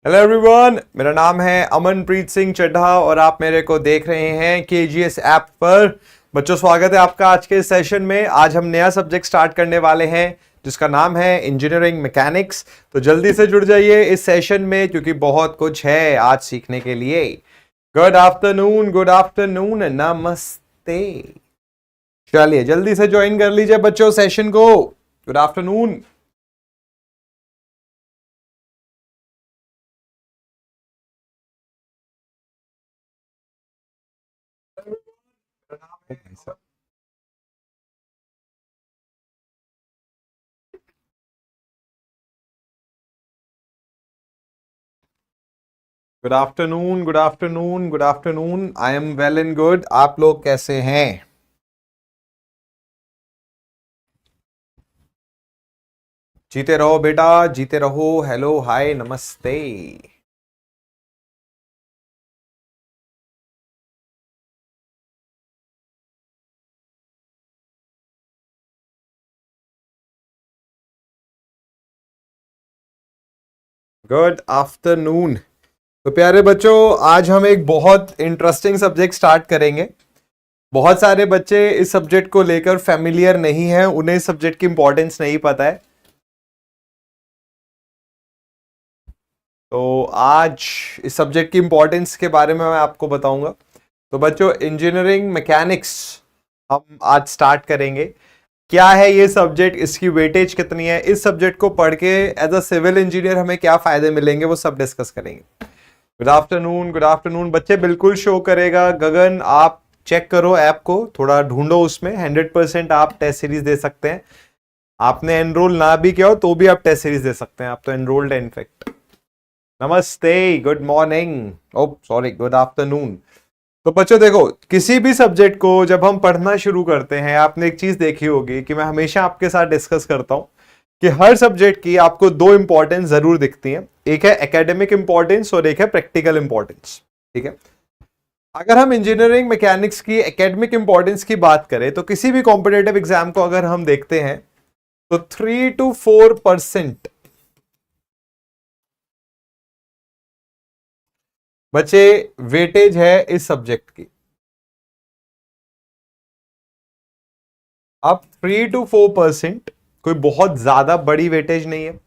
Hello everyone, मेरा नाम है अमनप्रीत सिंह चड्ढा और आप मेरे को देख रहे हैं केजीएस ऐप पर। बच्चों, स्वागत है आपका आज के सेशन में। आज हम नया सब्जेक्ट स्टार्ट करने वाले हैं जिसका नाम है इंजीनियरिंग मैकेनिक्स। तो जल्दी से जुड़ जाइए इस सेशन में क्योंकि बहुत कुछ है आज सीखने के लिए। गुड आफ्टरनून, नमस्ते। चलिए जल्दी से ज्वाइन कर लीजिए बच्चों सेशन को। Good afternoon. Good afternoon. I am well and good. आप लोग कैसे हैं? जीते रहो बेटा, जीते रहो। हेलो, हाय, नमस्ते। Good afternoon. तो प्यारे बच्चों, आज हम एक बहुत इंटरेस्टिंग सब्जेक्ट स्टार्ट करेंगे। बहुत सारे बच्चे इस सब्जेक्ट को लेकर फैमिलियर नहीं है, उन्हें इस सब्जेक्ट की इंपॉर्टेंस नहीं पता है। तो आज इस सब्जेक्ट की इंपॉर्टेंस के बारे में मैं आपको बताऊंगा। तो बच्चों, इंजीनियरिंग मैकेनिक्स हम आज स्टार्ट करेंगे। क्या है ये सब्जेक्ट, इसकी वेटेज कितनी है, इस सब्जेक्ट को पढ़ के एज अ सिविल इंजीनियर हमें क्या फायदे मिलेंगे, वो सब डिस्कस करेंगे। गुड आफ्टरनून बच्चे, बिल्कुल शो करेगा। गगन, आप चेक करो ऐप को, थोड़ा ढूंढो, उसमें 100% आप टेस्ट सीरीज दे सकते हैं। आपने एनरोल ना भी किया हो तो भी आप टेस्ट सीरीज दे सकते हैं, आप तो एनरोल्ड है इनफेक्ट। नमस्ते, गुड मॉर्निंग, ओ सॉरी, गुड आफ्टरनून। तो बच्चों देखो, किसी भी सब्जेक्ट को जब हम पढ़ना शुरू करते हैं, आपने एक चीज देखी होगी कि मैं हमेशा आपके साथ डिस्कस करता हूं कि हर सब्जेक्ट की आपको दो इंपॉर्टेंस जरूर दिखती हैं। एक है एकेडमिक इंपॉर्टेंस और एक है प्रैक्टिकल इंपॉर्टेंस। ठीक है, अगर हम इंजीनियरिंग मैकेनिक्स की एकेडमिक इंपॉर्टेंस की बात करें तो किसी भी कॉम्पिटेटिव एग्जाम को अगर हम देखते हैं तो 3 to 4% बच्चे वेटेज है इस सब्जेक्ट की। अब 3 to 4% कोई बहुत ज्यादा बड़ी वेटेज नहीं है।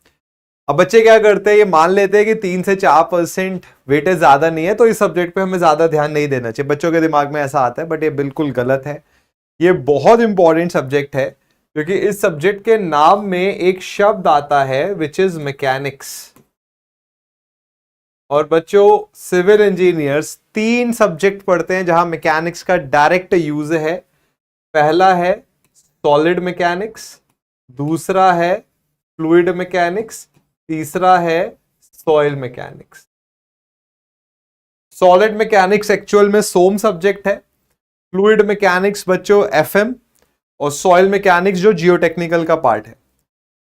अब बच्चे क्या करते हैं, ये मान लेते हैं कि 3 से 4% वेटेज ज्यादा नहीं है तो इस सब्जेक्ट पे हमें ज्यादा ध्यान नहीं देना चाहिए। बच्चों के दिमाग में ऐसा आता है, बट ये बिल्कुल गलत है। ये बहुत इंपॉर्टेंट सब्जेक्ट है क्योंकि इस सब्जेक्ट के नाम में एक शब्द आता है विच इज मैकेनिक्स। और बच्चों, सिविल इंजीनियर्स 3 सब्जेक्ट पढ़ते हैं जहां मैकेनिक्स का डायरेक्ट यूज है। पहला है सॉलिड मैकेनिक्स, दूसरा है फ्लूइड मैकेनिक्स, तीसरा है soil mechanics. Solid mechanics actual में सोम सब्जेक्ट है, फ्लूइड मैकेनिक्स बच्चों एफएम, और सॉइल मैकेनिक्स जो जियोटेक्निकल का पार्ट है।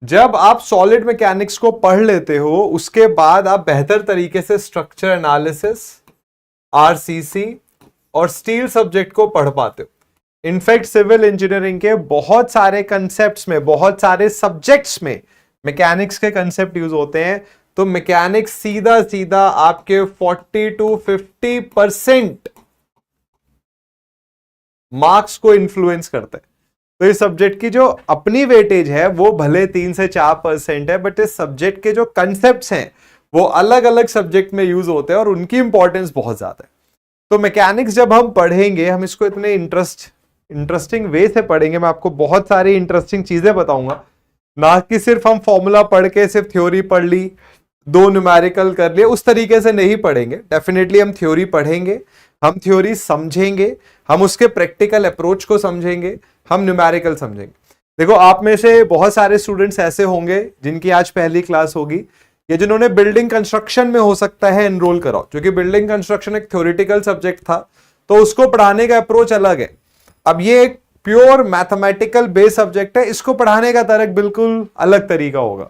जब आप सॉलिड मैकेनिक्स को पढ़ लेते हो उसके बाद आप बेहतर तरीके से स्ट्रक्चर एनालिसिस, आरसीसी और स्टील सब्जेक्ट को पढ़ पाते हो। इनफैक्ट सिविल इंजीनियरिंग के बहुत सारे कंसेप्ट्स में, बहुत सारे सब्जेक्ट्स में मैकेनिक्स के कंसेप्ट यूज होते हैं। तो मैकेनिक्स सीधा सीधा आपके 40 to 50% मार्क्स को इन्फ्लुएंस करते हैं। तो इस सब्जेक्ट की जो अपनी वेटेज है वो भले 3 से 4% है, बट इस सब्जेक्ट के जो कंसेप्ट्स हैं वो अलग अलग सब्जेक्ट में यूज होते हैं और उनकी इंपॉर्टेंस बहुत ज्यादा है। तो मैकेनिक्स जब हम पढ़ेंगे, हम इसको इतने इंटरेस्टिंग वे से पढ़ेंगे। मैं आपको बहुत सारी इंटरेस्टिंग चीजें बताऊंगा, ना कि सिर्फ हम फॉर्मूला पढ़ के सिर्फ थ्योरी पढ़ ली, 2 न्यूमेरिकल कर लिए, उस तरीके से नहीं पढ़ेंगे। डेफिनेटली हम थ्योरी पढ़ेंगे, हम थ्योरी समझेंगे, हम उसके प्रैक्टिकल अप्रोच को समझेंगे, हम न्यूमेरिकल समझेंगे। देखो, आप में से बहुत सारे स्टूडेंट्स ऐसे होंगे जिनकी आज पहली क्लास होगी या जिन्होंने बिल्डिंग कंस्ट्रक्शन में हो सकता है एनरोल कराओ, क्योंकि बिल्डिंग कंस्ट्रक्शन एक थ्योरेटिकल सब्जेक्ट था तो उसको पढ़ाने का अप्रोच अलग है। अब ये एक प्योर मैथमेटिकल बेस्ड सब्जेक्ट है, इसको पढ़ाने का तरीका बिल्कुल अलग तरीका होगा।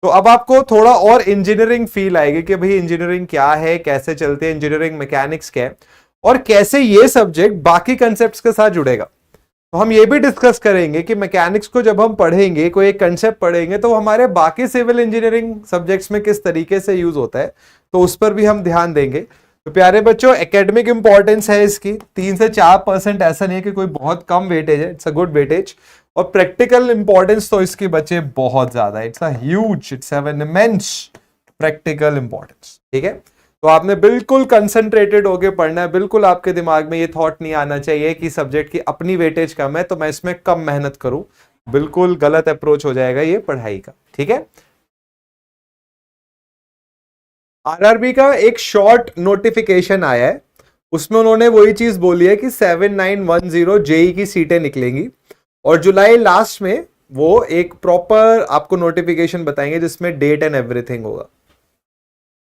तो अब आपको थोड़ा और इंजीनियरिंग फील आएगी कि भाई इंजीनियरिंग क्या है, कैसे चलती है, इंजीनियरिंग मैकेनिक्स क्या है और कैसे ये सब्जेक्ट बाकी कंसेप्ट्स के साथ जुड़ेगा। तो हम ये भी डिस्कस करेंगे कि मैकेनिक्स को जब हम पढ़ेंगे, कोई एक कंसेप्ट पढ़ेंगे, तो हमारे बाकी सिविल इंजीनियरिंग सब्जेक्ट्स में किस तरीके से यूज होता है, तो उस पर भी हम ध्यान देंगे। तो प्यारे बच्चों, एकेडमिक इंपॉर्टेंस है इसकी 3 से 4%, ऐसा नहीं है कि कोई बहुत कम वेटेज है, इट्स अ गुड वेटेज। और प्रैक्टिकल इंपॉर्टेंस तो इसकी बच्चे बहुत ज्यादा है, it's a huge, it's an immense practical importance. ठीक है, तो आपने बिल्कुल कंसंट्रेटेड होके पढ़ना है, बिल्कुल आपके दिमाग में ये थॉट नहीं आना चाहिए कि सब्जेक्ट की अपनी वेटेज कम है तो मैं इसमें कम मेहनत करूं, बिल्कुल गलत अप्रोच हो जाएगा ये पढ़ाई का। ठीक है, आरआरबी का एक शॉर्ट नोटिफिकेशन आया है, उसमें उन्होंने वही चीज बोली है कि 7910 जेई की सीटें निकलेंगी और जुलाई लास्ट में वो एक प्रॉपर आपको नोटिफिकेशन बताएंगे जिसमें डेट एंड एवरीथिंग होगा।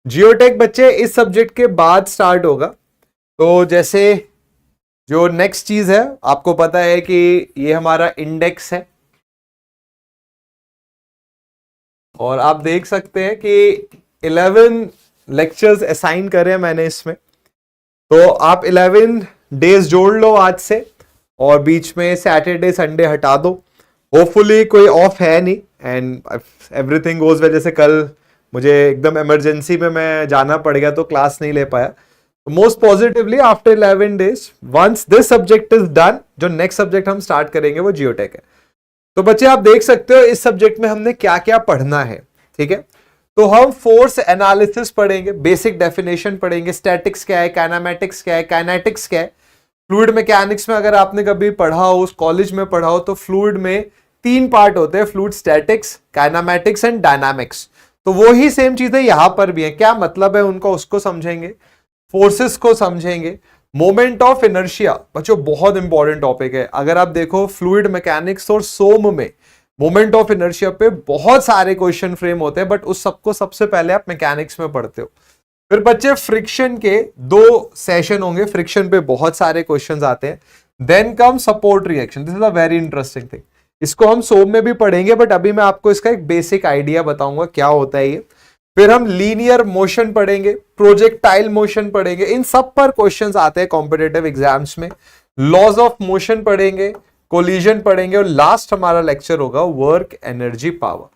जियोटेक बच्चे इस सब्जेक्ट के बाद स्टार्ट होगा। तो जैसे जो नेक्स्ट चीज है, आपको पता है कि ये हमारा इंडेक्स है और आप देख सकते हैं कि 11 लेक्चर्स असाइन करे मैंने इसमें, तो आप 11 डेज जोड़ लो आज से और बीच में सैटरडे संडे हटा दो। होपफुली कोई ऑफ है नहीं एंड एवरीथिंग गोज वेल। जैसे कल मुझे एकदम इमरजेंसी में मैं जाना पड़ गया तो क्लास नहीं ले पाया। तो most positively after 11 days once this subject is done, जो नेक्स्ट सब्जेक्ट हम स्टार्ट करेंगे वो जियोटेक है। तो बच्चे आप देख सकते हो इस सब्जेक्ट में हमने क्या क्या पढ़ना है। ठीक है, तो हम फोर्स एनालिसिस पढ़ेंगे, बेसिक डेफिनेशन पढ़ेंगे, स्टैटिक्स क्या है, काइनेमैटिक्स क्या है, काइनेटिक्स क्या है। फ्लूइड मैकेनिक्स में अगर आपने कभी पढ़ा हो, उस कॉलेज में पढ़ा हो, तो फ्लूइड में 3 पार्ट होते हैं, fluid statics, kinematics and dynamics. तो वो ही सेम चीजें यहां पर भी है। क्या मतलब है उनका, उसको समझेंगे, फोर्सेस को समझेंगे, मोमेंट ऑफ इनर्शिया। बच्चों बहुत इंपॉर्टेंट टॉपिक है। अगर आप देखो फ्लूइड मैकेनिक्स और सोम में मोमेंट ऑफ इनर्शिया पे बहुत सारे क्वेश्चन फ्रेम होते हैं, बट उस सबको सबसे पहले आप मैकेनिक्स में पढ़ते हो। फिर बच्चे फ्रिक्शन के 2 सेशन होंगे, फ्रिक्शन पे बहुत सारे क्वेश्चंस आते हैं। Then come support reaction, this is a very interesting thing. इसको हम सोम में भी पढ़ेंगे, बट अभी मैं आपको इसका एक बेसिक आइडिया बताऊंगा क्या होता है ये। फिर हम लीनियर मोशन पढ़ेंगे, प्रोजेक्टाइल मोशन पढ़ेंगे, इन सब पर क्वेश्चंस आते हैं कॉम्पिटिटिव एग्जाम्स में। लॉज ऑफ मोशन पढ़ेंगे, कोलिजन पढ़ेंगे और लास्ट हमारा लेक्चर होगा वर्क एनर्जी पावर।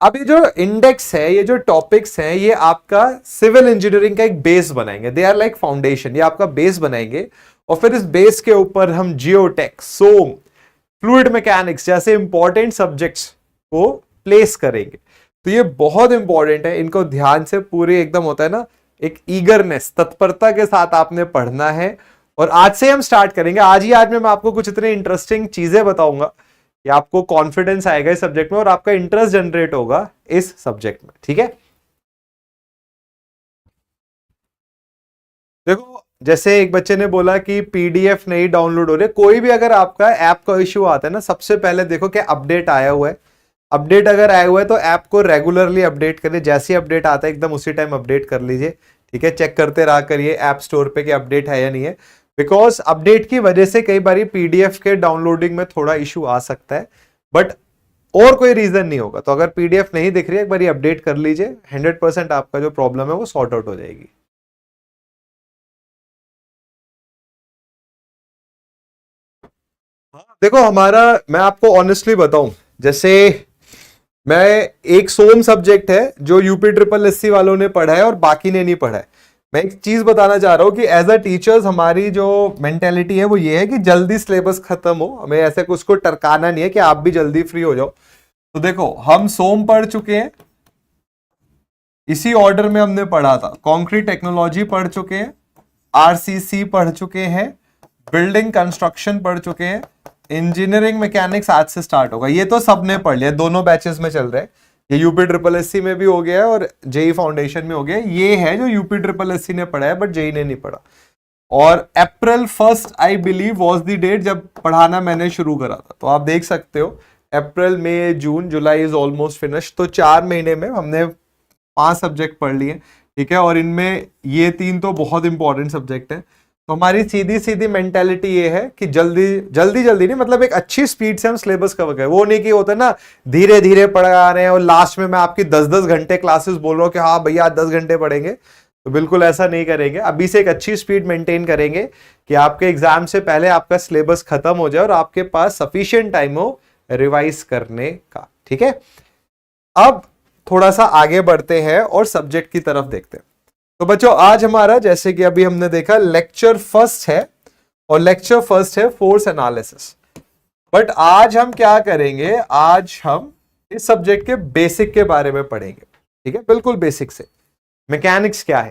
अब ये जो इंडेक्स है, ये जो टॉपिक्स हैं, ये आपका सिविल इंजीनियरिंग का एक बेस बनाएंगे। दे आर लाइक फाउंडेशन, ये आपका बेस बनाएंगे और फिर इस बेस के ऊपर हम जियोटेक, सोम, फ्लूइड मैकेनिक्स जैसे इंपॉर्टेंट सब्जेक्ट्स को प्लेस करेंगे। तो ये बहुत इंपॉर्टेंट है, इनको ध्यान से पूरे एकदम होता है ना, एक ईगरनेस, तत्परता के साथ आपने पढ़ना है। और आज से हम स्टार्ट करेंगे, आज में मैं आपको कुछ इतने इंटरेस्टिंग चीजें बताऊंगा कि आपको कॉन्फिडेंस आएगा इस सब्जेक्ट में और आपका इंटरेस्ट जनरेट होगा इस सब्जेक्ट में। ठीक है, देखो जैसे एक बच्चे ने बोला कि पीडीएफ नहीं डाउनलोड हो रहे, कोई भी अगर आपका ऐप का इश्यू आता है ना, सबसे पहले देखो क्या अपडेट आया हुआ है। अपडेट अगर आया हुआ है तो ऐप को रेगुलरली अपडेट करिए, जैसे अपडेट आता है एकदम उसी टाइम अपडेट कर लीजिए। ठीक है, चेक करते रहा करिए ऐप स्टोर पे कि अपडेट है या नहीं है, बिकॉज अपडेट की वजह से कई बार पीडीएफ के डाउनलोडिंग में थोड़ा इशू आ सकता है, बट और कोई रीजन नहीं होगा। तो अगर पीडीएफ नहीं दिख रही है, एक बार अपडेट कर लीजिए, 100% आपका जो प्रॉब्लम है वो सॉर्ट आउट हो जाएगी। देखो हमारा, मैं आपको ऑनेस्टली बताऊं, जैसे मैं एक सोम सब्जेक्ट है जो यूपी ट्रिपल एससी वालों ने पढ़ा है और बाकी ने नहीं पढ़ा है। मैं एक चीज बताना चाह रहा हूं कि एज अ टीचर्स हमारी जो मेंटेलिटी है वो ये है कि जल्दी सिलेबस खत्म हो, हमें ऐसे कुछ को टरकाना नहीं है कि आप भी जल्दी फ्री हो जाओ। तो देखो हम सोम पढ़ चुके हैं, इसी ऑर्डर में हमने पढ़ा था। कॉन्क्रीट टेक्नोलॉजी पढ़ चुके हैं, आरसीसी पढ़ चुके हैं, बिल्डिंग कंस्ट्रक्शन पढ़ चुके हैं, इंजीनियरिंग मैकेनिक्स आज से स्टार्ट होगा। ये तो सबने पढ़ लिया, दोनों बैचेस में चल रहे हैं। ये यूपी ट्रिपल एससी में भी हो गया है और जेई फाउंडेशन में हो गया। ये है जो यूपी ट्रिपल एससी ने पढ़ा है बट जेई ने नहीं पढ़ा। और April 1 I believe was the date जब पढ़ाना मैंने शुरू करा था। तो आप देख सकते हो अप्रैल, मई, जून, जुलाई इज ऑलमोस्ट फिनिश। तो 4 महीने में हमने 5 सब्जेक्ट पढ़ लिए। ठीक है, और इनमें ये 3 तो बहुत इंपॉर्टेंट सब्जेक्ट है। तो हमारी सीधी सीधी मेंटेलिटी ये है कि जल्दी जल्दी जल्दी नहीं, मतलब एक अच्छी स्पीड से हम सिलेबस कवर करें। वो नहीं कि होता है ना धीरे धीरे पढ़ा रहे हैं और लास्ट में मैं आपकी 10-10 घंटे क्लासेस बोल रहा हूँ कि हाँ भैया आज 10 घंटे पढ़ेंगे। तो तो बिल्कुल ऐसा नहीं करेंगे, अभी से एक अच्छी स्पीड मेंटेन करेंगे कि आपके एग्जाम से पहले आपका सिलेबस खत्म हो जाए और आपके पास सफिशिएंट टाइम हो रिवाइज करने का। ठीक है, अब थोड़ा सा आगे बढ़ते हैं और सब्जेक्ट की तरफ देखते हैं। तो बच्चों आज हमारा, जैसे कि अभी हमने देखा, लेक्चर फर्स्ट है और लेक्चर फर्स्ट है फोर्स एनालिसिस। बट आज हम क्या करेंगे, आज हम इस सब्जेक्ट के बेसिक के बारे में पढ़ेंगे। ठीक है, बिल्कुल बेसिक से। मैकेनिक्स क्या है,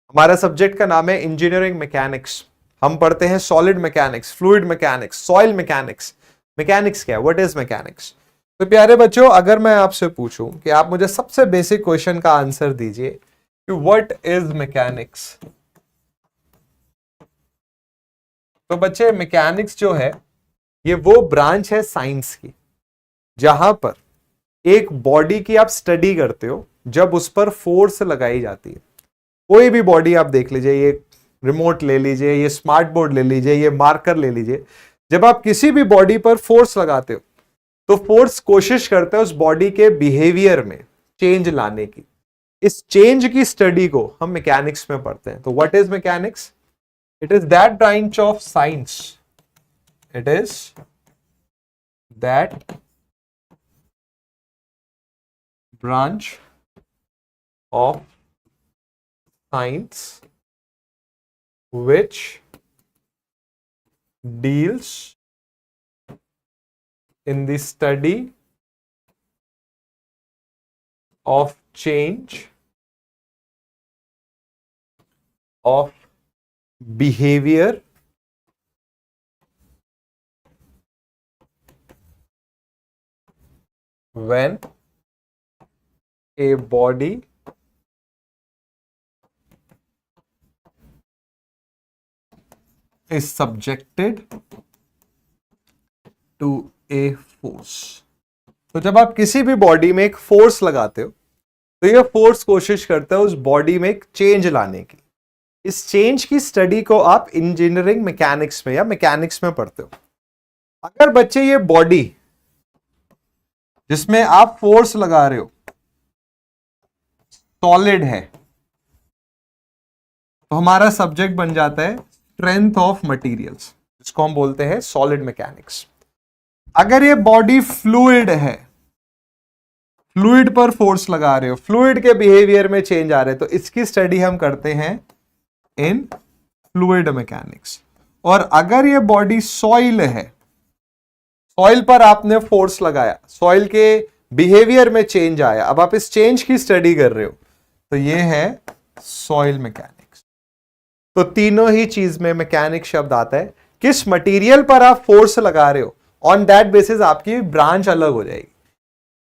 हमारा सब्जेक्ट का नाम है इंजीनियरिंग मैकेनिक्स। हम पढ़ते हैं solid mechanics, fluid mechanics, soil mechanics. Mechanics क्या है, व्हाट इज मैकेनिक्स। तो प्यारे बच्चों, अगर मैं आपसे पूछूं कि आप मुझे सबसे बेसिक क्वेश्चन का आंसर दीजिए कि व्हाट इज मैकेनिक्स, तो बच्चे मैकेनिक्स जो है ये वो ब्रांच है साइंस की जहां पर एक बॉडी की आप स्टडी करते हो जब उस पर फोर्स लगाई जाती है। कोई भी बॉडी आप देख लीजिए, ये रिमोट ले लीजिए, ये स्मार्ट बोर्ड ले लीजिए, ये मार्कर ले लीजिए, जब आप किसी भी बॉडी पर फोर्स लगाते हो तो फोर्स कोशिश करता है उस बॉडी के बिहेवियर में चेंज लाने की। इस चेंज की स्टडी को हम मैकेनिक्स में पढ़ते हैं। तो what is mechanics, it is that branch of science, it is that branch of science which deals in the study of change of behavior when a body is subjected to a force। तो जब आप किसी भी body में एक force लगाते हो तो यह फोर्स कोशिश करता है उस बॉडी में एक चेंज लाने की। इस चेंज की स्टडी को आप इंजीनियरिंग मैकेनिक्स में या मैकेनिक्स में पढ़ते हो। अगर बच्चे ये बॉडी जिसमें आप फोर्स लगा रहे हो सॉलिड है तो हमारा सब्जेक्ट बन जाता है स्ट्रेंथ ऑफ मटेरियल्स, जिसको हम बोलते हैं सॉलिड मैकेनिक्स। अगर ये बॉडी फ्लूइड है, फ्लूइड पर फोर्स लगा रहे हो, फ्लूइड के बिहेवियर में चेंज आ रहे हैं, तो इसकी स्टडी हम करते हैं इन फ्लूइड मैकेनिक्स। और अगर ये बॉडी सॉइल है, सॉइल पर आपने फोर्स लगाया, सॉइल के बिहेवियर में चेंज आया, अब आप इस चेंज की स्टडी कर रहे हो, तो ये है सॉइल मैकेनिक्स। तो तीनों ही चीज में मैकेनिक शब्द आता है। किस मटेरियल पर आप फोर्स लगा रहे हो, ऑन दैट बेसिस आपकी ब्रांच अलग हो जाएगी।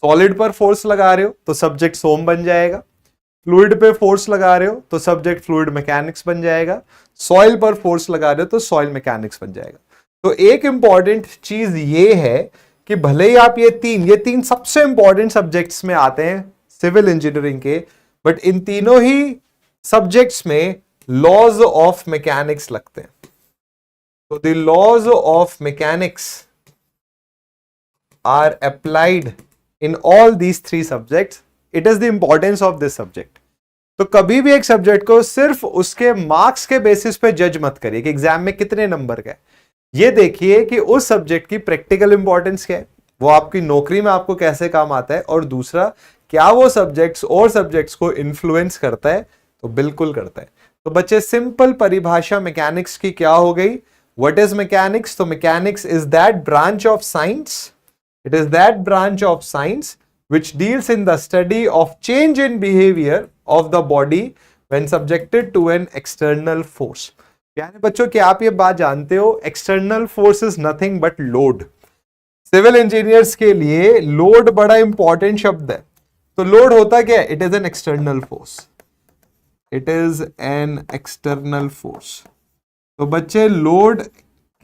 सॉलिड पर फोर्स लगा रहे हो तो सब्जेक्ट सोम बन जाएगा, फ्लूइड पे फोर्स लगा रहे हो तो सब्जेक्ट फ्लूइड मैकेनिक्स बन जाएगा, सॉइल पर फोर्स लगा रहे हो तो सॉइल मैकेनिक्स बन जाएगा। तो एक इंपॉर्टेंट चीज ये है कि भले ही आप ये तीन सबसे इंपॉर्टेंट सब्जेक्ट्स में आते हैं सिविल इंजीनियरिंग के, बट इन तीनों ही सब्जेक्ट्स में लॉज ऑफ मैकेनिक्स लगते हैं। तो the laws of mechanics are applied in all these three subjects. It is the importance of this subject. तो कभी भी एक सब्जेक्ट को सिर्फ उसके मार्क्स के बेसिस पे जज मत करिए कि एग्जाम में कितने नंबर का है। ये देखिए कि उस सब्जेक्ट की प्रैक्टिकल इंपॉर्टेंस क्या है, वो आपकी नौकरी में आपको कैसे काम आता है, और दूसरा क्या वो सब्जेक्ट्स और सब्जेक्ट्स को इन्फ्लुएंस करता है। तो बिल्कुल करता है। तो बच्चे सिंपल परिभाषा मैकेनिक्स की क्या हो गई, व्हाट इज मैकेनिक्स। तो mechanics is that branch of science, it is that branch of science which deals in the study of change in behavior of the body when subjected to an external force। प्यारे बच्चों, क्या आप ये बात जानते हो, external force is nothing but load. Civil engineers के लिए लोड बड़ा इंपॉर्टेंट शब्द है। तो लोड होता क्या है, it is an external force, it is an external force. तो बच्चे लोड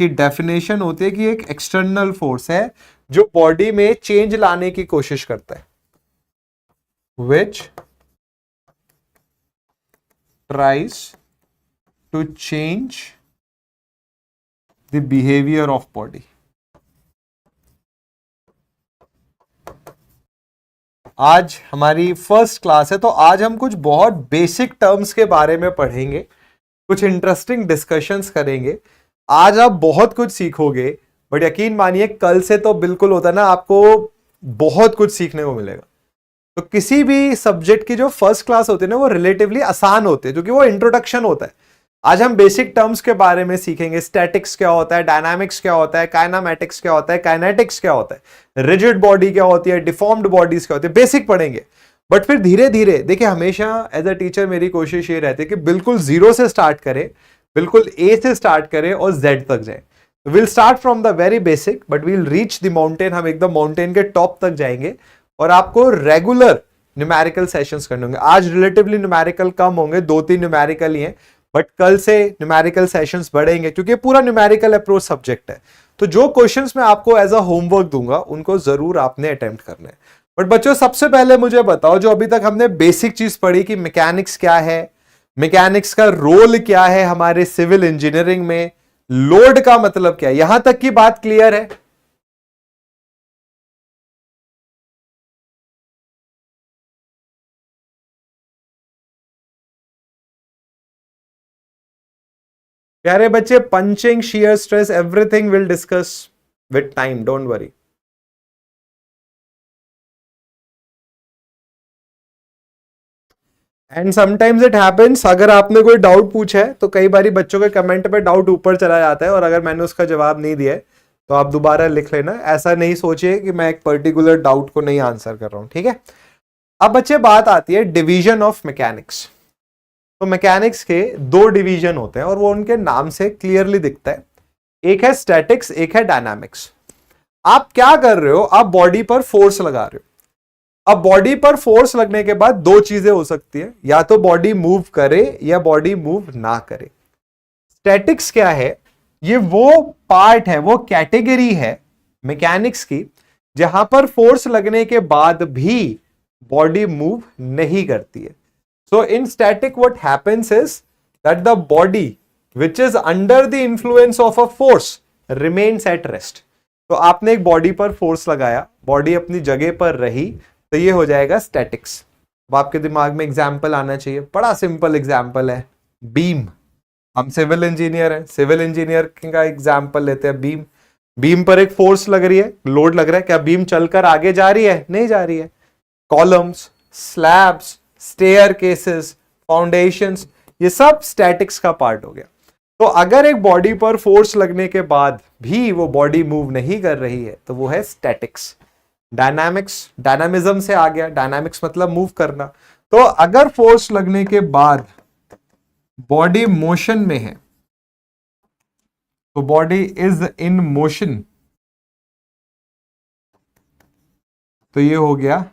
की डेफिनेशन होती है कि एक एक्सटर्नल फोर्स है जो बॉडी में चेंज लाने की कोशिश करता है, which tries to change the behavior of body। आज हमारी फर्स्ट क्लास है, तो आज हम कुछ बहुत बेसिक टर्म्स के बारे में पढ़ेंगे, कुछ इंटरेस्टिंग डिस्कशंस करेंगे। आज आप बहुत कुछ सीखोगे, बट यकीन मानिए कल से तो बिल्कुल होता है ना, आपको बहुत कुछ सीखने को मिलेगा। तो किसी भी सब्जेक्ट की जो फर्स्ट क्लास होती है ना, वो रिलेटिवली आसान होती है क्योंकि वो इंट्रोडक्शन होता है। आज हम बेसिक टर्म्स के बारे में सीखेंगे, स्टैटिक्स क्या होता है, डायनामिक्स क्या होता है, काइनामेटिक्स क्या होता है, काइनेटिक्स क्या होता है, रिजिड बॉडी क्या होती है, डिफॉर्म्ड बॉडीज क्या होती है, बेसिक पढ़ेंगे। बट फिर धीरे धीरे देखिए, हमेशा एज अ टीचर मेरी कोशिश ये रहती है कि बिल्कुल जीरो से स्टार्ट करें, बिल्कुल ए से स्टार्ट करें और जेड तक जाए। Will start from the very basic but will reach the mountain, हम एकदम माउंटेन के टॉप तक जाएंगे और आपको रेगुलर न्यूमेरिकल सेशंस करने होंगे। आज रिलेटिवली न्यूमेरिकल कम होंगे, 2-3 न्यूमेरिकल ही हैं, बट कल से न्यूमेरिकल सेशंस बढ़ेंगे क्योंकि पूरा न्यूमेरिकल अप्रोच सब्जेक्ट है। तो जो क्वेश्चंस मैं आपको एज अ होमवर्क दूंगा उनको जरूर आपने अटेम्प्ट करना है। बट बच्चों, सबसे पहले मुझे बताओ, जो अभी तक हमने बेसिक चीज पढ़ी कि मैकेनिक्स क्या है, मैकेनिक्स का रोल क्या है हमारे सिविल इंजीनियरिंग में, लोड का मतलब क्या है, यहां तक की बात क्लियर है? प्यारे बच्चे, punching, shear stress, everything we'll discuss with time, don't worry. And sometimes it happens, अगर आपने कोई डाउट पूछा है तो कई बार बच्चों के कमेंट पे डाउट ऊपर चला जाता है और अगर मैंने उसका जवाब नहीं दिया है तो आप दोबारा लिख लेना। ऐसा नहीं सोचिए कि मैं एक पर्टिकुलर डाउट को नहीं आंसर कर रहा हूं, ठीक है। अब बच्चे बात आती है डिवीजन ऑफ मैकेनिक्स। तो मैकेनिक्स के 2 डिवीजन होते हैं और वो उनके नाम से क्लियरली दिखता है, एक है स्टैटिक्स, एक है डायनामिक्स। आप क्या कर रहे हो, आप बॉडी पर फोर्स लगा रहे हो। अब बॉडी पर फोर्स लगने के बाद 2 चीजें हो सकती है, या तो बॉडी मूव करे या बॉडी मूव ना करे। स्टैटिक्स क्या है? ये वो पार्ट है, वो कैटेगरी है मैकेनिक्स की जहां पर फोर्स लगने के बाद भी बॉडी मूव नहीं करती है। So in static what happens is that the body which is under the influence of a force remains at rest। तो आपने एक बॉडी पर फोर्स लगाया, बॉडी अपनी जगह पर रही, तो ये हो जाएगा स्टैटिक्स। अब आपके दिमाग में एग्जाम्पल आना चाहिए, बड़ा सिंपल एग्जाम्पल है बीम। हम सिविल इंजीनियर हैं, सिविल इंजीनियर का एग्जाम्पल लेते हैं बीम। बीम पर एक फोर्स लग रही है, लोड लग रहा है, क्या बीम चलकर आगे जा रही है? नहीं जा रही है। Columns, slabs, stair cases, foundations, ये सब स्टैटिक्स का पार्ट हो गया। तो अगर एक बॉडी पर फोर्स लगने के बाद भी वो बॉडी मूव नहीं कर रही है तो वो है स्टैटिक्स। डायनामिक्स, डायनामिज्म से आ गया, डायनामिक्स मतलब मूव करना। तो अगर फोर्स लगने के बाद बॉडी मोशन में है तो बॉडी इज इन मोशन, तो ये हो गया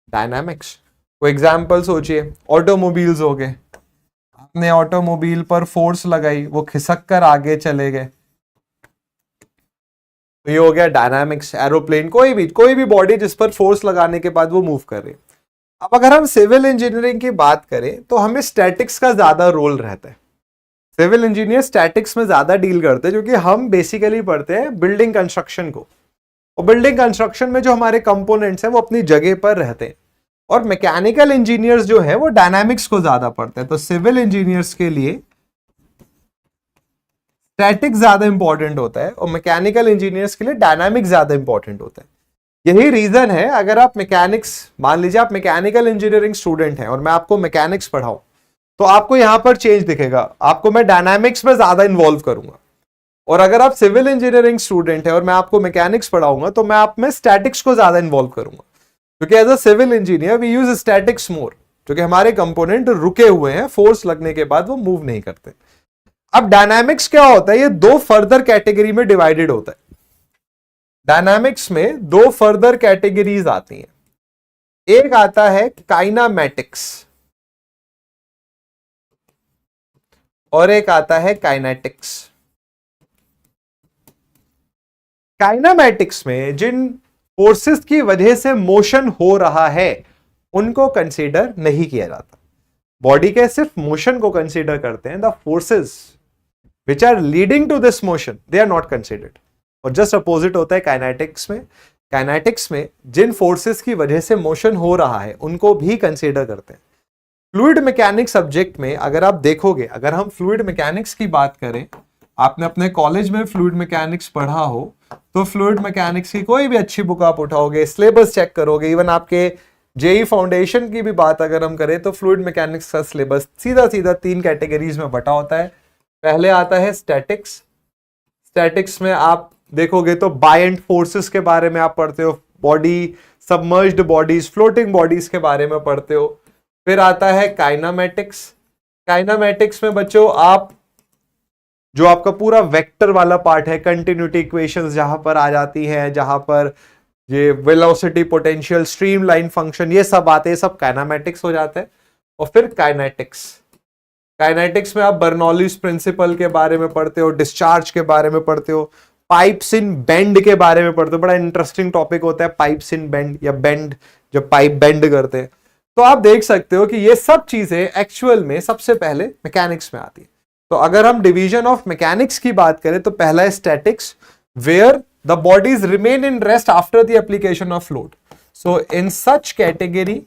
डायनामिक्स। कोई एग्जाम्पल सोचिए, ऑटोमोबाइल्स हो गए, आपने ऑटोमोबाइल पर फोर्स लगाई, वो खिसक कर आगे चले गए, तो ये हो गया डायनामिक्स। एरोप्लेन, कोई भी बॉडी जिस पर फोर्स लगाने के बाद वो मूव कर रही है। अब अगर हम सिविल इंजीनियरिंग की बात करें तो हमें स्टैटिक्स का ज्यादा रोल रहता है। सिविल इंजीनियर स्टैटिक्स में ज्यादा डील करते हैं क्योंकि हम बेसिकली पढ़ते हैं बिल्डिंग कंस्ट्रक्शन को, और बिल्डिंग कंस्ट्रक्शन में जो हमारे कंपोनेंट्स हैं वो अपनी जगह पर रहते हैं। और मैकेनिकल इंजीनियर्स जो है वो डायनामिक्स को ज्यादा पढ़ते हैं। तो सिविल इंजीनियर्स के लिए स्टैटिक्स ज्यादा इंपॉर्टेंट होता है और मैकेनिकल इंजीनियर्स के लिए डायनामिक्स ज्यादा इंपॉर्टेंट होता है। यही रीजन है, अगर आप मैकेनिक्स, मान लीजिए आप मैकेनिकल इंजीनियरिंग स्टूडेंट हैं और मैं आपको मैकेनिक्स पढ़ाऊं तो आपको यहां पर चेंज दिखेगा, आपको मैं डायनामिक्स में ज्यादा इन्वॉल्व करूंगा। और अगर आप सिविल इंजीनियरिंग स्टूडेंट है और मैं आपको मैकेनिक्स पढ़ाऊंगा तो मैं आप में स्टैटिक्स को ज्यादा इन्वॉल्व करूंगा, क्योंकि as a civil engineer we use statics more, क्योंकि हमारे कंपोनेंट रुके हुए हैं, फोर्स लगने के बाद वो मूव नहीं करते। अब डायनामिक्स क्या होता है? ये 2 फर्दर कैटेगरी में डिवाइडेड होता है। डायनामिक्स में 2 फर्दर कैटेगरीज आती हैं। एक आता है काइनामेटिक्स और एक आता है काइनेटिक्स। काइनामेटिक्स में जिन फोर्सेस की वजह से मोशन हो रहा है उनको कंसीडर नहीं किया जाता। बॉडी के सिर्फ मोशन को कंसीडर करते हैं, the forces which are leading to this motion they are not considered. और जस्ट अपोजिट होता है काइनेटिक्स में, काइनेटिक्स में जिन फोर्सेस की वजह से मोशन हो रहा है उनको भी कंसीडर करते हैं। फ्लूइड मैकेनिक्स सब्जेक्ट में अगर आप देखोगे, अगर हम फ्लूइड मैकेनिक्स की बात करें, आपने अपने कॉलेज में फ्लूइड मैकेनिक्स पढ़ा हो तो फ्लूइड मैकेनिक्स की कोई भी अच्छी बुक आप उठाओगे, सिलेबस चेक करोगे, इवन आपके जेई फाउंडेशन की भी बात अगर हम करें तो फ्लूइड मैकेनिक्स का सिलेबस सीधा सीधा 3 कैटेगरीज में बटा होता है। पहले आता है स्टैटिक्स। स्टैटिक्स में आप देखोगे तो बायंट फोर्सेस के बारे में आप पढ़ते हो, body, submerged bodies, floating bodies के बारे में पढ़ते हो। फिर आता है काइनामेटिक्स। काइनामेटिक्स में बच्चों आप जो आपका पूरा वेक्टर वाला पार्ट है, कंटिन्यूटी इक्वेशंस जहां पर आ जाती हैं, जहां पर ये वेलोसिटी, पोटेंशियल, स्ट्रीमलाइन फंक्शन, ये सब आते हैं, सब काइनामेटिक्स हो जाते हैं। और फिर काइनेटिक्स। काइनेटिक्स में आप बर्नौलीज प्रिंसिपल के बारे में पढ़ते हो, डिस्चार्ज के बारे में पढ़ते हो, पाइप्स इन बेंड के बारे में पढ़ते हो। बड़ा इंटरेस्टिंग टॉपिक होता है पाइप्स इन बेंड, या बेंड, जब पाइप बेंड करते हैं। तो आप देख सकते हो कि ये सब चीजें एक्चुअल में सबसे पहले मैकेनिक्स में आती है। तो अगर हम डिवीजन ऑफ मैकेनिक्स की बात करें तो पहला है statics, where the bodies remain in rest after the application of load. So in such category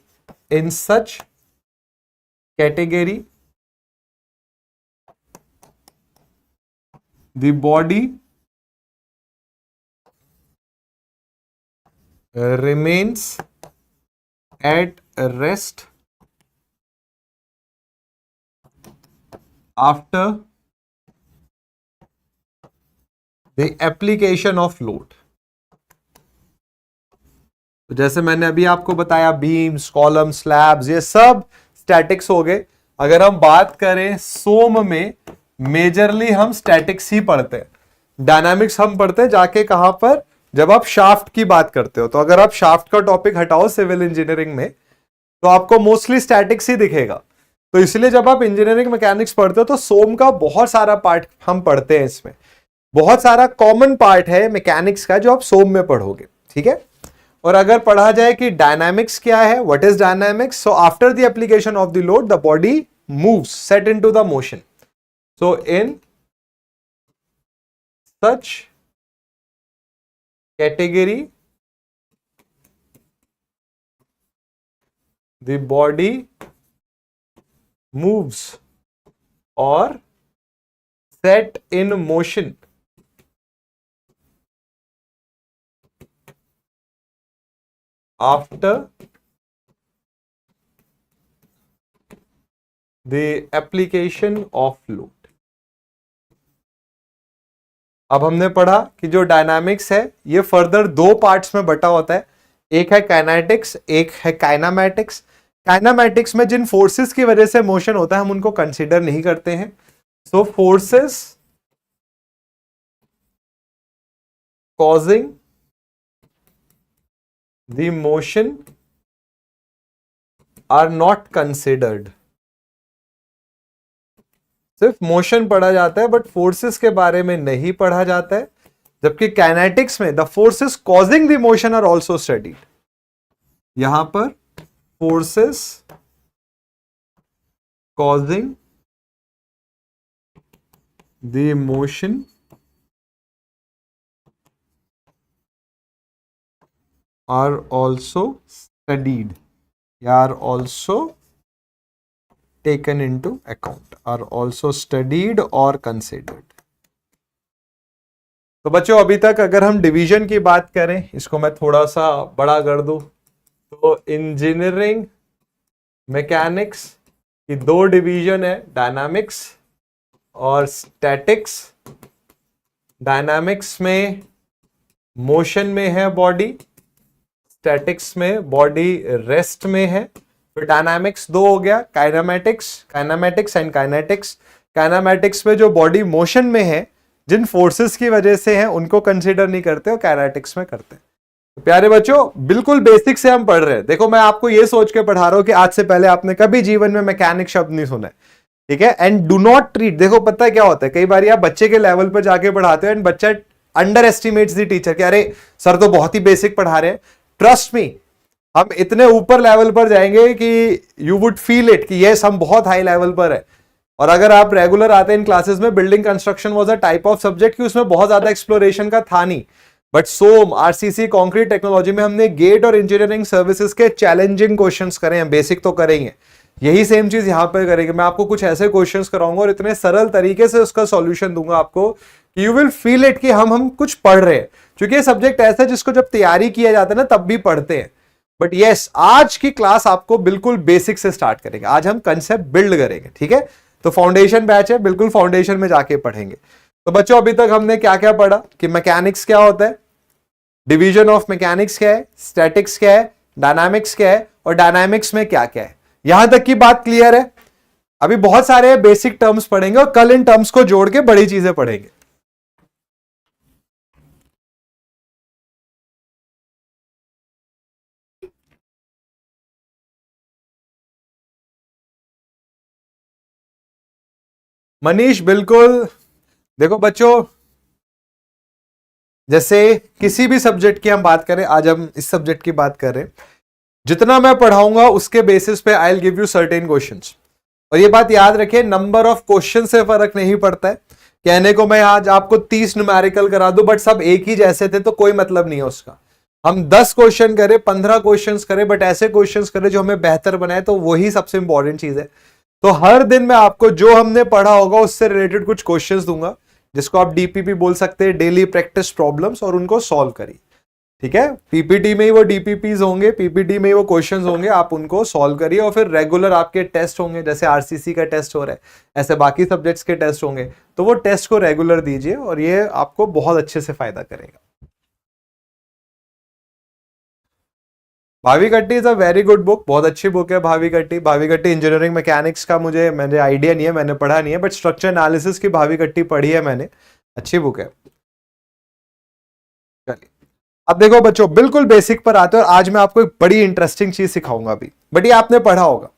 the body remains at rest after the application of load। तो जैसे मैंने अभी आपको बताया, बीम्स, कॉलम, स्लैब्स, ये सब स्टैटिक्स हो गए। अगर हम बात करें सोम में, मेजरली हम स्टैटिक्स ही पढ़ते हैं। डायनामिक्स हम पढ़ते हैं जाके कहां पर, जब आप शाफ्ट की बात करते हो। तो अगर आप शाफ्ट का टॉपिक हटाओ सिविल इंजीनियरिंग में तो आपको मोस्टली स्टैटिक्स ही दिखेगा। तो इसलिए जब आप इंजीनियरिंग मैकेनिक्स पढ़ते हो तो सोम का बहुत सारा पार्ट हम पढ़ते हैं। इसमें बहुत सारा कॉमन पार्ट है मैकेनिक्स का जो आप सोम में पढ़ोगे, ठीक है। और अगर पढ़ा जाए कि डायनामिक्स क्या है, what is dynamics, so after the application of the load the body moves, set into the motion. So in such category the body moves or set in motion after the application of load। अब हमने पढ़ा कि जो dynamics है ये further 2 parts में बटा होता है, एक है काइनेटिक्स, एक है काइनामेटिक्स। काइनामेटिक्स में जिन फोर्सेस की वजह से मोशन होता है हम उनको कंसीडर नहीं करते हैं। So forces causing the motion are not considered. सिर्फ मोशन पढ़ा जाता है बट फोर्सेस के बारे में नहीं पढ़ा जाता है। जबकि काइनेटिक्स में the forces causing the motion are also studied. यहां पर forces causing the motion are also studied, are also taken into account, are also studied or considered। तो बच्चों अभी तक अगर हम डिवीजन की बात करें, इसको मैं थोड़ा सा बड़ा कर दूं तो इंजीनियरिंग मैकेनिक्स की 2 डिवीजन है, डायनामिक्स और स्टैटिक्स। डायनामिक्स में मोशन में है बॉडी, स्टैटिक्स में बॉडी रेस्ट में है। फिर डायनामिक्स 2 हो गया, काइनामेटिक्स एंड काइनेटिक्स। काइनामेटिक्स में जो बॉडी मोशन में है, जिन फोर्सेस की वजह से है उनको कंसीडर नहीं करते और काइनेटिक्स में करते हैं। तो प्यारे बच्चों बिल्कुल बेसिक से हम पढ़ रहे हैं। देखो मैं आपको ये सोच के पढ़ा रहा हूं कि आज से पहले आपने कभी जीवन में मैकेनिक शब्द नहीं सुना है, ठीक है। एंड डू नॉट ट्रीट, देखो पता है क्या होता है, कई बार आप बच्चे के लेवल पर जाके पढ़ाते हो एंड बच्चा अंडर एस्टिमेट्स द टीचर कि अरे सर तो बहुत ही बेसिक पढ़ा रहे हैं। ट्रस्ट मी, हम इतने ऊपर लेवल पर जाएंगे कि यू वुड फील इट कि यस हम बहुत हाई लेवल पर है। और अगर आप रेगुलर आते हैं इन क्लासेस में, building construction was a type of subject कि उसमें बहुत ज्यादा एक्सप्लोरेशन का था नहीं। But some RCC concrete technology में हमने गेट और इंजीनियरिंग सर्विसेज के चैलेंजिंग क्वेश्चंस करे हैं, बेसिक तो करेंगे, यही सेम चीज यहां पर करेंगे। मैं आपको कुछ ऐसे क्वेश्चंस कराऊंगा और इतने सरल तरीके से उसका सॉल्यूशन दूंगा आपको कि यू विल फील इट कि हम कुछ पढ़ रहे हैं, क्योंकि ये सब्जेक्ट ऐसा है जिसको जब तैयारी किया जाता है ना तब भी पढ़ते हैं। बट यस, आज की क्लास आपको बिल्कुल बेसिक से स्टार्ट करेंगे, आज हम कंसेप्ट बिल्ड करेंगे, ठीक है। तो फाउंडेशन बैच है, बिल्कुल फाउंडेशन में जाके पढ़ेंगे। तो बच्चों अभी तक हमने क्या क्या पढ़ा कि मैकेनिक्स क्या होता है, डिवीजन ऑफ मैकेनिक्स क्या है, स्टैटिक्स क्या है, डायनामिक्स क्या है, और डायनामिक्स में क्या क्या है। यहां तक की बात क्लियर है। अभी बहुत सारे बेसिक टर्म्स पढ़ेंगे और कल इन टर्म्स को जोड़ के बड़ी चीजें पढ़ेंगे। मनीष बिल्कुल। देखो बच्चों, जैसे किसी भी सब्जेक्ट की हम बात करें, आज हम इस सब्जेक्ट की बात कर रहे हैं, जितना मैं पढ़ाऊंगा उसके बेसिस पे I will give you certain questions. और ये बात याद रखिए, नंबर ऑफ क्वेश्चन से फर्क नहीं पड़ता है। कहने को मैं आज आपको 30 न्यूमेरिकल करा दूं बट सब एक ही जैसे थे तो कोई मतलब नहीं है उसका। हम 10 क्वेश्चन करें, 15 क्वेश्चन करें, बट ऐसे क्वेश्चन करें जो हमें बेहतर बनाए, तो वही सबसे इंपॉर्टेंट चीज है। तो हर दिन मैं आपको जो हमने पढ़ा होगा उससे रिलेटेड कुछ क्वेश्चंस दूंगा, जिसको आप डीपीपी बोल सकते हैं, डेली प्रैक्टिस प्रॉब्लम्स, और उनको सॉल्व करिए, ठीक है। पीपीटी में ही वो डीपीपीज होंगे, पीपीटी में ही वो क्वेश्चंस होंगे, आप उनको सॉल्व करिए। और फिर रेगुलर आपके टेस्ट होंगे, जैसे आरसीसी का टेस्ट हो रहा है ऐसे बाकी सब्जेक्ट्स के टेस्ट होंगे, तो वो टेस्ट को रेगुलर दीजिए और ये आपको बहुत अच्छे से फायदा करेगा। भावी कट्टी is a very good book, बहुत अच्छी बुक है भावी कट्टी। भावी कट्टी इंजीनियरिंग मैकेनिक्स का मुझे आइडिया नहीं है, मैंने पढ़ा नहीं है, बट स्ट्रक्चर एनालिसिस की भावी कट्टी पढ़ी है मैंने, अच्छी बुक है। चलिए अब देखो बच्चों, बिल्कुल बेसिक पर आते हैं, और आज मैं आपको एक बड़ी इंटरेस्टिंग चीज सिखाऊंगा अभी, बट ये आपने पढ़ा होगा।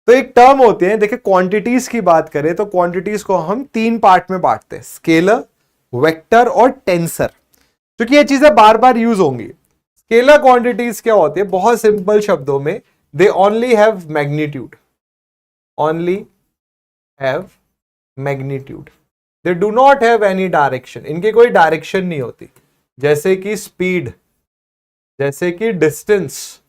तो एक टर्म होती है, देखिए क्वांटिटीज की बात करें तो क्वांटिटीज को हम 3 पार्ट में बांटते हैं, स्केलर, वेक्टर और टेंसर, क्योंकि ये चीजें बार बार यूज होंगी। स्केलर क्वांटिटीज क्या होती है, बहुत सिंपल शब्दों में, they only have magnitude, only have magnitude, they do not have any direction, इनकी कोई डायरेक्शन नहीं होती, जैसे कि स्पीड, जैसे कि डिस्टेंस,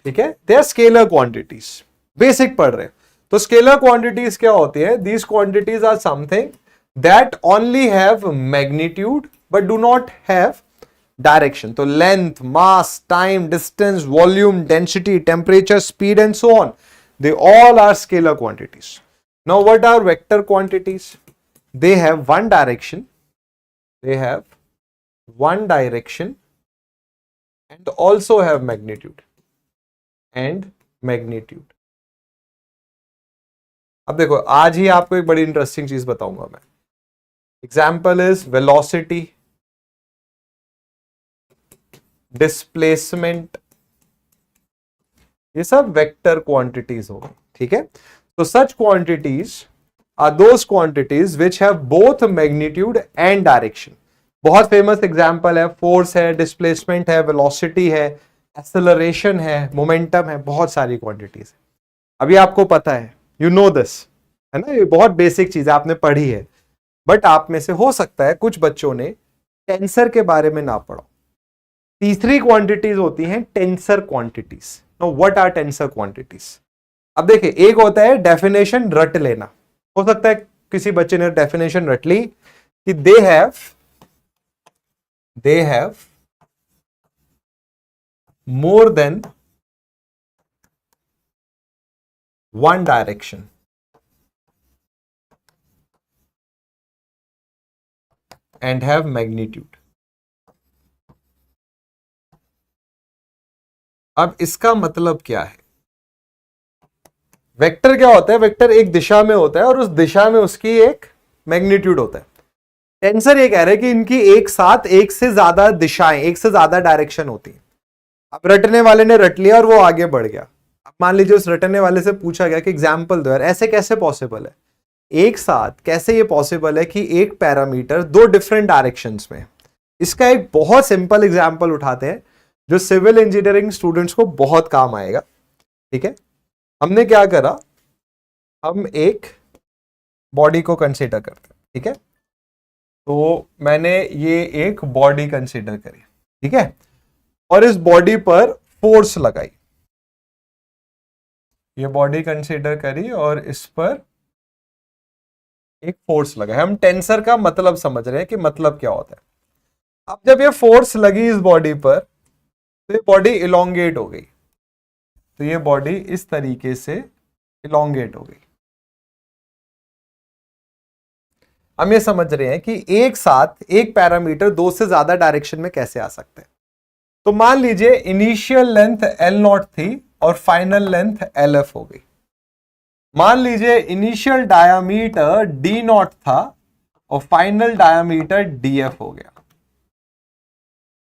ठीक है। They are scalar quantities, basic पढ़ रहे हैं। तो स्केलर क्वांटिटीज क्या होती है, these quantities are something that only have magnitude but do not have direction. तो length, mass, time, distance, volume, density, temperature, speed and so on, they all are scalar quantities. Now what are vector quantities, they have one direction, they have one direction and also have magnitude and magnitude। अब देखो, आज ही आपको एक बड़ी interesting चीज बताऊंगा मैं। Example is velocity, displacement, ये सब वेक्टर क्वांटिटीज हो गई, ठीक है। तो सच quantities are those quantities which have both magnitude and direction। बहुत फेमस एग्जांपल है, फोर्स है, डिस्प्लेसमेंट है, वेलोसिटी है, एक्सेलरेशन है, मोमेंटम है, बहुत सारी क्वांटिटीज है। अभी आपको पता है, यू नो दिस, है ना, ये बहुत बेसिक चीज है, आपने पढ़ी है। बट आप में से हो सकता है कुछ बच्चों ने टेंसर के बारे में ना पढ़ा। तीसरी क्वांटिटीज होती हैं tensor quantities. No, what are tensor quantities? अब देखिए, एक होता है डेफिनेशन रट लेना, हो सकता है किसी बच्चे ने डेफिनेशन रट ली कि they have more than one direction and have magnitude. अब इसका मतलब क्या है? वेक्टर क्या होता है? वेक्टर एक दिशा में होता है और उस दिशा में उसकी एक मैग्नीट्यूड होता है। टेंसर ये कह रहे हैं कि इनकी एक साथ एक से ज्यादा दिशाएं, एक से ज्यादा डायरेक्शन होती है। अब रटने वाले ने रट लिया और वो आगे बढ़ गया। अब मान लीजिए उस रटने वाले से पूछा गया कि एग्जाम्पल दो यार, ऐसे कैसे पॉसिबल है, एक साथ कैसे ये पॉसिबल है कि एक पैरामीटर दो डिफरेंट डायरेक्शंस में। इसका एक बहुत सिंपल एग्जाम्पल उठाते हैं जो सिविल इंजीनियरिंग स्टूडेंट्स को बहुत काम आएगा, ठीक है। हमने क्या करा, हम एक बॉडी को कंसीडर करते हैं, ठीक है। तो मैंने ये एक बॉडी कंसीडर करी, ठीक है, और इस बॉडी पर फोर्स लगाई, ये बॉडी कंसीडर करी और इस पर एक फोर्स लगा है। हम टेंसर का मतलब समझ रहे हैं कि मतलब क्या होता है। अब जब ये फोर्स लगी इस बॉडी पर तो ये बॉडी इलोंगेट हो गई, तो ये बॉडी इस तरीके से इलोंगेट हो गई। हम ये समझ रहे हैं कि एक साथ एक पैरामीटर दो से ज्यादा डायरेक्शन में कैसे आ सकते हैं। तो मान लीजिए इनिशियल लेंथ L0 थी और फाइनल लेंथ LF हो गई। मान लीजिए इनिशियल डायामीटर D0 था और फाइनल डायामीटर DF हो गया।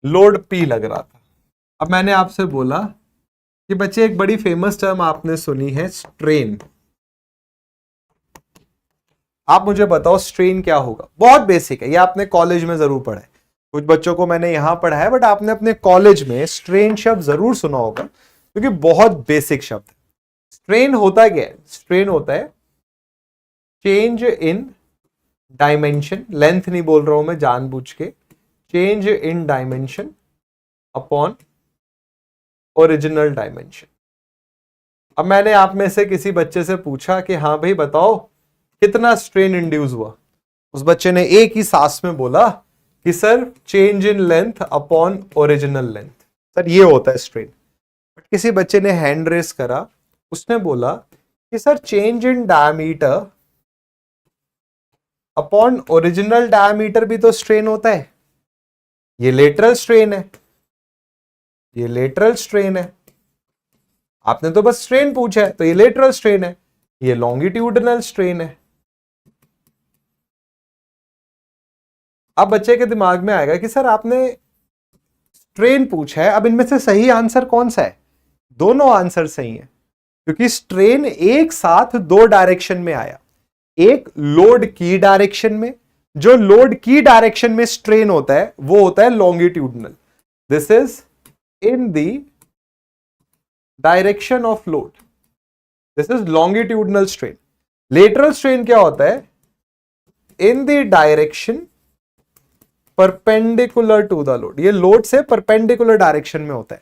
लोड P लग रहा था। अब मैंने आपसे बोला कि बच्चे एक बड़ी फेमस टर्म आपने सुनी है, स्ट्रेन। आप मुझे बताओ स्ट्रेन क्या होगा। बहुत बेसिक है, ये आपने कॉलेज में जरूर पढ़ा है, कुछ बच्चों को मैंने यहां पढ़ा है, बट आपने अपने कॉलेज में स्ट्रेन शब्द जरूर सुना होगा क्योंकि बहुत बेसिक शब्द है। स्ट्रेन होता क्या है? स्ट्रेन होता है चेंज इन डायमेंशन, लेंथ नहीं बोल रहा हूं मैं जानबूझ के, change in dimension upon original dimension. अब मैंने आप में से किसी बच्चे से पूछा कि हाँ भाई बताओ कितना स्ट्रेन इंड्यूस हुआ। उस बच्चे ने एक ही सांस में बोला कि sir change in length upon original length. Sir ये होता है स्ट्रेन। बट किसी बच्चे ने हैंड रेस करा, उसने बोला कि sir change in diameter upon original diameter भी तो स्ट्रेन होता है। ये लेटरल स्ट्रेन है, ये लेटरल स्ट्रेन है। आपने तो बस स्ट्रेन पूछा है, तो ये लेटरल स्ट्रेन है, ये लॉन्गिट्यूडनल स्ट्रेन है। अब बच्चे के दिमाग में आएगा कि सर आपने स्ट्रेन पूछा है, अब इनमें से सही आंसर कौन सा है? दोनों आंसर सही है, क्योंकि स्ट्रेन एक साथ दो डायरेक्शन में आया। एक लोड की डायरेक्शन में, जो लोड की डायरेक्शन में स्ट्रेन होता है वो होता है longitudinal. This is in the direction of load, this is longitudinal strain. Lateral strain क्या होता है? In the direction perpendicular to the load, ये लोड से परपेंडिकुलर डायरेक्शन में होता है।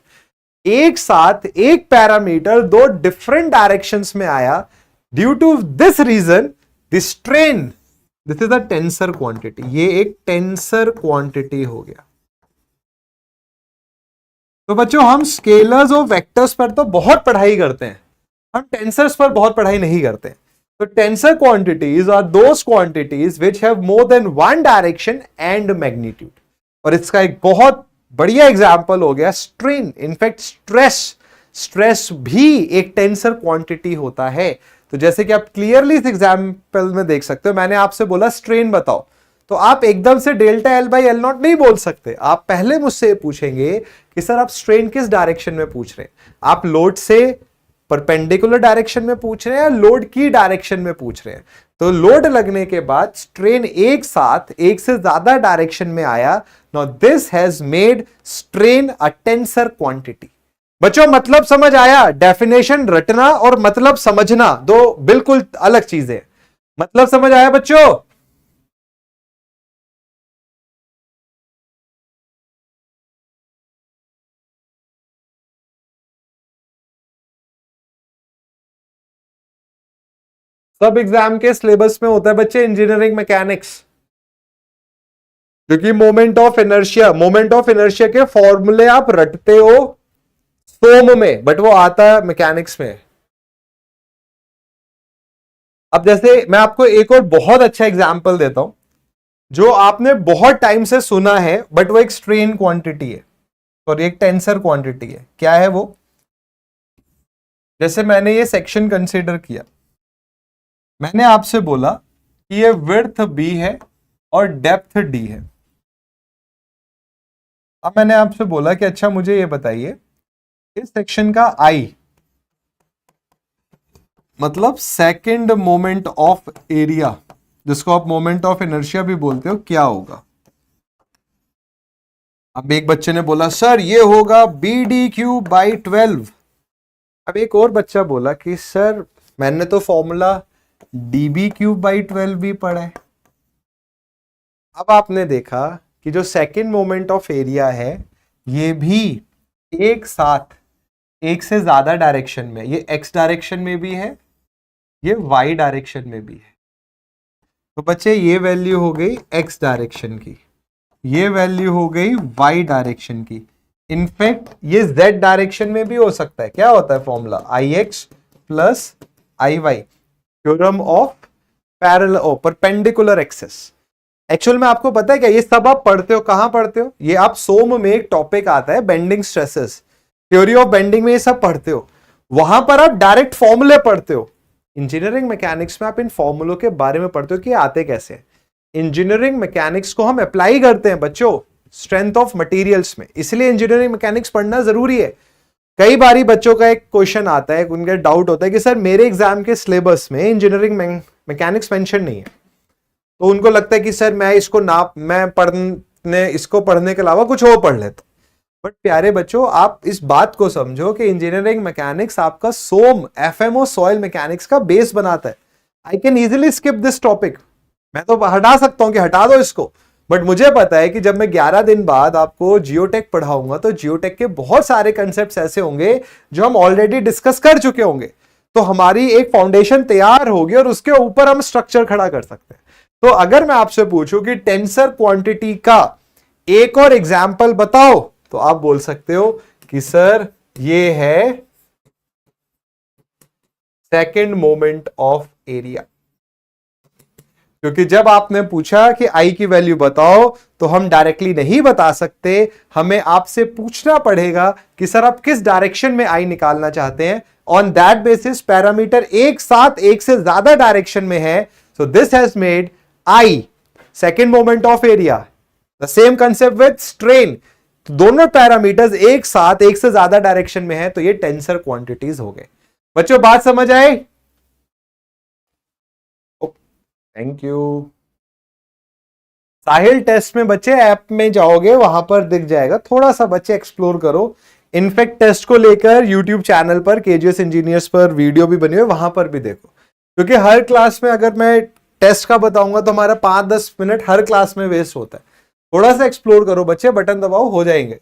एक साथ एक पैरामीटर दो डिफरेंट डायरेक्शंस में आया, due to this reason the strain, this is a tensor quantity. ये एक टेंसर क्वांटिटी हो गया। तो बच्चों हम स्केलर्स और वेक्टर्स पर तो बहुत पढ़ाई करते हैं, हम टेंसर्स पर बहुत पढ़ाई नहीं करते। तो tensor quantities are those quantities which have more than one direction and magnitude. और इसका एक बहुत बढ़िया एग्जांपल हो गया स्ट्रेन। इनफैक्ट स्ट्रेस भी एक टेंसर क्वांटिटी होता है। तो जैसे कि आप क्लियरली इस एग्जांपल में देख सकते हो, मैंने आपसे बोला स्ट्रेन बताओ, तो आप एकदम से delta L by L not नहीं बोल सकते। आप पहले मुझसे पूछेंगे कि सर आप स्ट्रेन किस डायरेक्शन में पूछ रहे हैं, आप लोड से परपेंडिकुलर डायरेक्शन में पूछ रहे हैं या लोड की डायरेक्शन में पूछ रहे हैं। तो लोड लगने के बाद स्ट्रेन एक साथ एक से ज्यादा डायरेक्शन में आया। Now this has made strain a tensor quantity. बच्चों मतलब समझ आया? डेफिनेशन रटना और मतलब समझना दो बिल्कुल अलग चीजें। मतलब समझ आया बच्चों? सब एग्जाम के सिलेबस में होता है बच्चे इंजीनियरिंग मैकेनिक्स, क्योंकि मोमेंट ऑफ इनर्शिया के फॉर्मूले आप रटते हो सोम में, बट वो आता है मैकेनिक्स में। अब जैसे मैं आपको एक और बहुत अच्छा एग्जांपल देता हूं जो आपने बहुत टाइम से सुना है, बट वो एक स्ट्रेन क्वांटिटी है और एक टेंसर क्वांटिटी है। क्या है वो? जैसे मैंने ये सेक्शन कंसीडर किया, मैंने आपसे बोला कि ये विड्थ बी है और डेप्थ डी है। अब मैंने आपसे बोला कि अच्छा मुझे ये बताइए इस सेक्शन का आई मतलब सेकंड मोमेंट ऑफ एरिया, जिसको आप मोमेंट ऑफ इनर्शिया भी बोलते हो, क्या होगा? अब एक बच्चे ने बोला सर ये होगा बी डी क्यूब बाई 12। अब एक और बच्चा बोला कि सर मैंने तो formula d b cube by 12 भी पढ़ा है। अब आपने देखा कि जो सेकंड मोमेंट ऑफ एरिया है ये भी एक साथ एक से ज्यादा डायरेक्शन में, ये एक्स डायरेक्शन में भी है, ये वाई डायरेक्शन में भी है। तो बच्चे ये वैल्यू हो गई एक्स डायरेक्शन की, ये वैल्यू हो गई वाई डायरेक्शन की। इनफैक्ट ये जेड डायरेक्शन में भी हो सकता है। क्या होता है formula? I x plus I y, theorem of parallel perpendicular axes. Actual में आपको पता है क्या, ये सब आप पढ़ते हो, कहां पढ़ते हो? ये आप सोम में एक टॉपिक आता है bending stresses, theory of bending में ये सब पढ़ते हो। वहां पर आप डायरेक्ट फॉर्मूले पढ़ते हो। इंजीनियरिंग मैकेनिक्स में आप इन फॉर्मूलों के बारे में पढ़ते हो कि आते कैसे हैं। इंजीनियरिंग मैकेनिक्स को हम अप्लाई करते हैं बच्चों स्ट्रेंथ ऑफ मटेरियल्स में, इसलिए इंजीनियरिंग मैकेनिक्स पढ़ना जरूरी है। कई बारी बच्चों का एक क्वेश्चन आता है, उनका डाउट होता है कि सर मेरे एग्जाम के सिलेबस में इंजीनियरिंग मैकेनिक्स मेंशन नहीं है। तो उनको लगता है कि सर मैं इसको पढ़ने के अलावा कुछ और पढ़ लेता। बट प्यारे बच्चों, आप इस बात को समझो कि इंजीनियरिंग मैकेनिक्स आपका सोम एफएमओ सॉइल मैकेनिक्स का बेस बनाता है। I can easily skip this topic, मैं तो हटा सकता हूं कि हटा दो इसको, बट मुझे पता है कि जब मैं 11 दिन बाद आपको जियोटेक पढ़ाऊंगा तो जियोटेक के बहुत सारे कंसेप्ट्स ऐसे होंगे जो हम ऑलरेडी डिस्कस कर चुके होंगे। तो हमारी एक फाउंडेशन तैयार होगी और उसके ऊपर हम स्ट्रक्चर खड़ा कर सकते हैं। तो अगर मैं आपसे पूछूं कि टेंसर क्वांटिटी का एक और एग्जाम्पल बताओ, तो आप बोल सकते हो कि सर ये है सेकंड मोमेंट ऑफ एरिया। क्योंकि जब आपने पूछा कि आई की वैल्यू बताओ तो हम डायरेक्टली नहीं बता सकते, हमें आपसे पूछना पड़ेगा कि सर आप किस डायरेक्शन में आई निकालना चाहते हैं। ऑन दैट बेसिस पैरामीटर एक साथ एक से ज्यादा डायरेक्शन में है, so this has made I second moment of area. The same concept with strain, दोनों पैरामीटर्स एक साथ एक से ज्यादा डायरेक्शन में है, तो ये टेंसर क्वांटिटीज हो गए। बच्चों बात समझ आए? Thank you. साहिल टेस्ट में बच्चे ऐप में जाओगे, वहां पर दिख जाएगा, थोड़ा सा बच्चे एक्सप्लोर करो। इनफैक्ट टेस्ट को लेकर यूट्यूब चैनल पर केजीएस इंजीनियर्स पर वीडियो भी बनी हुई है, वहां पर भी देखो। क्योंकि हर क्लास में अगर मैं टेस्ट का बताऊंगा तो हमारा 5-10 मिनट हर क्लास में वेस्ट होता है। थोड़ा सा एक्सप्लोर करो बच्चे, बटन दबाओ, हो जाएंगे।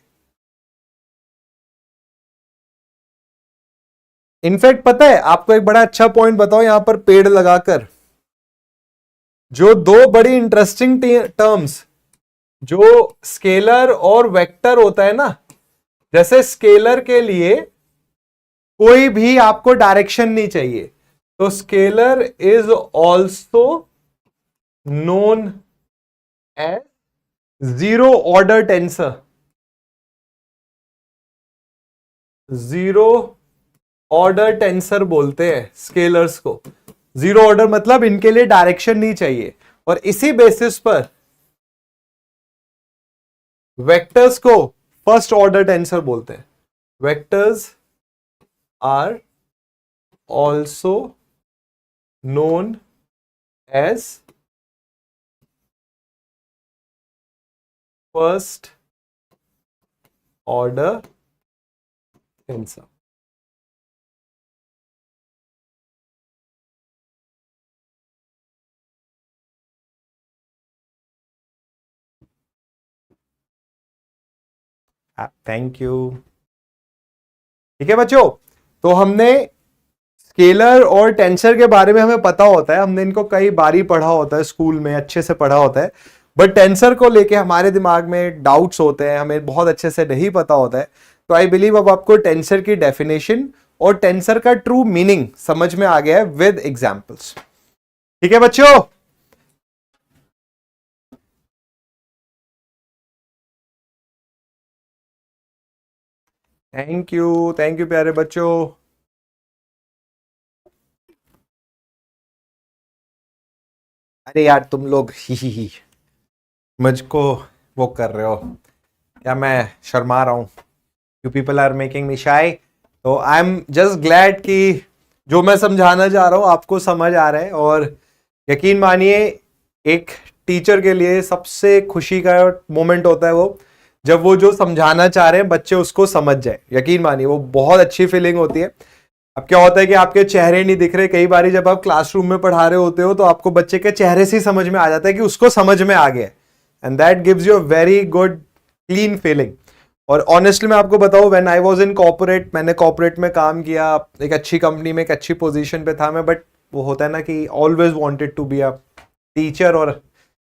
इनफैक्ट पता है आपको एक बड़ा अच्छा पॉइंट बताओ, यहां पर पेड़ लगाकर जो दो बड़ी इंटरेस्टिंग टर्म्स, जो स्केलर और वेक्टर होता है ना, जैसे स्केलर के लिए कोई भी आपको डायरेक्शन नहीं चाहिए, तो scalar is also known as zero order tensor. Zero order tensor बोलते हैं स्केलर्स को। जीरो ऑर्डर मतलब इनके लिए डायरेक्शन नहीं चाहिए, और इसी बेसिस पर वेक्टर्स को फर्स्ट ऑर्डर टेंसर बोलते हैं। Vectors are also known as first order tensor. Thank you. ठीक है बच्चों, तो हमने स्केलर और टेंसर के बारे में हमें पता होता है, हमने इनको कई बारी पढ़ा होता है, स्कूल में अच्छे से पढ़ा होता है। बट टेंसर को लेके हमारे दिमाग में डाउट्स होते हैं, हमें बहुत अच्छे से नहीं पता होता है। तो आई बिलीव अब आपको टेंसर की डेफिनेशन और टेंसर का ट्रू मीनिंग समझ में आ गया है विद एग्जाम्पल्स। ठीक है बच्चों, थैंक यू प्यारे बच्चों। अरे यार तुम लोग ही मुझको वो कर रहे हो क्या, मैं शर्मा रहा हूं? You people are making me shy. तो आई एम जस्ट ग्लैड कि जो मैं समझाना चाह रहा हूं आपको समझ आ रहा है। और यकीन मानिए, एक टीचर के लिए सबसे खुशी का मोमेंट होता है वो जब वो जो समझाना चाह रहे हैं बच्चे उसको समझ जाए। यकीन मानिए वो बहुत अच्छी फीलिंग होती है। अब क्या होता है कि आपके चेहरे नहीं दिख रहे, कई बार जब आप क्लासरूम में पढ़ा रहे होते हो तो आपको बच्चे के चेहरे से ही समझ में आ जाता है कि उसको समझ में आ गया। And that gives you a very good clean feeling. और ऑनेस्टली मैं आपको बताऊं, when I was in corporate, मैंने कॉर्पोरेट में काम किया, एक अच्छी कंपनी में एक अच्छी पोजीशन पे था मैं, बट वो होता है ना कि always wanted to be a teacher और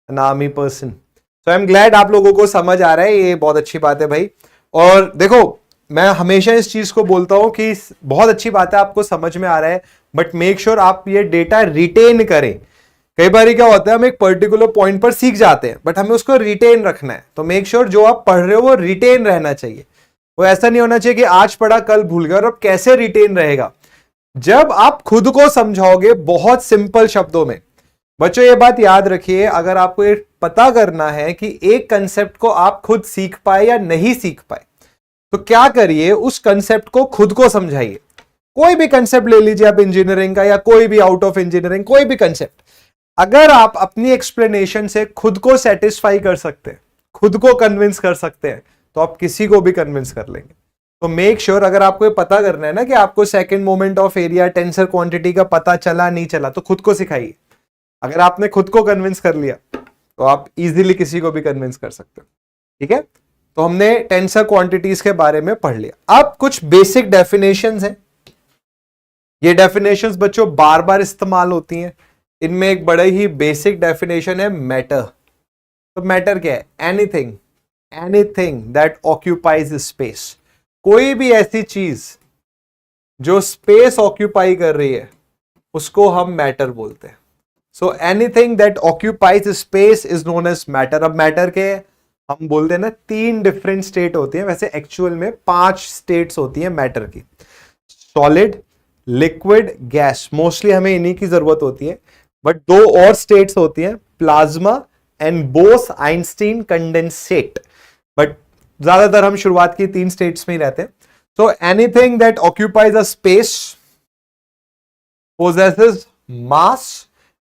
an army person. So I am glad आप लोगों को समझ आ रहा है, ये बहुत अच्छी बात है भाई। और देखो, मैं हमेशा इस चीज को बोलता हूं कि बहुत अच्छी बात है, आपको समझ में आ रहा है, बट मेक श्योर आप ये डेटा रिटेन करें। कई बार क्या होता है, हम एक पर्टिकुलर पॉइंट पर सीख जाते हैं, बट हमें उसको रिटेन रखना है। तो मेक श्योर जो आप पढ़ रहे हो वो रिटेन रहना चाहिए। वो ऐसा नहीं होना चाहिए कि आज पढ़ा कल भूल गया। और अब कैसे रिटेन रहेगा? जब आप खुद को समझाओगे बहुत सिंपल शब्दों में। बच्चों ये बात याद रखिए, अगर आपको ये पता करना है कि एक कंसेप्ट को आप खुद सीख पाए या नहीं सीख पाए, तो क्या करिए, उस कंसेप्ट को खुद को समझाइए। कोई भी कंसेप्ट ले लीजिए आप, इंजीनियरिंग का या कोई भी आउट ऑफ इंजीनियरिंग कोई भी कंसेप्ट, अगर आप अपनी एक्सप्लेनेशन से खुद को सेटिस्फाई कर सकते हैं, खुद को कन्विंस कर सकते हैं, तो आप किसी को भी कन्विंस कर लेंगे। तो मेक श्योर अगर आपको ये पता करना है ना कि आपको second moment of area, tensor quantity का पता चला नहीं चला, तो खुद को सिखाइए। अगर आपने खुद को कन्विंस कर लिया तो आप इजीली किसी को भी कन्विंस कर सकते हो। ठीक है, तो हमने टेंसर क्वांटिटीज के बारे में पढ़ लिया। अब कुछ बेसिक डेफिनेशंस हैं। ये डेफिनेशंस बच्चों बार बार इस्तेमाल होती हैं। इनमें एक बड़ा ही बेसिक डेफिनेशन है मैटर। तो मैटर क्या है? Anything, anything that occupies space. कोई भी ऐसी चीज जो स्पेस ऑक्यूपाई कर रही है उसको हम मैटर बोलते हैं। So anything that occupies space is known as matter. अब मैटर के हम बोलते हैं ना, 3 डिफरेंट स्टेट होती है, वैसे एक्चुअल में 5 स्टेट्स होती है मैटर की। Solid, liquid, gas. मोस्टली हमें इन्हीं की जरूरत होती है, बट 2 और स्टेट्स होती हैं, plasma and Bose-Einstein condensate. But ज्यादातर हम शुरुआत की 3 स्टेट्स में ही रहते हैं। So anything that occupies a space, possesses mass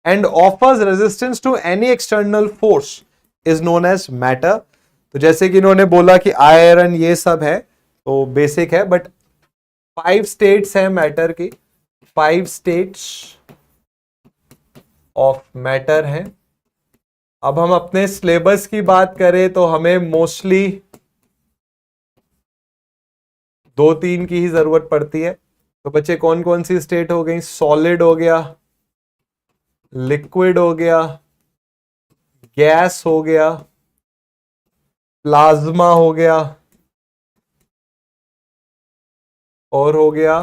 and offers resistance to any external force is known as matter। तो जैसे कि इन्होंने बोला कि आयरन ये सब है, तो बेसिक है, बट 5 स्टेट्स हैं मैटर की। 5 स्टेट्स ऑफ मैटर हैं। अब हम अपने सिलेबस की बात करें तो हमें मोस्टली 2-3 की ही जरूरत पड़ती है। तो बच्चे कौन कौन सी स्टेट हो गई? सॉलिड हो गया, लिक्विड हो गया, गैस हो गया, प्लाज्मा हो गया, और हो गया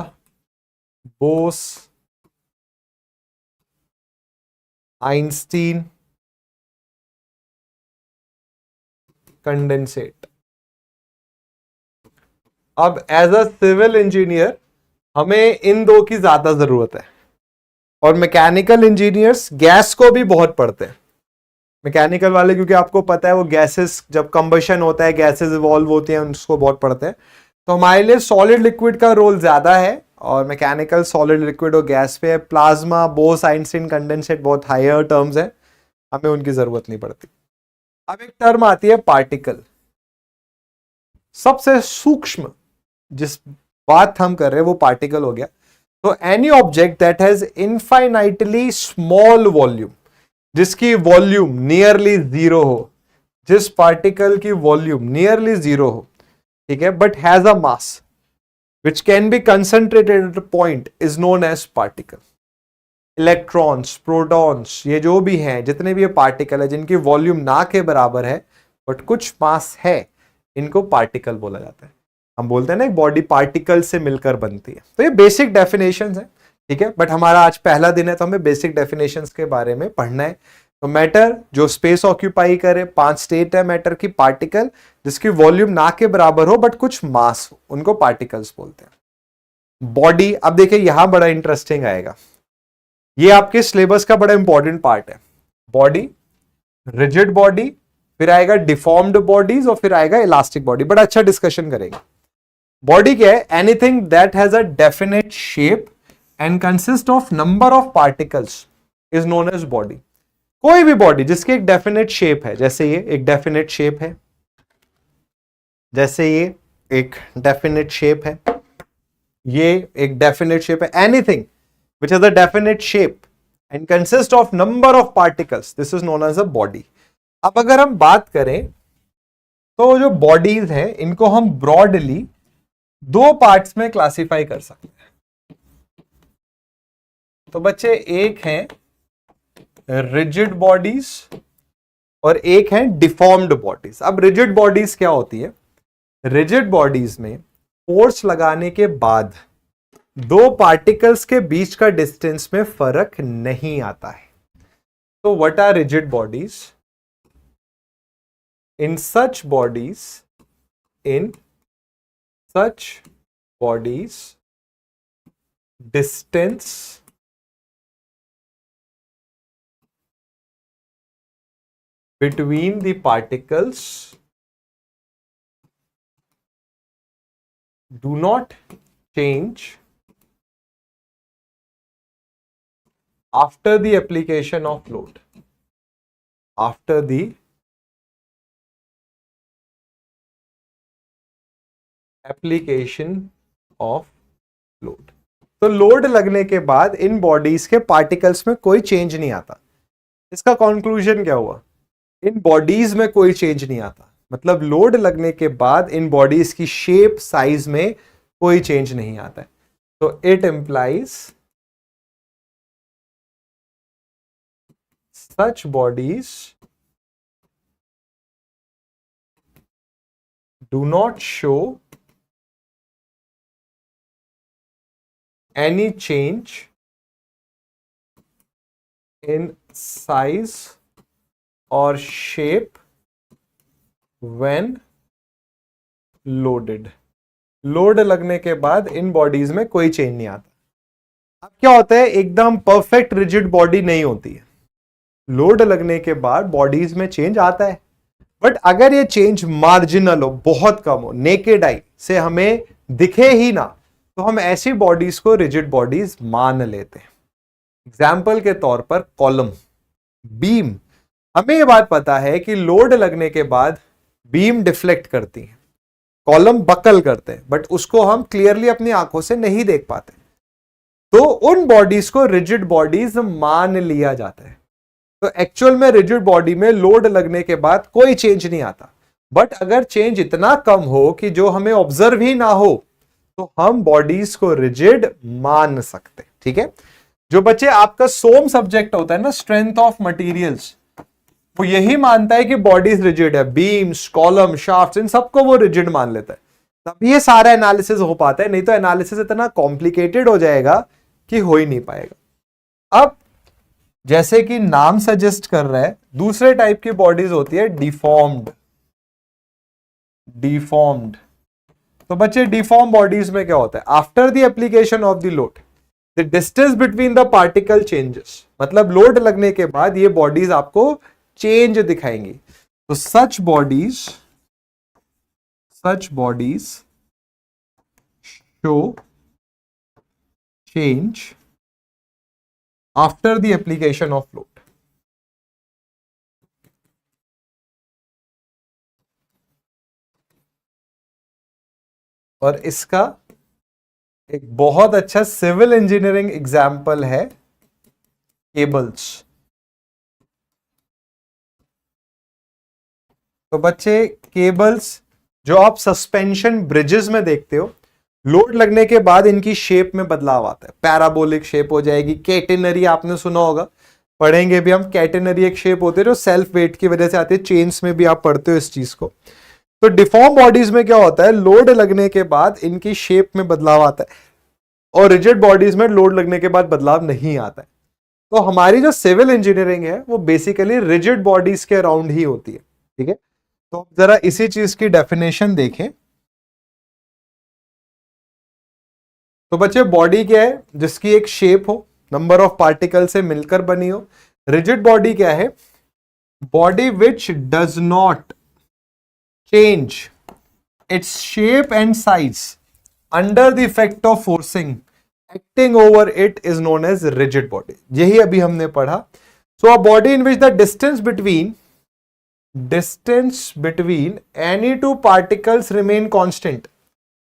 बोस आइंस्टीन कंडेंसेट। अब एज अ सिविल इंजीनियर हमें इन 2 की ज्यादा जरूरत है, और मैकेनिकल इंजीनियर्स गैस को भी बहुत पढ़ते हैं। मैकेनिकल वाले, क्योंकि आपको पता है वो गैसेस, जब कंबशन होता है गैसेस इवॉल्व होती हैं, उसको बहुत पढ़ते हैं। तो हमारे लिए सॉलिड लिक्विड का रोल ज्यादा है, और मैकेनिकल सॉलिड लिक्विड और गैस पे है। प्लाज्मा, बोस आइंस्टीन कंडेंसेट बहुत हायर टर्म्स है, हमें उनकी जरूरत नहीं पड़ती। अब एक टर्म आती है पार्टिकल। सबसे सूक्ष्म जिस बात हम कर रहे हैं वो पार्टिकल हो गया। तो any object that has infinitely small volume, जिसकी वॉल्यूम नियरली 0 हो, जिस पार्टिकल की वॉल्यूम नियरली 0 हो, ठीक है, but has a mass which can be concentrated at a point is known as particle। Electrons, protons, ये जो भी हैं, जितने भी ये पार्टिकल है जिनकी वॉल्यूम ना के बराबर है बट कुछ मास है, इनको पार्टिकल बोला जाता है। हम बोलते हैं ना एक बॉडी पार्टिकल से मिलकर बनती है। तो ये बेसिक डेफिनेशंस है, ठीक है, बट हमारा आज पहला दिन है तो हमें बेसिक डेफिनेशंस के बारे में पढ़ना है। तो मैटर जो स्पेस ऑक्यूपाई करे, 5 स्टेट है मैटर की। पार्टिकल जिसकी वॉल्यूम ना के बराबर हो बट कुछ मास हो, उनको पार्टिकल्स बोलते हैं। बॉडी, अब देखिए यहां बड़ा इंटरेस्टिंग आएगा, ये आपके सिलेबस का बड़ा इंपॉर्टेंट पार्ट है। बॉडी, रिजिड बॉडी, फिर आएगा डिफॉर्म्ड बॉडीज, और फिर आएगा इलास्टिक बॉडी। बड़ा अच्छा डिस्कशन करेंगे। बॉडी क्या है? Anything that has a definite shape and consist of number of particles is known as body. कोई भी बॉडी जिसकी एक डेफिनेट शेप है, जैसे ये एक डेफिनेट शेप है, जैसे ये एक डेफिनेट शेप है, ये एक डेफिनेट शेप है। Anything which has a definite shape and consist of number of particles, this is known as a body। अब अगर हम बात करें तो जो बॉडीज हैं इनको हम ब्रॉडली दो पार्ट्स में क्लासिफाई कर सकते हैं। तो बच्चे एक है रिजिड बॉडीज और एक है डिफॉर्म्ड बॉडीज। अब रिजिड बॉडीज क्या होती है? रिजिड बॉडीज में फोर्स लगाने के बाद दो पार्टिकल्स के बीच का डिस्टेंस में फर्क नहीं आता है। तो what are rigid bodies? In such bodies distance between the particles do not change after the application of load. After the application of load. तो लोड लगने के बाद इन बॉडीज के पार्टिकल्स में कोई चेंज नहीं आता। इसका कंक्लूजन क्या हुआ? इन बॉडीज में कोई चेंज नहीं आता, मतलब लोड लगने के बाद इन बॉडीज की शेप साइज में कोई चेंज नहीं आता है। तो it implies such bodies do not show any change in size और शेप व्हेन लोडेड। लोड लगने के बाद इन बॉडीज में कोई चेंज नहीं आता। अब क्या होता है, एकदम परफेक्ट रिजिड बॉडी नहीं होती है। लोड लगने के बाद बॉडीज में चेंज आता है, बट अगर ये चेंज मार्जिनल हो, बहुत कम हो, नेकेड आई से हमें दिखे ही ना, तो हम ऐसी बॉडीज को रिजिड बॉडीज मान लेते हैं। एग्जाम्पल के तौर पर कॉलम, बीम। हमें यह बात पता है कि लोड लगने के बाद बीम डिफ्लेक्ट करती है, कॉलम बकल करते हैं, बट उसको हम क्लियरली अपनी आंखों से नहीं देख पाते। तो उन बॉडीज को रिजिड बॉडीज मान लिया जाता है। तो एक्चुअल में रिजिड बॉडी में लोड लगने के बाद कोई चेंज नहीं आता, बट अगर चेंज इतना कम हो कि जो हमें ऑब्जर्व ही ना हो, तो हम बॉडीज को रिजिड मान सकते। ठीक है, जो बच्चे आपका सोम सब्जेक्ट होता है ना, स्ट्रेंथ ऑफ मटेरियल्स, वो यही मानता है कि बॉडीज रिजिड है। बीम्स, कॉलम, शाफ्ट, इन सबको वो रिजिड मान लेता है, तब ये सारा एनालिसिस हो पाता है। नहीं तो एनालिसिस इतना कॉम्प्लिकेटेड हो जाएगा कि हो ही नहीं पाएगा। अब जैसे कि नाम सजेस्ट कर रहा है, दूसरे टाइप की बॉडीज होती है डिफॉर्म्ड। डिफॉर्म्ड, तो बच्चे डिफॉर्म बॉडीज में क्या होता है? After the application of the load the distance between the particle changes, मतलब लोड लगने के बाद ये बॉडीज आपको चेंज दिखाएंगी। तो such bodies show change after the application of load. और इसका एक बहुत अच्छा सिविल इंजीनियरिंग एग्जाम्पल है केबल्स। तो बच्चे केबल्स जो आप सस्पेंशन ब्रिजेस में देखते हो, लोड लगने के बाद इनकी शेप में बदलाव आता है। पैराबोलिक शेप हो जाएगी, कैटेनरी आपने सुना होगा, पढ़ेंगे भी हम। कैटेनरी एक शेप होती है जो सेल्फ वेट की वजह से आती है, चेन्स में भी आप पढ़ते हो इस चीज को। तो डिफॉर्म बॉडीज में क्या होता है, लोड लगने के बाद इनकी शेप में बदलाव आता है, और रिजिड बॉडीज में लोड लगने के बाद बदलाव नहीं आता है। तो हमारी जो सिविल इंजीनियरिंग है वो बेसिकली रिजिड बॉडीज के अराउंड ही होती है। ठीक है, तो जरा इसी चीज की डेफिनेशन देखें। तो बच्चे बॉडी क्या है? जिसकी एक शेप हो, नंबर ऑफ पार्टिकल से मिलकर बनी हो। रिजिड बॉडी क्या है? Body which does not change its shape and size under the effect of forcing acting over it is known as rigid body. यही अभी हमने पढ़ा। So a body in which the distance between any two particles remain constant,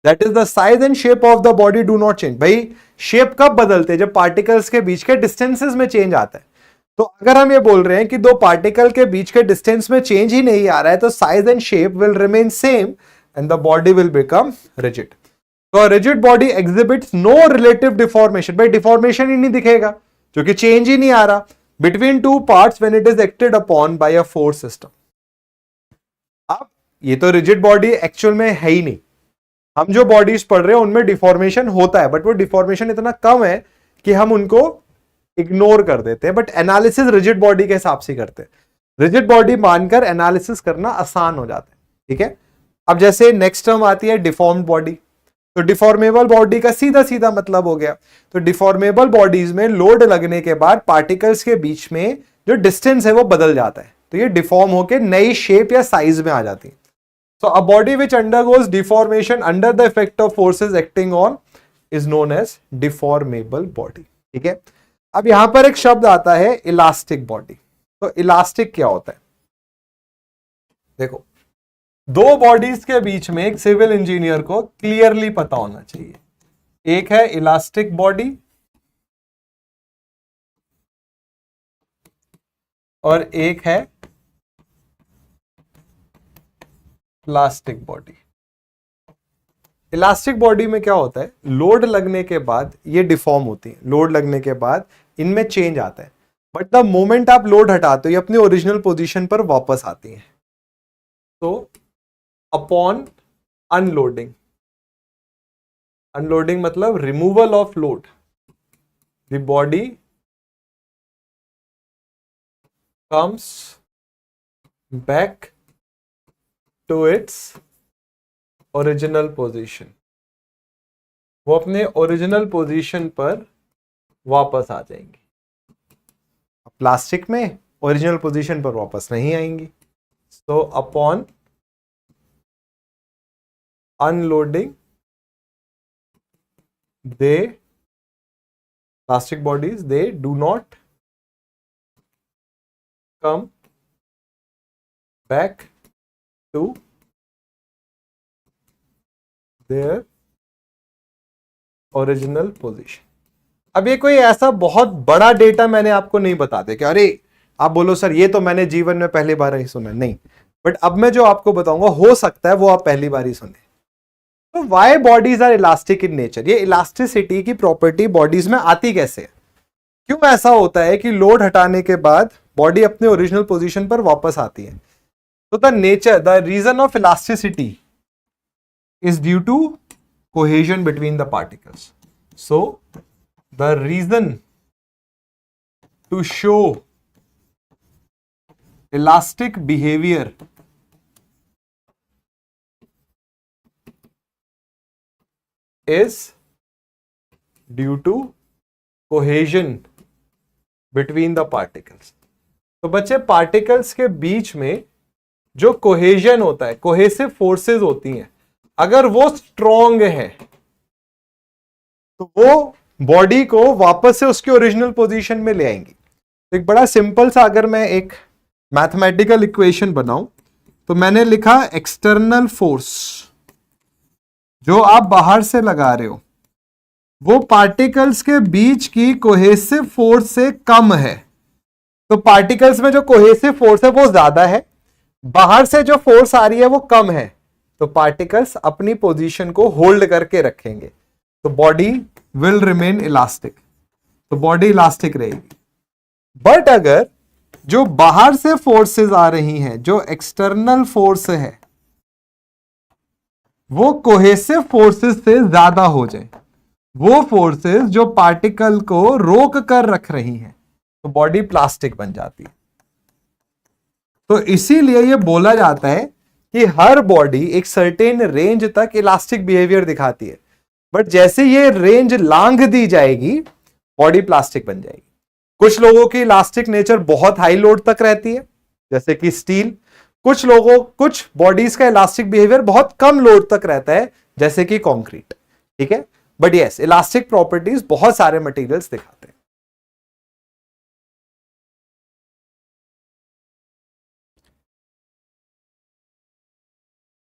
that is the size and shape of the body do not change। भाई shape कब बदलते हैं? जब particles के बीच के डिस्टेंसेस में चेंज आता है। तो अगर हम ये बोल रहे हैं कि दो पार्टिकल के बीच के डिस्टेंस में चेंज ही नहीं आ रहा है, तो size and shape will remain same and the body will become rigid. तो rigid body exhibits no relative deformation, भाई डिफॉर्मेशन ही नहीं दिखेगा क्योंकि चेंज ही नहीं आ रहा between two parts when it is acted upon by a force system. अब ये तो रिजिड बॉडी एक्चुअल में है ही नहीं, हम जो बॉडीज पढ़ रहे हैं उनमें डिफॉर्मेशन होता है, बट वो डिफॉर्मेशन इतना कम है कि हम उनको इग्नोर कर देते हैं, बट एनालिसिस रिजिड बॉडी के हिसाब से करते हैं। रिजिड बॉडी मानकर एनालिसिस करना आसान हो जाता है, ठीक है। अब जैसे नेक्स्ट टर्म आती है डिफॉर्म्ड बॉडी, तो डिफॉर्मेबल बॉडी का सीधा सीधा मतलब हो गया, तो डिफॉर्मेबल बॉडीज में लोड लगने के बाद पार्टिकल्स के बीच में जो डिस्टेंस है वो बदल जाता है, तो ये डिफॉर्म होकर नई शेप या साइज में आ जाती है। So a body which undergoes deformation under the effect of forces acting on is known as deformable body, ठीक है। अब यहां पर एक शब्द आता है इलास्टिक बॉडी। तो इलास्टिक क्या होता है, देखो दो बॉडीज के बीच में एक सिविल इंजीनियर को क्लियरली पता होना चाहिए, एक है इलास्टिक बॉडी और एक है प्लास्टिक बॉडी। इलास्टिक बॉडी में क्या होता है, लोड लगने के बाद ये डिफॉर्म होती है, लोड लगने के बाद इनमें चेंज आता है, बट द मोमेंट आप लोड हटाते हो ये अपनी ओरिजिनल पोजीशन पर वापस आती है। तो अपॉन अनलोडिंग, अनलोडिंग मतलब removal of load, the body comes back to its original position, वो अपने ओरिजिनल पोजीशन पर वापस आ जाएंगी। प्लास्टिक में ओरिजिनल पोजीशन पर वापस नहीं आएंगी। So upon unloading they, plastic bodies they do not come back to their original position. अब ये कोई ऐसा बहुत बड़ा डेटा मैंने आपको नहीं बता दे कि अरे आप बोलो सर ये तो मैंने जीवन में पहली बार ही सुना, नहीं, बट अब मैं जो आपको बताऊंगा हो सकता है वो आप पहली बार ही सुने। तो why bodies are elastic in nature, ये इलास्टिसिटी की प्रॉपर्टी बॉडीज में आती कैसे है, क्यों ऐसा होता है कि लोड हटाने के बाद बॉडी अपने ओरिजिनल पोजीशन पर वापस आती है। तो the nature, the reason of elasticity is due to cohesion between the particles. So the reason to show elastic behavior is due to cohesion between the particles. तो बच्चे पार्टिकल्स के बीच में जो कोहेजन होता है, कोहेसिव फोर्सेस होती हैं, अगर वो स्ट्रॉन्ग है तो वो बॉडी को वापस से उसके ओरिजिनल पोजीशन में ले आएंगी। तो एक बड़ा सिंपल सा अगर मैं एक मैथमेटिकल इक्वेशन बनाऊं तो मैंने लिखा एक्सटर्नल फोर्स जो आप बाहर से लगा रहे हो वो पार्टिकल्स के बीच की कोहेसिव फोर्स से कम है। तो पार्टिकल्स में जो कोहेसिव फोर्स है वो ज्यादा है, बाहर से जो फोर्स आ रही है वो कम है, तो पार्टिकल्स अपनी पोजीशन को होल्ड करके रखेंगे, तो बॉडी विल रिमेन इलास्टिक, तो बॉडी इलास्टिक रहेगी। बट अगर जो बाहर से फोर्सेस आ रही हैं, जो एक्सटर्नल फोर्स है, वो कोहेसिव फोर्सेस से ज्यादा हो जाए, वो फोर्सेस जो पार्टिकल को रोक कर रख रही हैं, तो बॉडी प्लास्टिक बन जाती है। तो इसीलिए ये बोला जाता है कि हर बॉडी एक सर्टेन रेंज तक इलास्टिक बिहेवियर दिखाती है, बट जैसे ये रेंज लांघ दी जाएगी बॉडी प्लास्टिक बन जाएगी। कुछ लोगों की इलास्टिक नेचर बहुत हाई लोड तक रहती है जैसे कि स्टील, कुछ बॉडीज का इलास्टिक बिहेवियर बहुत कम लोड तक रहता है जैसे कि कंक्रीट, ठीक है। बट यस, इलास्टिक प्रॉपर्टीज बहुत सारे मटेरियल्स दिखाते हैं।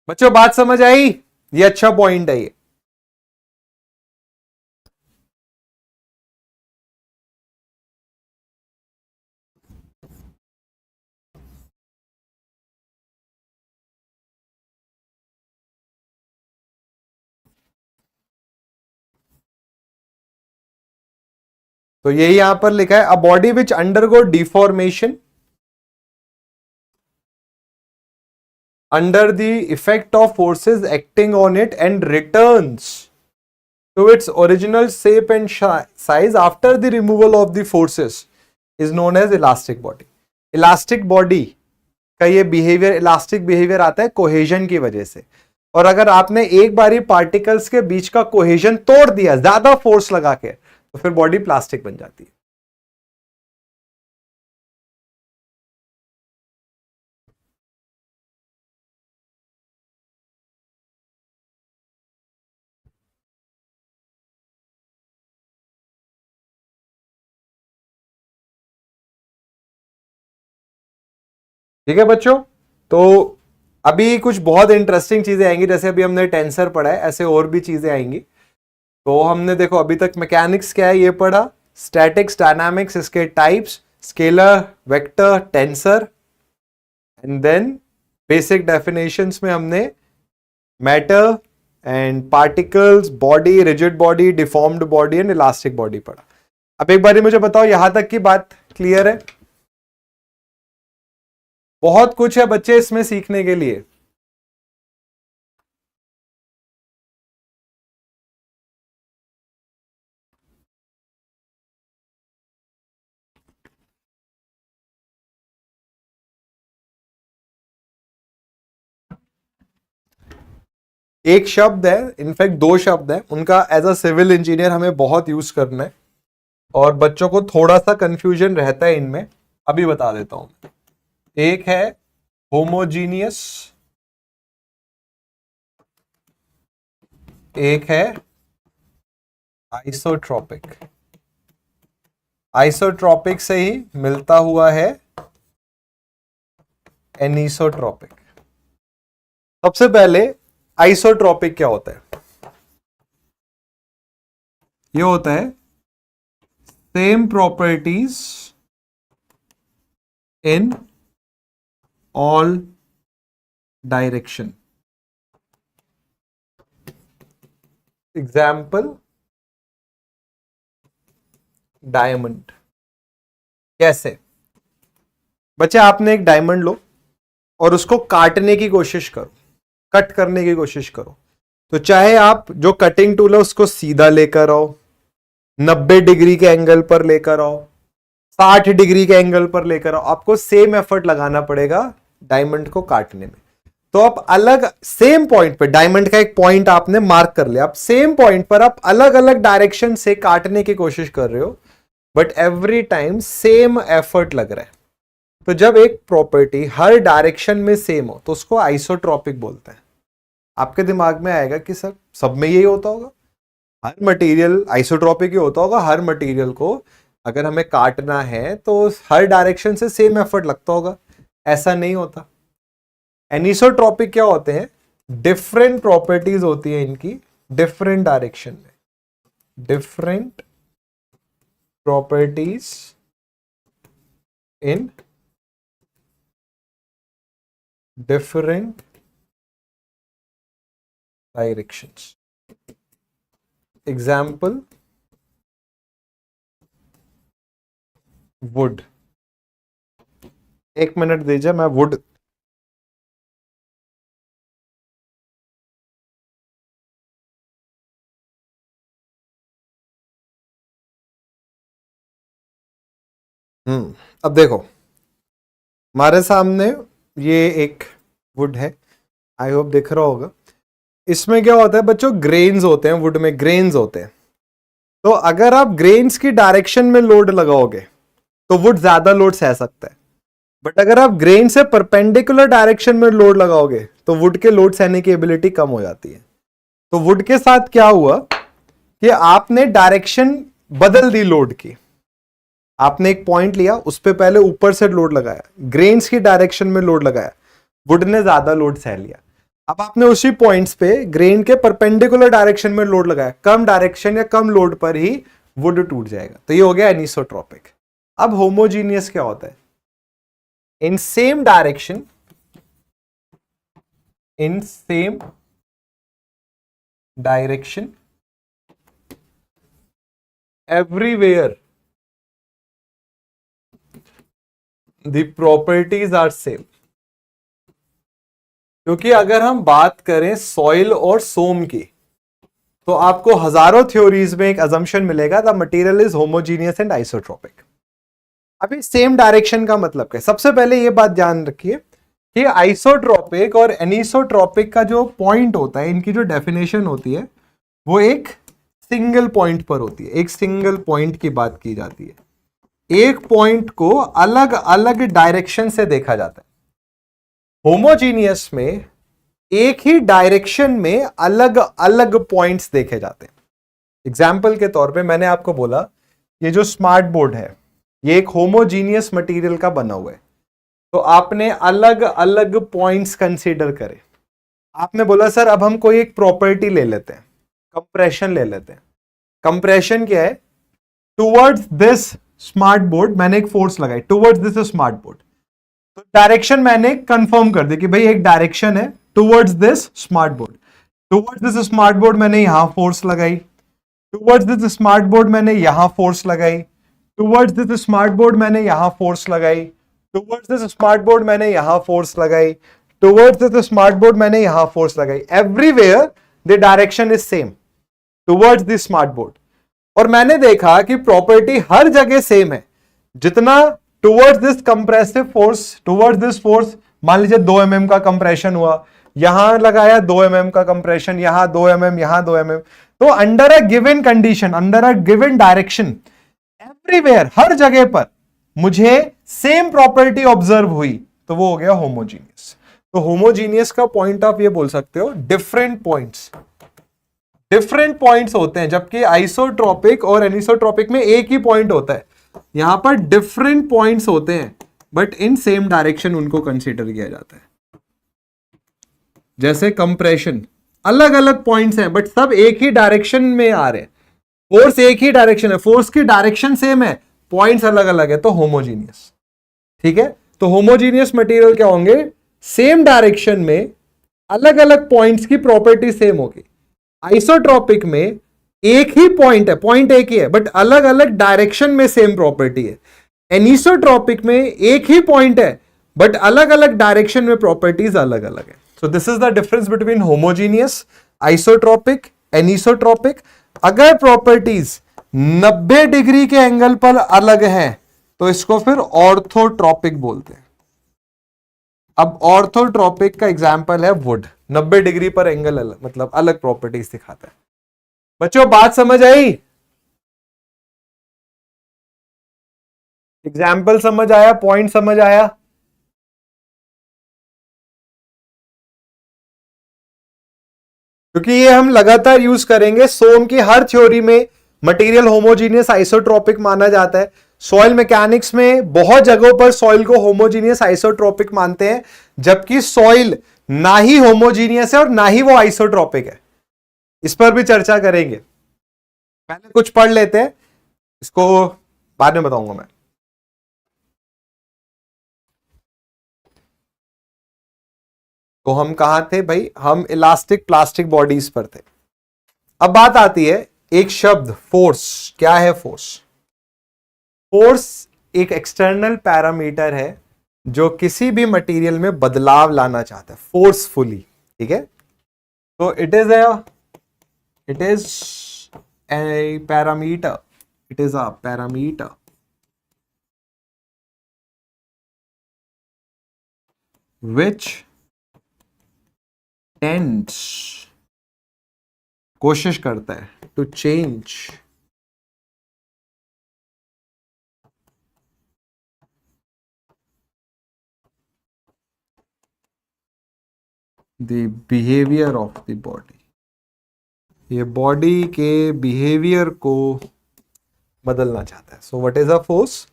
बच्चों बात समझ आई, ये अच्छा पॉइंट है ये। तो यही यहां पर लिखा है, a body which undergo deformation under the effect of forces acting on it and returns to its original shape and size after the removal of the forces is known as elastic body. Elastic body का ये behaviour, elastic behaviour आता है cohesion की वजह से। और अगर आपने एक बारी पार्टिकल्स के बीच का कोहेजन तोड़ दिया ज्यादा फोर्स लगा के, तो फिर बॉडी प्लास्टिक बन जाती है। ठीक है बच्चों, तो अभी कुछ बहुत इंटरेस्टिंग चीजें आएंगी, जैसे अभी हमने टेंसर पढ़ा है, ऐसे और भी चीजें आएंगी। तो हमने देखो अभी तक मैकेनिक्स क्या है ये पढ़ा, स्टैटिक्स, डायनामिक्स, इसके types, scalar, vector, tensor, and then basic definitions में हमने matter and particles, body, rigid body, deformed body and elastic body पढ़ा। अब एक बार मुझे बताओ यहां तक की बात क्लियर है? बहुत कुछ है बच्चे इसमें सीखने के लिए। एक शब्द है, इनफैक्ट दो शब्द है, उनका एज अ सिविल इंजीनियर हमें बहुत यूज करना है और बच्चों को थोड़ा सा कंफ्यूजन रहता है इनमें, अभी बता देता हूं। एक है होमोजीनियस, एक है आइसोट्रोपिक। आइसोट्रोपिक से ही मिलता हुआ है एनिसोट्रोपिक। सबसे पहले आइसोट्रोपिक क्या होता है? ये होता है same properties in all direction. Example diamond. कैसे? बच्चे आपने एक डायमंड लो और उसको काटने की कोशिश करो, कट करने की कोशिश करो, तो चाहे आप जो कटिंग टूल है उसको सीधा लेकर आओ, 90 डिग्री के एंगल पर लेकर आओ, 60 डिग्री के एंगल पर लेकर आओ, आपको सेम एफर्ट लगाना पड़ेगा डायमंड को काटने में। तो आप अलग सेम पॉइंट पे, डायमंड का एक पॉइंट आपने मार्क कर लिया, आप सेम पॉइंट पर आप अलग अलग डायरेक्शन से काटने की कोशिश कर रहे हो, but every time same effort लग रहा है। तो जब एक प्रॉपर्टी हर डायरेक्शन में सेम हो तो उसको आइसोट्रॉपिक बोलते हैं। आपके दिमाग में आएगा कि सर सब में यही होता होगा, हर मटेरियल आइसोट्रॉपिक ही होता होगा, हर मटेरियल को अगर हमें काटना है तो हर डायरेक्शन से सेम एफर्ट लगता होगा। ऐसा नहीं होता। एनिसोट्रॉपिक क्या होते हैं? डिफरेंट प्रॉपर्टीज होती है इनकी डिफरेंट डायरेक्शन में, different properties in different directions. Example would. एक मिनट दीजिए, मैं वुड अब देखो हमारे सामने ये एक वुड है, आई होप दिख रहा होगा। इसमें क्या होता है बच्चों? ग्रेन्स होते हैं, वुड में ग्रेन्स होते हैं। तो अगर आप ग्रेन्स की डायरेक्शन में लोड लगाओगे तो वुड ज्यादा लोड सह सकता है, बट अगर आप ग्रेन से परपेंडिकुलर डायरेक्शन में लोड लगाओगे तो वुड के लोड सहने की एबिलिटी कम हो जाती है। तो वुड के साथ क्या हुआ कि आपने डायरेक्शन बदल दी लोड की। आपने एक पॉइंट लिया, उस पर पहले ऊपर से लोड लगाया, ग्रेन्स की डायरेक्शन में लोड लगाया, वुड ने ज्यादा लोड सह लिया। अब आपने उसी पॉइंट्स पे ग्रेन के परपेंडिकुलर डायरेक्शन में लोड लगाया, कम डायरेक्शन या कम लोड पर ही वुड टूट जाएगा। तो ये हो गया एनिसोट्रोपिक। अब होमोजीनियस क्या होता है? in same direction, in same direction everywhere the properties are same. क्योंकि अगर हम बात करें सॉइल और सोम की, तो आपको हजारों थ्योरीज में एक अजम्पशन मिलेगा, the material is homogeneous and isotropic. अभी सेम डायरेक्शन का मतलब क्या है? सबसे पहले ये बात ध्यान रखिए कि आइसोट्रोपिक और एनिसोट्रोपिक का जो पॉइंट होता है, इनकी जो डेफिनेशन होती है वो एक सिंगल पॉइंट पर होती है। एक सिंगल पॉइंट की बात की जाती है, एक पॉइंट को अलग अलग डायरेक्शन से देखा जाता है। होमोजीनियस में एक ही डायरेक्शन में अलग अलग पॉइंट्स देखे जाते हैं। एग्जाम्पल के तौर पे मैंने आपको बोला, ये जो स्मार्ट बोर्ड है ये एक होमोजीनियस मटेरियल का बना हुआ है, तो आपने अलग अलग पॉइंट्स कंसीडर करे। आपने बोला सर अब हम कोई एक प्रॉपर्टी ले लेते हैं, कंप्रेशन ले लेते हैं। कंप्रेशन क्या है? टुवर्ड्स दिस स्मार्ट बोर्ड मैंने एक फोर्स लगाई, टुवर्ड्स दिस स्मार्ट बोर्ड, तो डायरेक्शन मैंने कंफर्म कर दी कि भाई एक डायरेक्शन है towards this smart board. Towards this smart board मैंने यहां फोर्स लगाई, टुवर्ड्स दिस स्मार्ट बोर्ड मैंने यहां फोर्स लगाई, टुवर्ड्स दिस स्मार्ट बोर्ड मैंने यहां फोर्स लगाई, टुवर्ड्स दिस स्मार्ट बोर्ड मैंने यहां फोर्स लगाई, टुवर्ड्स दिस स्मार्ट बोर्ड मैंने यहां फोर्स लगाई। Everywhere the direction is same towards this smart board. और मैंने देखा कि प्रॉपर्टी हर जगह सेम है। जितना towards this compressive force, towards this force, मान लीजिए 2 mm का कंप्रेशन हुआ, यहां लगाया 2 mm का कंप्रेशन, यहां 2 mm, यहां 2 mm, तो under a given condition, under a given direction, everywhere हर जगह पर मुझे सेम प्रॉपर्टी ऑब्जर्व हुई, तो वो हो गया होमोजीनियस। तो होमोजीनियस का पॉइंट आप ये बोल सकते हो डिफरेंट पॉइंट्स होते हैं, जबकि आइसोट्रोपिक और एनिसोट्रोपिक में एक ही पॉइंट होता है। यहां पर डिफरेंट पॉइंट्स होते हैं बट इन सेम डायरेक्शन उनको कंसीडर किया जाता है। जैसे कंप्रेशन, अलग अलग पॉइंट्स हैं बट सब एक ही डायरेक्शन में आ रहे हैं। फोर्स एक ही डायरेक्शन है, फोर्स की डायरेक्शन सेम है, पॉइंट्स अलग अलग है, तो होमोजीनियस। ठीक है, तो होमोजीनियस मटेरियल क्या होंगे? सेम डायरेक्शन में अलग अलग पॉइंट्स की प्रॉपर्टी सेम होगी। आइसोट्रोपिक में एक ही पॉइंट है, पॉइंट एक ही है बट अलग अलग डायरेक्शन में सेम प्रॉपर्टी है। एनिसोट्रोपिक में एक ही पॉइंट है बट अलग अलग डायरेक्शन में प्रॉपर्टीज अलग अलग है। So this is the difference between homogeneous, isotropic, anisotropic. अगर प्रॉपर्टीज 90 डिग्री के एंगल पर अलग है तो इसको फिर ऑर्थोट्रोपिक बोलते हैं। अब ऑर्थोट्रोपिक का एग्जाम्पल है वुड, 90 डिग्री पर एंगल अलग, मतलब अलग प्रॉपर्टीज दिखाता है। बच्चों बात समझ आई? एग्जाम्पल समझ आया? पॉइंट समझ आया? क्योंकि ये हम लगातार यूज करेंगे। सोम की हर थ्योरी में मटेरियल होमोजीनियस आइसोट्रोपिक माना जाता है। सॉइल मैकेनिक्स में बहुत जगहों पर सॉइल को होमोजीनियस आइसोट्रोपिक मानते हैं, जबकि सॉइल ना ही होमोजीनियस है और ना ही वो आइसोट्रोपिक है। इस पर भी चर्चा करेंगे। पहले कुछ पढ़ लेते हैं, इसको बाद में बताऊंगा मैं। तो हम कहां थे भाई? हम इलास्टिक प्लास्टिक बॉडीज पर थे। अब बात आती है एक शब्द फोर्स। क्या है फोर्स? फोर्स एक एक्सटर्नल पैरामीटर है जो किसी भी मटेरियल में बदलाव लाना चाहता है फोर्सफुली। ठीक है, तो it is a parameter, it is a parameter which tends, कोशिश करता है to change the behavior of the body। ये बॉडी के बिहेवियर को बदलना चाहता है। So what is a force?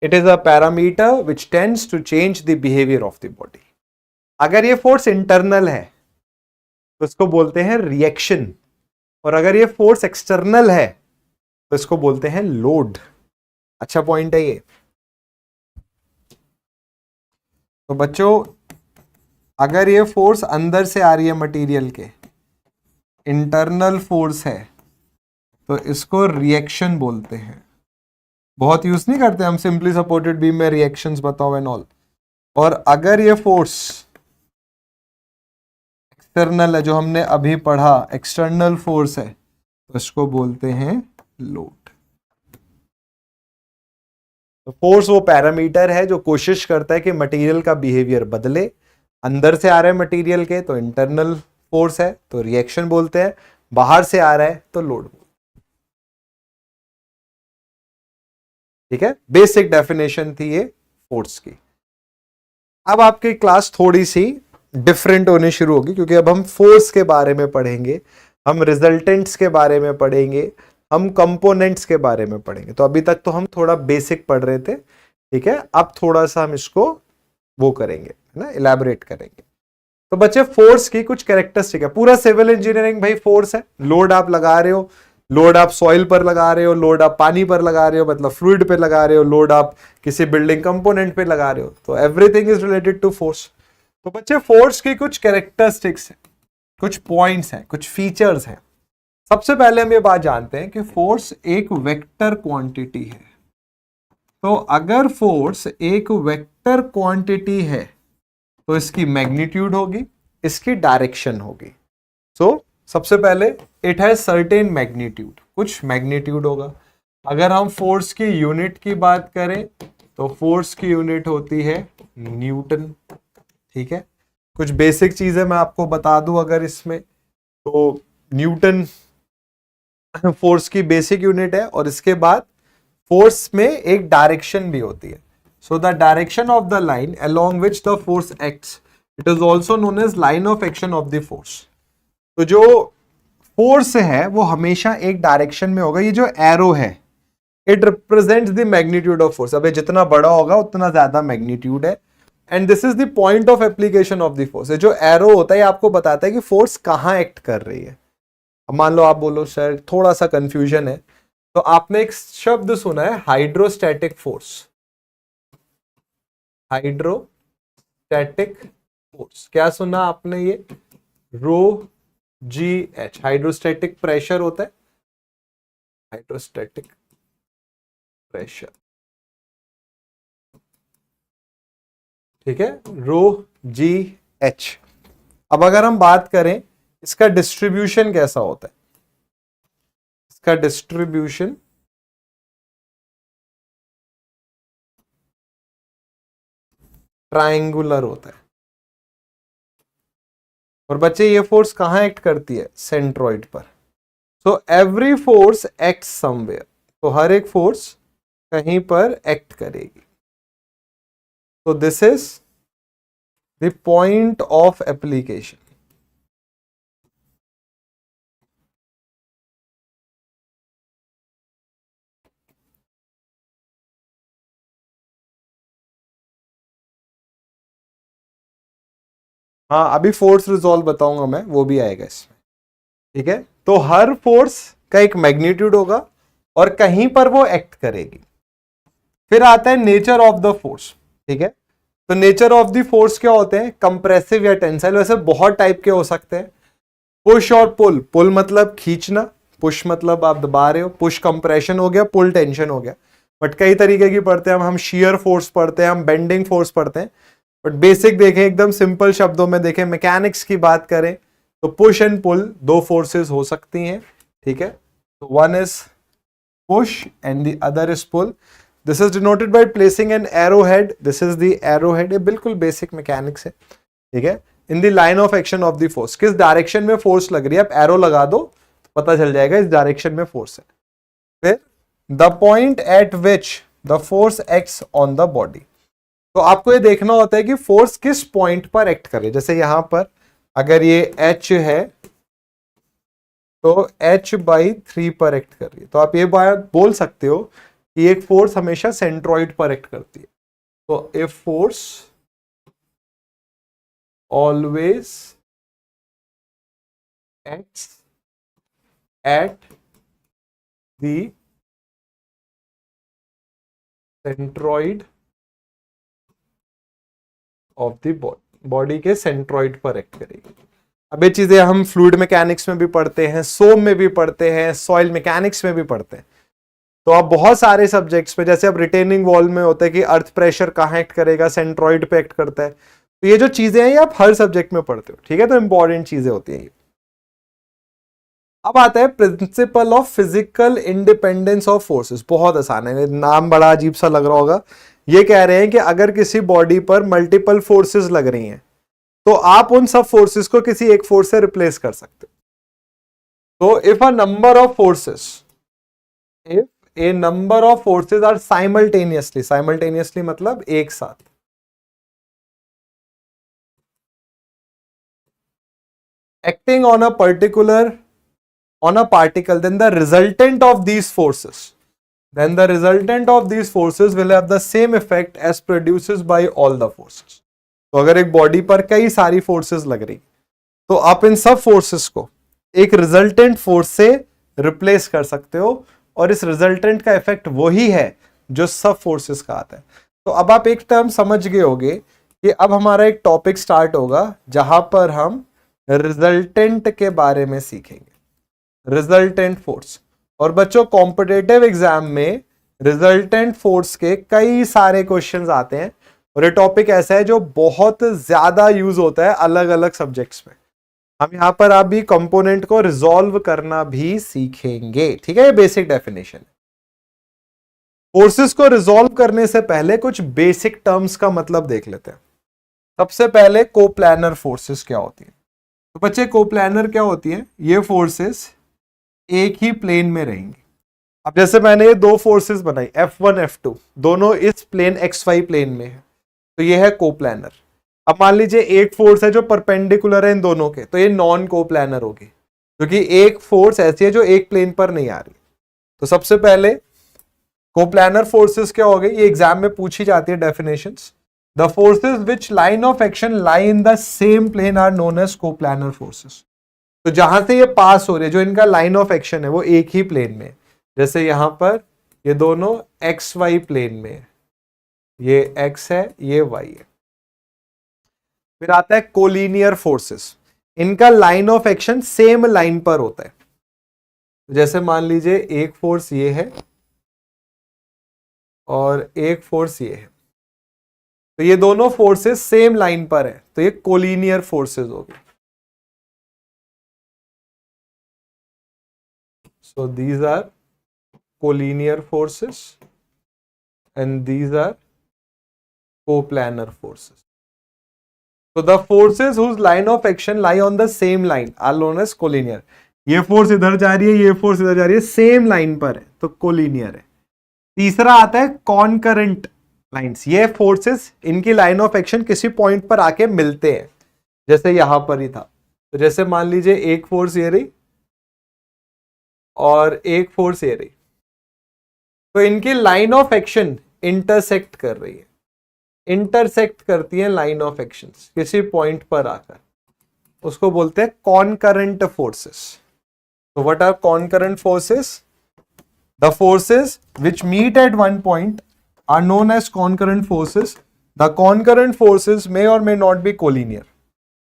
It is a parameter which tends to change the behaviour of the body. अगर ये फोर्स इंटरनल है तो इसको बोलते हैं रिएक्शन, और अगर ये फोर्स एक्सटर्नल है तो इसको बोलते हैं लोड। अच्छा पॉइंट है ये। तो बच्चों अगर ये फोर्स अंदर से आ रही है मटेरियल के, इंटरनल फोर्स है, तो इसको रिएक्शन बोलते हैं। बहुत यूज नहीं करते हम सिंपली सपोर्टेड बीम में रिएक्शंस बताओ एंड ऑल। और अगर ये फोर्स एक्सटर्नल है, जो हमने अभी पढ़ा एक्सटर्नल फोर्स है, तो इसको बोलते हैं लोड। तो फोर्स वो पैरामीटर है जो कोशिश करता है कि मटेरियल का बिहेवियर बदले। अंदर से आ रहा है मटेरियल के तो इंटरनल फोर्स है, तो रिएक्शन बोलते हैं। बाहर से आ रहा है तो लोड। ठीक है, बेसिक डेफिनेशन थी ये फोर्स की। अब आपकी क्लास थोड़ी सी डिफरेंट होनी शुरू होगी, क्योंकि अब हम फोर्स के बारे में पढ़ेंगे, हम रिजल्टेंट्स के बारे में पढ़ेंगे, हम कंपोनेंट्स के बारे में पढ़ेंगे। तो अभी तक तो हम थोड़ा बेसिक पढ़ रहे थे, ठीक है, अब थोड़ा सा हम इसको वो करेंगे, है ना, इलैबोरेट करेंगे। तो बच्चे फोर्स की कुछ कैरेक्टरिस्टिक है। पूरा सिविल इंजीनियरिंग भाई फोर्स है। लोड आप लगा रहे हो, लोड आप सॉइल पर लगा रहे हो, लोड आप पानी पर लगा रहे हो, मतलब फ्लूइड पे लगा रहे हो, लोड आप किसी बिल्डिंग कंपोनेंट पे लगा रहे हो, तो everything is related to force. तो बच्चे फोर्स की कुछ कैरेक्टरिस्टिक्स है, कुछ पॉइंट्स हैं, कुछ फीचर्स हैं। सबसे पहले हम ये बात जानते हैं कि फोर्स एक वेक्टर क्वांटिटी है। तो अगर फोर्स एक वेक्टर क्वांटिटी है तो इसकी मैग्नीट्यूड होगी, इसकी डायरेक्शन होगी। सो सबसे पहले इट हैज सर्टेन मैग्नीट्यूड, कुछ मैग्नीट्यूड होगा। अगर हम फोर्स की यूनिट की बात करें तो फोर्स की यूनिट होती है न्यूटन। ठीक है, कुछ बेसिक चीजें मैं आपको बता दूं अगर इसमें, तो न्यूटन फोर्स की बेसिक यूनिट है। और इसके बाद फोर्स में एक डायरेक्शन भी होती है। So the direction of the line along which the force acts, it is also known as line of action of the force. तो जो फोर्स है वो हमेशा एक डायरेक्शन में होगा। ये जो एरो है it represents the magnitude of force. अब ये जितना बड़ा होगा उतना ज्यादा मैग्नीट्यूड है, and this is the point of application of the force. जो एरो होता है आपको बताता है कि फोर्स कहां एक्ट कर रही है। अब मान लो आप बोलो सर थोड़ा सा कंफ्यूजन है, तो आपने एक शब्द सुना है हाइड्रोस्टैटिक फोर्स। हाइड्रोस्टैटिक फोर्स क्या सुना आपने? ये रो जी एच हाइड्रोस्टैटिक प्रेशर होता है, हाइड्रोस्टैटिक प्रेशर। ठीक है, रो जी एच। अब अगर हम बात करें इसका डिस्ट्रीब्यूशन कैसा होता है, इसका डिस्ट्रीब्यूशन ट्रायंगुलर होता है। और बच्चे ये फोर्स कहां एक्ट करती है? सेंट्रॉइड पर। So every force act somewhere, तो हर एक फोर्स कहीं पर एक्ट करेगी। तो this is the point of application. हाँ, अभी फोर्स रिजॉल्व बताऊंगा मैं, वो भी आएगा इसमें। ठीक है, तो हर फोर्स का एक मैग्नीट्यूड होगा और कहीं पर वो एक्ट करेगी। फिर आता है नेचर ऑफ द फोर्स। ठीक है, तो नेचर ऑफ द फोर्स क्या होते हैं? कंप्रेसिव या टेंसाइल। वैसे बहुत टाइप के हो सकते हैं, पुश और पुल। पुल मतलब खींचना, पुश मतलब आप दबा रहे हो। पुश कंप्रेशन हो गया, पुल टेंशन हो गया। बट कई तरीके की पढ़ते हैं हम शेयर फोर्स पढ़ते हैं, हम बेंडिंग फोर्स पढ़ते हैं। बट बेसिक देखें, एकदम सिंपल शब्दों में देखें, मैकेनिक्स की बात करें तो पुश एंड पुल दो फोर्सेस हो सकती हैं। ठीक है, तो one is push and the other is pull. This is denoted by placing an arrow head. This is the arrow head. ये बिल्कुल बेसिक मैकेनिक्स है। ठीक है, in the line of action of the force, किस direction में force लग रही है, आप एरो लगा दो तो पता चल जाएगा इस डायरेक्शन में फोर्स है। फिर the point eight which the force acts on the body. तो आपको ये देखना होता है कि फोर्स किस पॉइंट पर एक्ट कर रही है। जैसे यहां पर अगर ये H है तो H/3 पर एक्ट कर रही है, तो आप ये बात बोल सकते हो कि एक फोर्स हमेशा सेंट्रॉइड पर एक्ट करती है। तो a force always acts at the centroid of the body के सेंट्रॉइड पर एक्ट करेगी। अब ये चीजें हम फ्लूइड मैकेनिक्स में भी पढ़ते हैं, सोम में भी पढ़ते हैं, सॉइल मैकेनिक्स में भी पढ़ते हैं। तो अब बहुत सारे सब्जेक्ट्स में, जैसे अब रिटेनिंग वॉल में होता है कि अर्थ प्रेशर कहाँ एक्ट करेगा, सेंट्रॉइड पे एक्ट करता है, तो ये जो चीजें हैं ये आप हर सब्जेक्ट में पढ़ते हो, ठीक है, तो इंपॉर्टेंट चीजें होती हैं ये। अब आता है principle of physical independence of forces. बहुत आसान है, नाम बड़ा अजीब सा लग रहा होगा। ये कह रहे हैं कि अगर किसी बॉडी पर मल्टीपल फोर्सेस लग रही हैं तो आप उन सब फोर्सेस को किसी एक फोर्स से रिप्लेस कर सकते हो। तो if a number of forces, if a number of forces are simultaneously, simultaneously मतलब एक साथ, acting on a particular, on a particle, then the resultant of these forces, then the resultant of these forces will have the same effect as produces by all the forces. तो अगर एक body पर कई सारी forces लग रही तो आप इन सब फोर्सेस को एक रिजल्टेंट फोर्स से रिप्लेस कर सकते हो, और इस रिजल्टेंट का इफेक्ट वही है जो सब फोर्सेस का आता है। तो अब आप एक टर्म समझ गए होगे कि अब हमारा एक टॉपिक स्टार्ट होगा जहां पर हम रिजल्टेंट के बारे में सीखेंगे, रिजल्टेंट फोर्स। और बच्चों कॉम्पिटिटिव एग्जाम में रिजल्टेंट फोर्स के कई सारे क्वेश्चंस आते हैं, और ये टॉपिक ऐसा है जो बहुत ज्यादा यूज होता है अलग अलग सब्जेक्ट्स में। हम यहां पर आप भी कंपोनेंट को रिजॉल्व करना भी सीखेंगे, ठीक है, ये बेसिक डेफिनेशन है। फोर्सेस को रिजॉल्व करने से पहले कुछ बेसिक टर्म्स का मतलब देख लेते हैं। सबसे पहले कोप्लानर फोर्सेस क्या होती है। तो बच्चे कोप्लानर क्या होती है, ये फोर्सेस एक ही प्लेन में रहेंगी। अब जैसे मैंने ये दो फोर्सेस बनाई F1 F2, दोनों इस प्लेन XY प्लेन में है, तो ये है कोप्लानर। अब मान लीजिए एक फोर्स है जो परपेंडिकुलर है इन दोनों के, तो ये नॉन कोप्लानर होगी, क्योंकि एक फोर्स ऐसी है जो एक प्लेन पर नहीं आ रही। तो सबसे पहले कोप्लानर फोर्सेस क्या हो गई, ये एग्जाम में पूछी जाती है definitions. The forces which line of action lie in the same plane are known as coplanar forces. तो जहां से ये पास हो रहे, जो इनका लाइन ऑफ एक्शन है वो एक ही प्लेन में, जैसे यहां पर ये दोनों XY प्लेन में है, ये X है ये Y है। फिर आता है कोलिनियर फोर्सेस, इनका line of action same line पर होता है। जैसे मान लीजिए एक फोर्स ये है और एक फोर्स ये है, तो ये दोनों फोर्सेस सेम लाइन पर है, तो ये कोलिनियर फोर्सेस हो गए। So these are collinear forces and these are coplanar forces. So the forces whose line of action lie on the same line are known as collinear. ये force इधर जा रही है, ये फोर्स इधर जा रही है, सेम लाइन पर है, तो कोलिनियर है। तीसरा आता है कॉन्करेंट लाइंस। ये फोर्सेस इनकी लाइन ऑफ एक्शन किसी पॉइंट पर आके मिलते हैं, जैसे यहां पर ही था। तो जैसे मान लीजिए एक फोर्स ये रही और एक फोर्स ये रही, तो इनकी लाइन ऑफ एक्शन इंटरसेक्ट कर रही है, इंटरसेक्ट करती है लाइन ऑफ एक्शन किसी पॉइंट पर आकर, उसको बोलते हैं कॉन्करेंट फोर्सेस। तो what are concurrent forces? The forces which meet at one point are known as concurrent forces. The concurrent forces may और मे नॉट बी कोलिनियर,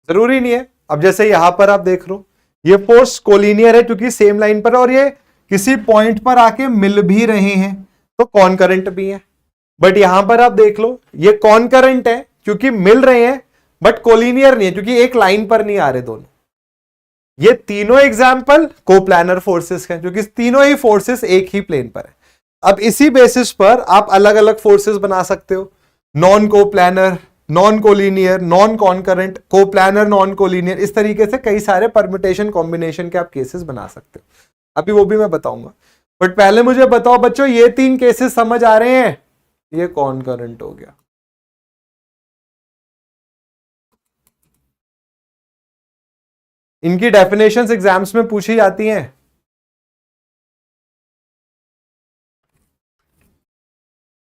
जरूरी नहीं है। अब जैसे यहां पर आप देख लो, ये फोर्स कोलिनियर है क्योंकि सेम लाइन पर, और ये किसी पॉइंट पर आके मिल भी रहे हैं, तो कॉन्करेंट भी है। बट यहां पर आप देख लो, ये कॉन्करेंट है क्योंकि मिल रहे हैं, बट कोलिनियर नहीं है क्योंकि एक लाइन पर नहीं आ रहे दोनों। ये तीनों एग्जाम्पल कोप्लानर फोर्सेस हैं, क्योंकि तीनों ही फोर्सेस एक ही प्लेन पर है। अब इसी बेसिस पर आप अलग अलग फोर्सेस बना सकते हो, non coplanar, non collinear, non concurrent, coplanar, non collinear, इस तरीके से कई सारे परम्यूटेशन कॉम्बिनेशन के आप केसेस बना सकते हो। अभी वो भी मैं बताऊंगा, बट पहले मुझे बताओ बच्चों, ये तीन केसेस समझ आ रहे हैं? ये कॉन्करेंट हो गया, इनकी डेफिनेशंस एग्जाम्स में पूछी जाती हैं।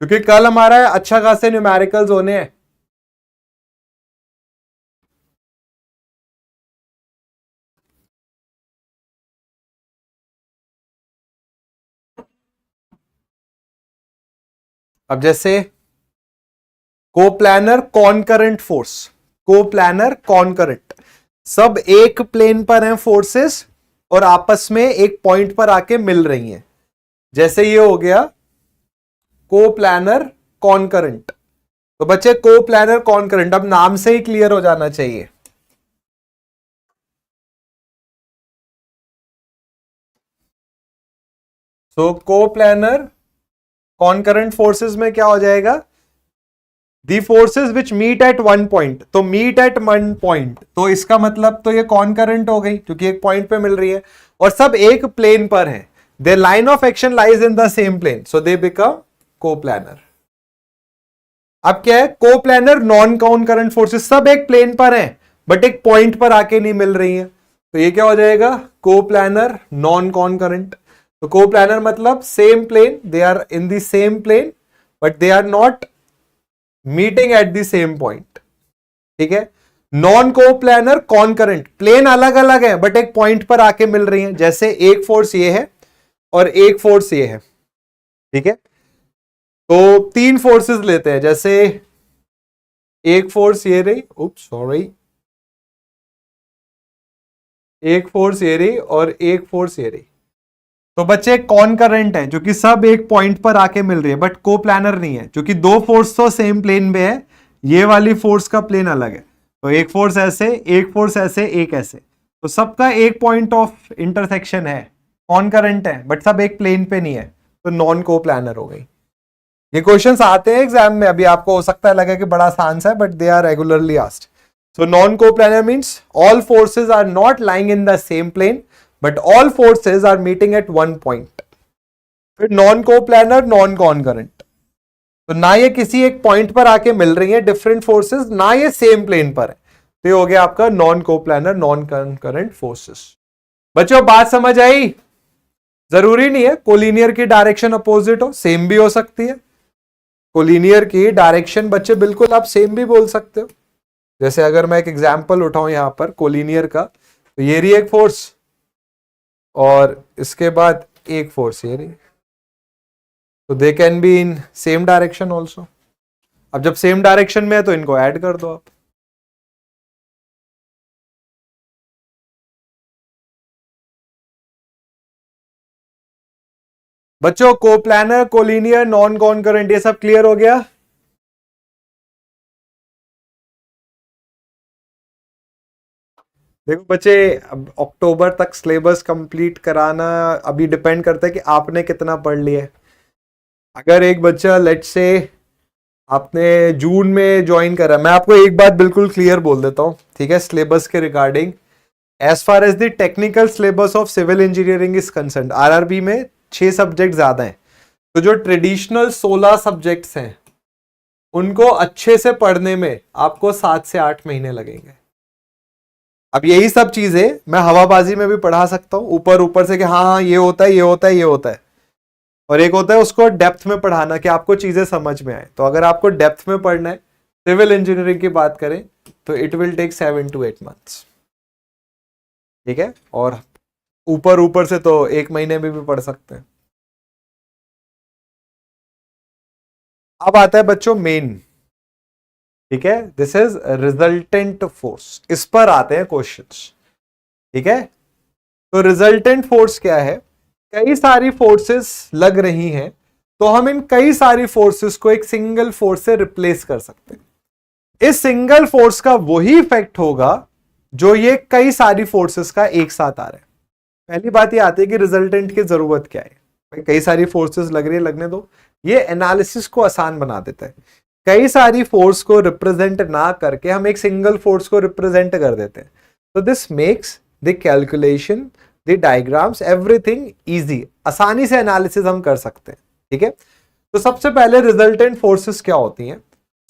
क्योंकि कल हमारा अच्छा खासे न्यूमेरिकल्स होने हैं। अब जैसे coplanar concurrent force, coplanar concurrent, सब एक प्लेन पर हैं फोर्सेस और आपस में एक पॉइंट पर आके मिल रही हैं, जैसे ये हो गया कोप्लानर कॉनकरेंट। तो बच्चे कोप्लानर कॉनकरेंट अब नाम से ही क्लियर हो जाना चाहिए। सो कोप्लानर कॉनकरेंट फोर्सेस में क्या हो जाएगा, the forces which meet at one point. तो मीट एट वन पॉइंट, तो इसका मतलब तो ये कॉनकरेंट हो गई क्योंकि एक पॉइंट पे मिल रही है और सब एक प्लेन पर है। Their line of action lies in the same plane, so they become coplanar. अब क्या है, कोप्लानर नॉन कॉनकरेंट फोर्सेस, सब एक प्लेन पर हैं बट एक पॉइंट पर आके नहीं मिल रही है, तो ये क्या हो जाएगा, कोप्लानर नॉन कॉनकरेंट। तो कोप्लानर मतलब same plane, they are in the same plane but they are not meeting at the same point. ठीक है, नॉन कोप्लानर कॉनकरेंट, प्लेन अलग अलग है बट एक पॉइंट पर आके मिल रही है, जैसे एक फोर्स ये है और एक फोर्स ये है। ठीक है, तो तीन फोर्सेस लेते हैं, जैसे एक फोर्स ये रही, उप्स सॉरी, एक फोर्स ये रही और एक फोर्स ये रही। तो बच्चे कॉनकरेंट है जो कि सब एक पॉइंट पर आके मिल रही है बट कोप्लानर नहीं है, क्योंकि दो फोर्स तो सेम प्लेन में है, ये वाली फोर्स का प्लेन अलग है। तो एक फोर्स ऐसे, एक फोर्स ऐसे, एक ऐसे, तो सबका एक पॉइंट ऑफ इंटरसेक्शन है, कॉनकरेंट है बट सब एक प्लेन पे नहीं है, तो नॉन कोप्लानर हो गई। ये क्वेश्चंस आते हैं एग्जाम में, अभी आपको हो सकता है लगे कि बड़ा आसान सा है but they are regularly asked. So non coplanar means all forces are not lying in the same plane but all forces are meeting at one point. फिर नॉन कोप्लानर नॉन कॉनकरेंट, तो ना ये किसी एक पॉइंट पर आके मिल रही है डिफरेंट फोर्सेस, ना ये सेम प्लेन पर है, तो ये हो गया आपका नॉन कोप्लानर नॉन कॉनकरेंट फोर्सेस। बच्चों बात समझ आई? जरूरी नहीं है कोलिनियर की डायरेक्शन अपोजिट हो, सेम भी हो सकती है। कोलिनियर की डायरेक्शन बच्चे बिल्कुल आप सेम भी बोल सकते हो। जैसे अगर मैं एक एग्जांपल उठाऊं यहां पर कोलिनियर का, तो ये रही एक फोर्स और इसके बाद एक फोर्स ये रही, तो they can be in same direction also. अब जब सेम डायरेक्शन में है तो इनको ऐड कर दो आप। बच्चों कोप्लानर, कोलिनियर, नॉन कॉनकरेंट, ये सब क्लियर हो गया? देखो बच्चे, अब अक्टूबर तक सिलेबस कंप्लीट कराना अभी डिपेंड करता है कि आपने कितना पढ़ लिया है। अगर एक बच्चा लेट्स से आपने जून में ज्वाइन करा, मैं आपको एक बात बिल्कुल क्लियर बोल देता हूं, ठीक है, सिलेबस के regarding, as far as the technical syllabus of civil engineering is concern, RRB में 6 सब्जेक्ट ज्यादा हैं, तो जो ट्रेडिशनल 16 सब्जेक्ट्स हैं उनको अच्छे से पढ़ने में आपको 7 से 8 महीने लगेंगे। अब यही सब चीजें मैं हवाबाजी में भी पढ़ा सकता हूं, ऊपर ऊपर से कि हाँ हाँ ये होता है, ये होता है, ये होता है, और एक होता है उसको डेप्थ में पढ़ाना कि आपको चीजें समझ में आए। तो अगर आपको डेप्थ में पढ़ना है, सिविल इंजीनियरिंग की बात करें, तो it will take 7 to 8 months। ठीक है, और ऊपर ऊपर से तो 1 महीने में भी पढ़ सकते हैं। अब आता है बच्चों मेन, ठीक है, दिस इज रिजल्टेंट फोर्स, इस पर आते हैं क्वेश्चंस। ठीक है, तो रिजल्टेंट फोर्स क्या है, कई सारी फोर्सेस लग रही हैं, तो हम इन कई सारी फोर्सेस को एक सिंगल फोर्स से रिप्लेस कर सकते हैं। इस सिंगल फोर्स का वही इफेक्ट होगा जो ये कई सारी फोर्सेस का एक साथ आ रहा है। पहली बात ये आती है कि रिजल्टेंट की जरूरत क्या है, कई सारी फोर्सेस लग रही है, लगने दो, ये एनालिसिस को आसान बना देता है। कई सारी फोर्स को रिप्रेजेंट ना करके हम एक सिंगल फोर्स को रिप्रेजेंट कर देते हैं, तो this makes the calculation, the diagrams, everything easy, आसानी से एनालिसिस हम कर सकते हैं। ठीक है, तो सबसे पहले रिजल्टेंट फोर्सेस क्या होती हैं।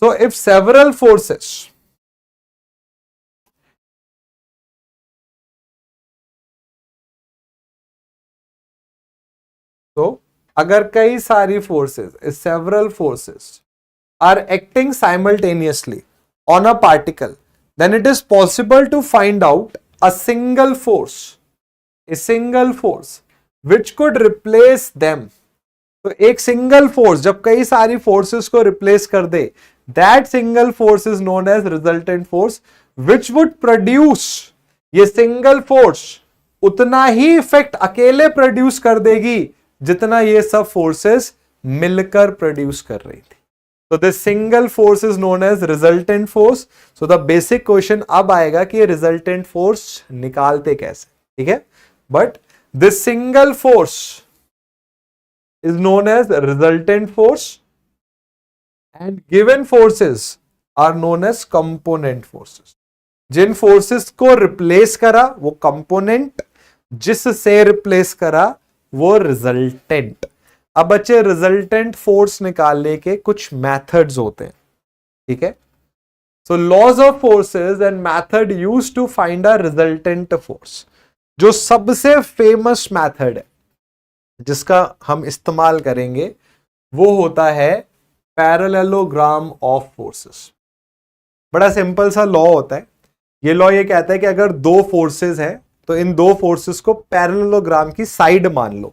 सो इफ सेवरल फोर्सेस, तो अगर कई सारी forces, several forces are acting simultaneously on a particle, then it is possible to find out a single force which could replace them। तो एक सिंगल फोर्स जब कई सारी फोर्सेस को रिप्लेस कर दे, that single force is known as resultant force, which would produce, ये single force उतना ही effect अकेले प्रोड्यूस कर देगी जितना ये सब फोर्सेस मिलकर प्रोड्यूस कर रही थी। तो this single force is known as resultant force. So the basic question अब आएगा कि ये रिजल्टेंट फोर्स निकालते कैसे, ठीक है। But this single force is known as resultant force and given forces are known as component forces. जिन forces को रिप्लेस करा वो कंपोनेंट, जिससे रिप्लेस करा वो रिजल्टेंट। अब बच्चे रिजल्टेंट फोर्स निकालने के कुछ मेथड्स होते हैं, ठीक है। So laws of forces and method used to find a resultant force. जो सबसे फेमस मेथड है जिसका हम इस्तेमाल करेंगे वो होता है पैरेललोग्राम ऑफ फोर्सेस। बड़ा सिंपल सा लॉ होता है। ये लॉ ये कहता है कि अगर दो फोर्सेस हैं तो इन दो फोर्सेस को पैरेललोग्राम की साइड मान लो,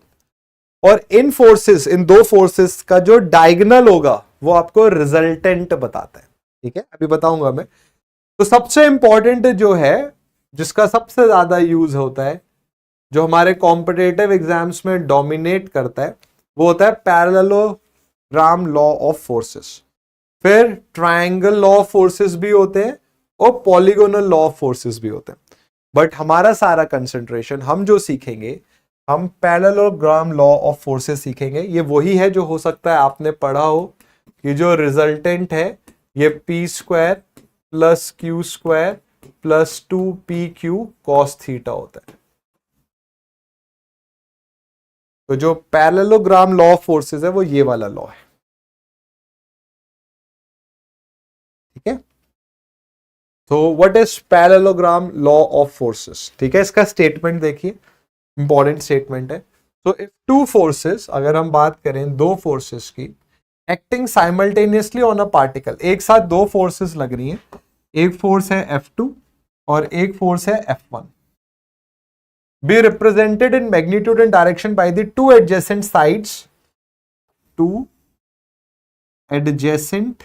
और इन दो फोर्सेस का जो डायगोनल होगा वो आपको रिजल्टेंट बताता है, ठीक है। अभी बताऊंगा मैं। तो सबसे इंपॉर्टेंट जो है, जिसका सबसे ज्यादा यूज होता है, जो हमारे कॉम्पिटिटिव एग्जाम्स में डोमिनेट करता है, वो होता है पैरेललोग्राम लॉ ऑफ फोर्सेस। फिर ट्रायंगल लॉ ऑफ फोर्सेस भी होते हैं और पॉलीगोनल लॉ ऑफ फोर्सेस भी होते हैं। बट हमारा सारा कंसंट्रेशन, हम जो सीखेंगे, हम पैरेललोग्राम लॉ ऑफ फोर्सेस सीखेंगे। ये वही है जो हो सकता है आपने पढ़ा हो कि जो रिजल्टेंट है ये P square plus Q square plus 2pq cos theta होता है। तो जो पैरेललोग्राम लॉ ऑफ फोर्सेस है वो ये वाला लॉ है, ठीक है। तो what is parallelogram law of forces, ठीक है। इसका स्टेटमेंट देखिए, इंपॉर्टेंट स्टेटमेंट है। तो इफ टू फोर्सेस, अगर हम बात करें दो फोर्सेस की, acting simultaneously on a particle, एक साथ दो फोर्सेस लग रही हैं, एक फोर्स है F2 और एक फोर्स है F1, be represented in magnitude and direction by the two adjacent sides, two adjacent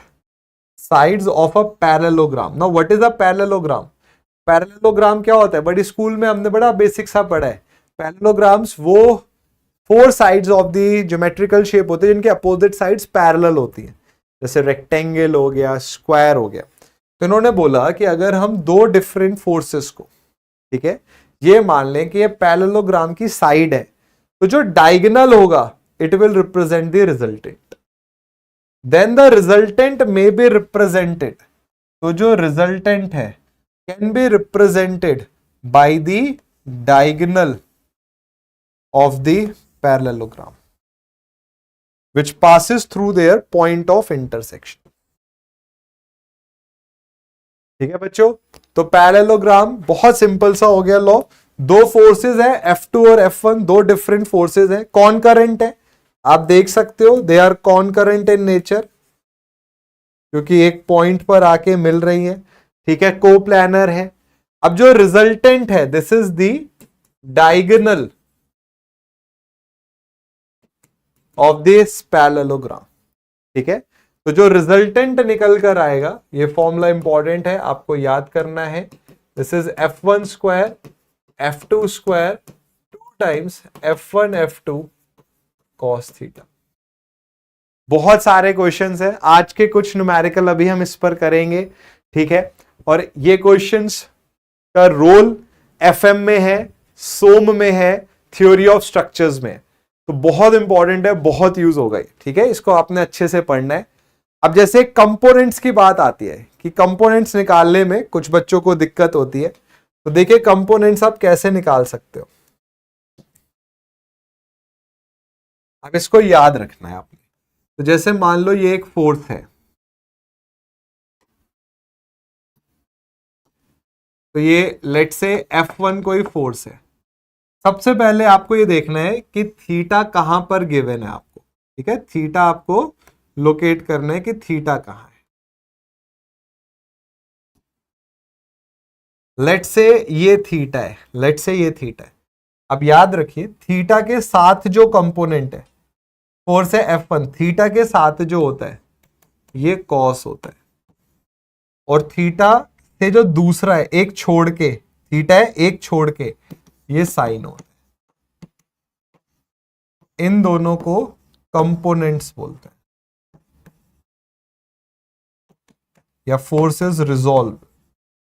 sides of a parallelogram. Now what is a parallelogram? Parallelogram क्या होता है? बड़ी स्कूल में हमने बड़ा बेसिक सा पढ़ा है। पैरेललोग्राम्स वो four sides of the geometrical shape होते हैं जिनके अपोजिट साइड्स पैरेलल होती हैं, जैसे रेक्टेंगल हो गया, स्क्वायर हो गया। तो इन्होंने बोला कि अगर हम दो डिफरेंट फोर्सेस को, ठीक है, ये मान लें कि ये पैरेललोग्राम की साइड है, तो जो डायगोनल होगा it will represent the resultant, then the resultant may be represented. तो जो रिजल्टेंट है can be represented by the diagonal of the parallelogram which passes through their point of intersection, ठीक है बच्चों। तो पैरेललोग्राम बहुत सिंपल सा हो गया लॉ। दो फोर्सेस है F2 और F1, दो डिफरेंट फोर्सेस है, कॉनकरेंट है, आप देख सकते हो दे आर कॉनकरेंट इन नेचर, क्योंकि एक पॉइंट पर आके मिल रही है, ठीक है, कोप्लानर है। अब जो रिजल्टेंट है this is the diagonal of this parallelogram, ठीक है। तो जो रिजल्टेंट निकल कर आएगा, ये फॉर्मूला इंपॉर्टेंट है, आपको याद करना है। This is F1 square F2 square 2 times F1 F2 cos theta. बहुत सारे क्वेश्चंस हैं, आज के कुछ न्यूमेरिकल अभी हम इस पर करेंगे, ठीक है। और ये क्वेश्चंस का रोल FM में है, सोम में है, थ्योरी ऑफ स्ट्रक्चर्स में, तो बहुत इंपॉर्टेंट है, बहुत यूज होगा, ठीक है। इसको आपने अच्छे से पढ़ना है। अब जैसे कंपोनेंट्स की बात आती है कि कंपोनेंट्स निकालने में कुछ बच्चों को दिक्कत होती है, तो देखिए कंपोनेंट्स आप कैसे निकाल सकते हो। अब इसको याद रखना है आपने। तो जैसे मान लो ये एक फोर्स है, तो ये लेट से F1 कोई फोर्स है। सबसे पहले आपको ये देखना है कि थीटा कहां पर गिवन है आपको, ठीक है। थीटा आपको लोकेट करना है कि थीटा कहां है। लेट से ये थीटा है, लेट से ये थीटा है। अब याद रखिए थीटा के साथ जो कंपोनेंट है, फोर्स है F1, थीटा के साथ जो होता है ये कॉस होता है, और थीटा से जो दूसरा है एक छोड़ के, थीटा है एक छोड़ के, ये साइन होता है। इन दोनों को कंपोनेंट्स बोलते हैं, या फोर्सेस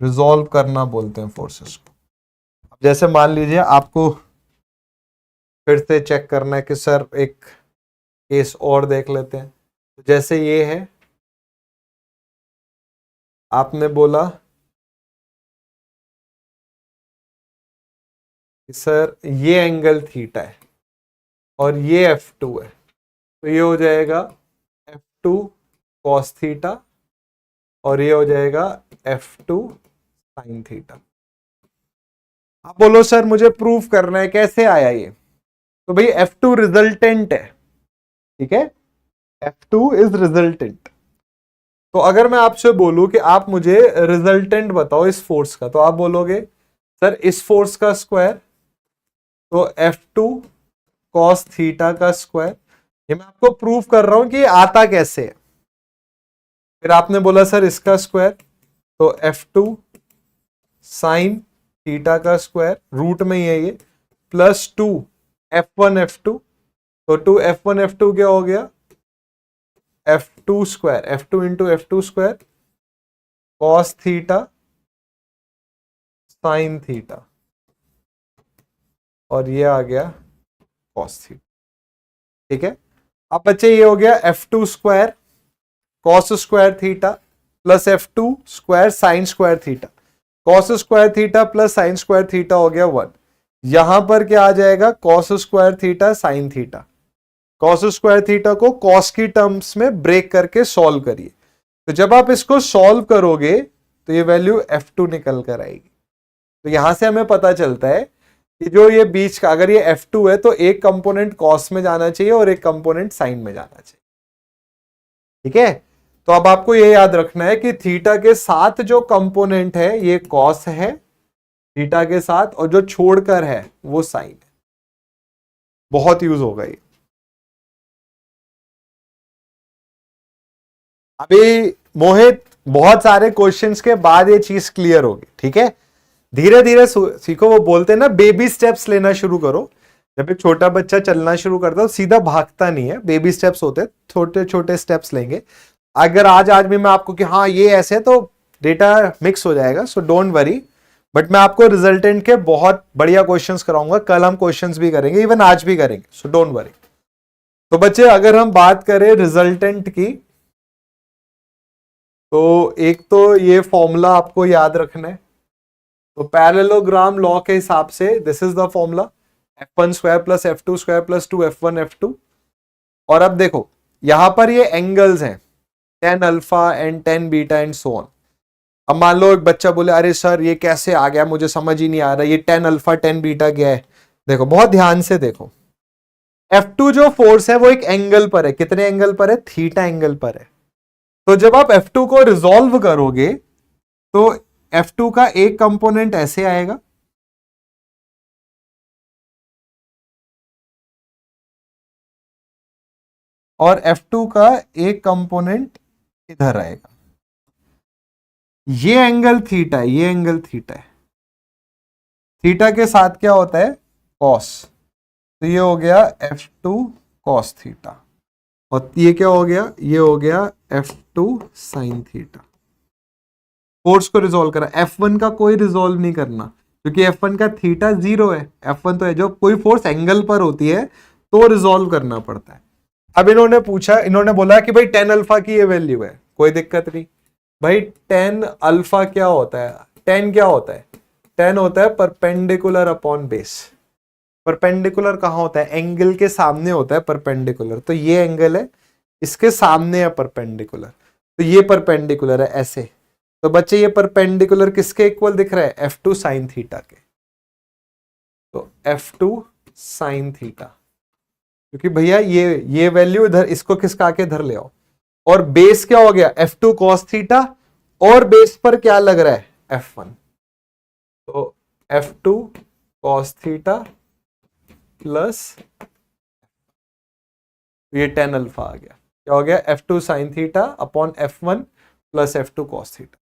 रिजॉल्व करना बोलते हैं फोर्सेस को। अब जैसे मान लीजिए आपको फिर से चेक करना है कि सर एक केस और देख लेते हैं। तो जैसे ये है, आपने बोला कि सर ये एंगल थीटा है और ये F2 है, तो ये हो जाएगा F2 cos थीटा और ये हो जाएगा F2 sin थीटा। आप बोलो सर मुझे प्रूफ करना है, कैसे आया ये? तो भाई F2 रिजल्टेंट है, ठीक है, F2 इज रिजल्टेंट। तो अगर मैं आपसे बोलूं कि आप मुझे रिजल्टेंट बताओ इस फोर्स का, तो आप बोलोगे सर इस फोर्स का स्क्वायर, तो F2 cos थीटा का स्क्वायर। ये मैं आपको प्रूफ कर रहा हूं कि ये आता कैसे है। फिर आपने बोला सर इसका स्क्वायर, तो F2 sin थीटा का स्क्वायर, रूट में ही है ये, प्लस 2 F1 F2, तो 2 F1 F2 क्या हो गया? F2 square, F2 into F2 square cos theta sin theta, और ये आ गया cos थीटा, ठीक है। अब बच्चे ये हो गया F2 square cos square theta plus F2 square sin square theta, cos square theta plus sin square theta हो गया 1। यहां पर क्या आ जाएगा? cos square theta sin theta. cos square theta को cos की टर्म्स में ब्रेक करके सॉल्व करिए, तो जब आप इसको सॉल्व करोगे तो ये वैल्यू F2 निकल कर आएगी। तो यहां से हमें पता चलता है कि जो ये बीच का, अगर ये F2 है तो एक कंपोनेंट cos में जाना चाहिए और एक कंपोनेंट sin में जाना चाहिए, ठीक है। तो अब आपको ये याद रखना है कि थीटा के साथ जो कंपोनेंट है ये cos है थीटा के साथ, और जो छोड़कर है वो sin है। बहुत यूज होगा ये। अभी मोहित बहुत सारे क्वेश्चंस के बाद ये चीज क्लियर होगी, ठीक है। धीरे धीरे सीखो, वो बोलते हैं ना बेबी स्टेप्स लेना शुरू करो। जब एक छोटा बच्चा चलना शुरू करता है सीधा भागता नहीं है, बेबी स्टेप्स होते हैं, छोटे छोटे स्टेप्स लेंगे। अगर आज भी मैं आपको कि हाँ ये ऐसे है तो डेटा मिक्स हो जाएगा, सो डोंट वरी। बट मैं आपको रिजल्टेंट के बहुत बढ़िया क्वेश्चंस कराऊंगा, कल हम क्वेश्चंस भी करेंगे, इवन आज भी करेंगे, सो डोंट वरी। तो बच्चे अगर हम बात करें रिजल्टेंट की, तो एक तो ये फॉर्मूला आपको याद रखना है। तो पैरेललोग्राम लॉ के हिसाब से this is the formula, F1 square plus F2 square plus 2 F1 F2। और अब देखो यहां पर ये एंगल्स हैं, tan alpha and tan beta and so on. अब मान लो एक बच्चा बोले अरे सर ये कैसे आ गया, मुझे समझ ही नहीं आ रहा, ये tan अल्फा tan बीटा क्या है? देखो बहुत ध्यान से देखो, F2 जो फोर्स है वो एक एंगल पर है, कितने एंगल पर है? थीटा एंगल पर है। तो जब आप F2 को रिजॉल्व करोगे तो F2 का एक कंपोनेंट ऐसे आएगा, और F2 का एक कंपोनेंट इधर आएगा। ये एंगल थीटा है, ये एंगल थीटा है, थीटा के साथ क्या होता है? कॉस। तो ये हो गया F2 कॉस थीटा, और ये क्या हो गया? ये हो गया F2 साइन थीटा। फोर्स को रिजॉल्व करा, F1 का कोई रिजॉल्व नहीं करना क्योंकि F1 का थीटा 0 है। F1 तो है, जो कोई फोर्स एंगल पर होती है तो रिजॉल्व करना पड़ता है। अब इन्होंने पूछा, इन्होंने बोला कि भाई tan अल्फा की ये वैल्यू है, कोई दिक्कत नहीं भाई। tan अल्फा क्या होता है? tan क्या होता है? tan होता है परपेंडिकुलर अपॉन बेस। परपेंडिकुलर कहां होता है? एंगल के सामने होता है परपेंडिकुलर। तो ये एंगल है, इसके सामने है परपेंडिकुलर, तो ये परपेंडिकुलर है ऐसे। तो बच्चे ये परपेंडिकुलर किसके इक्वल दिख रहा है? F2 साइन थीटा के। तो F2 साइन थीटा, क्योंकि भैया ये वैल्यू इधर, इसको खिसका के इधर ले आओ। और बेस क्या हो गया? F2 cos थीटा, और बेस पर क्या लग रहा है? F1। तो F2 cos थीटा प्लस ये tan अल्फा आ गया, क्या हो गया? F2 sine theta upon F1 plus F2 cos theta.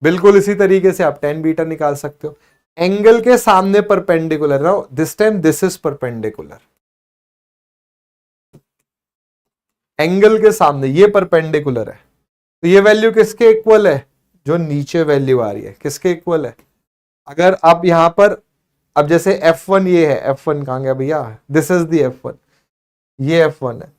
बिल्कुल इसी तरीके से आप tan बीटा निकाल सकते हो, एंगल के सामने perpendicular. Now this time this is perpendicular, angle के सामने ये परपेंडिकुलर है, तो ये वैल्यू किसके इक्वल है, जो नीचे वैल्यू आ रही है किसके इक्वल है। अगर आप यहां पर, अब जैसे F1 ये है, F1 कहां गया भैया, दिस इज द F1, ये F1 है।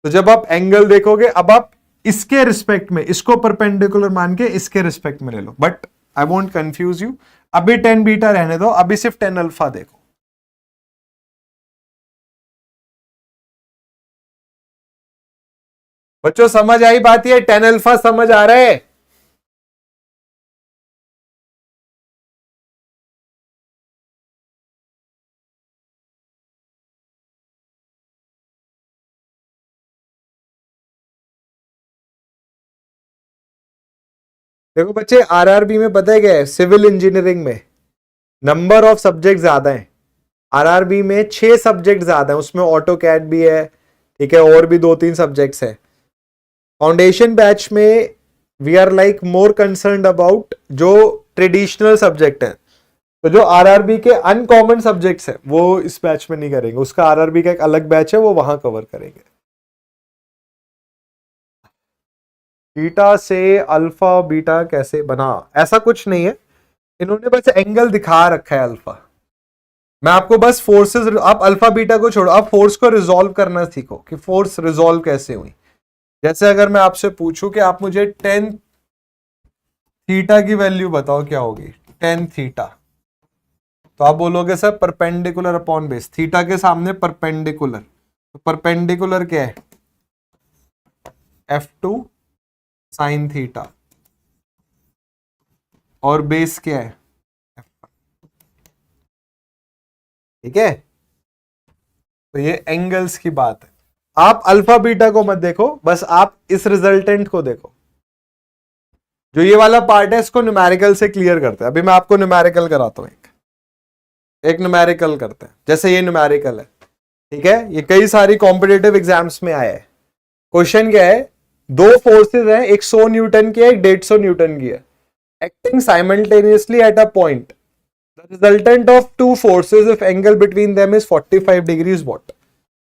तो जब आप एंगल देखोगे, अब आप इसके रिस्पेक्ट में इसको परपेंडिकुलर मान के इसके रिस्पेक्ट में ले लो, but I won't confuse you, अभी 10 बीटा रहने दो, अभी सिर्फ 10 अल्फा देखो। बच्चों समझ आई बात, ये 10 अल्फा समझ आ रहा है। देखो बच्चे, आरआरबी में पता है क्या है, सिविल इंजीनियरिंग में नंबर ऑफ सब्जेक्ट ज्यादा है। आरआरबी में 6 सब्जेक्ट ज्यादा है, उसमें ऑटो कैड भी है, ठीक है, और भी 2-3 सब्जेक्ट्स है। फाउंडेशन बैच में we are like more concerned about जो ट्रेडिशनल सब्जेक्ट है, तो जो आरआरबी के अनकॉमन सब्जेक्ट्स है वो इस बैच में नहीं करेंगे, उसका आरआरबी का एक अलग बैच है, वो वहां कवर करेंगे। बीटा से अल्फा बीटा कैसे बना, ऐसा कुछ नहीं है, इन्होंने बस एंगल दिखा रखा है अल्फा। मैं आपको बस फोर्सेस, आप अल्फा बीटा को छोड़ो, आप फोर्स को रिजॉल्व करना सीखो कि फोर्स रिजॉल्व कैसे हुई। जैसे अगर मैं आपसे पूछूं कि आप मुझे 10 थीटा की वैल्यू बताओ क्या होगी, 10 थीटा, तो आप बोलोगे sir perpendicular upon base, theta के सामने परपेंडिकुलर, तो परपेंडिकुलर क्या है, F2 साइन थीटा, और बेस क्या है, ठीक है। तो ये एंगल्स की बात है, आप अल्फा बीटा को मत देखो, बस आप इस रिजल्टेंट को देखो। जो ये वाला पार्ट है इसको न्यूमेरिकल से क्लियर करते हैं, अभी मैं आपको न्यूमेरिकल कराता हूं, एक न्यूमेरिकल करते हैं, जैसे ये न्यूमेरिकल है, ठीक है, ये कई सारी कॉम्पिटेटिव एग्जाम्स में आया है। क्वेश्चन क्या है, दो फोर्सेस हैं, एक 100 न्यूटन की है, एक 150 न्यूटन की है, acting simultaneously at a point, the resultant of two forces if angle between them is 45 degrees what.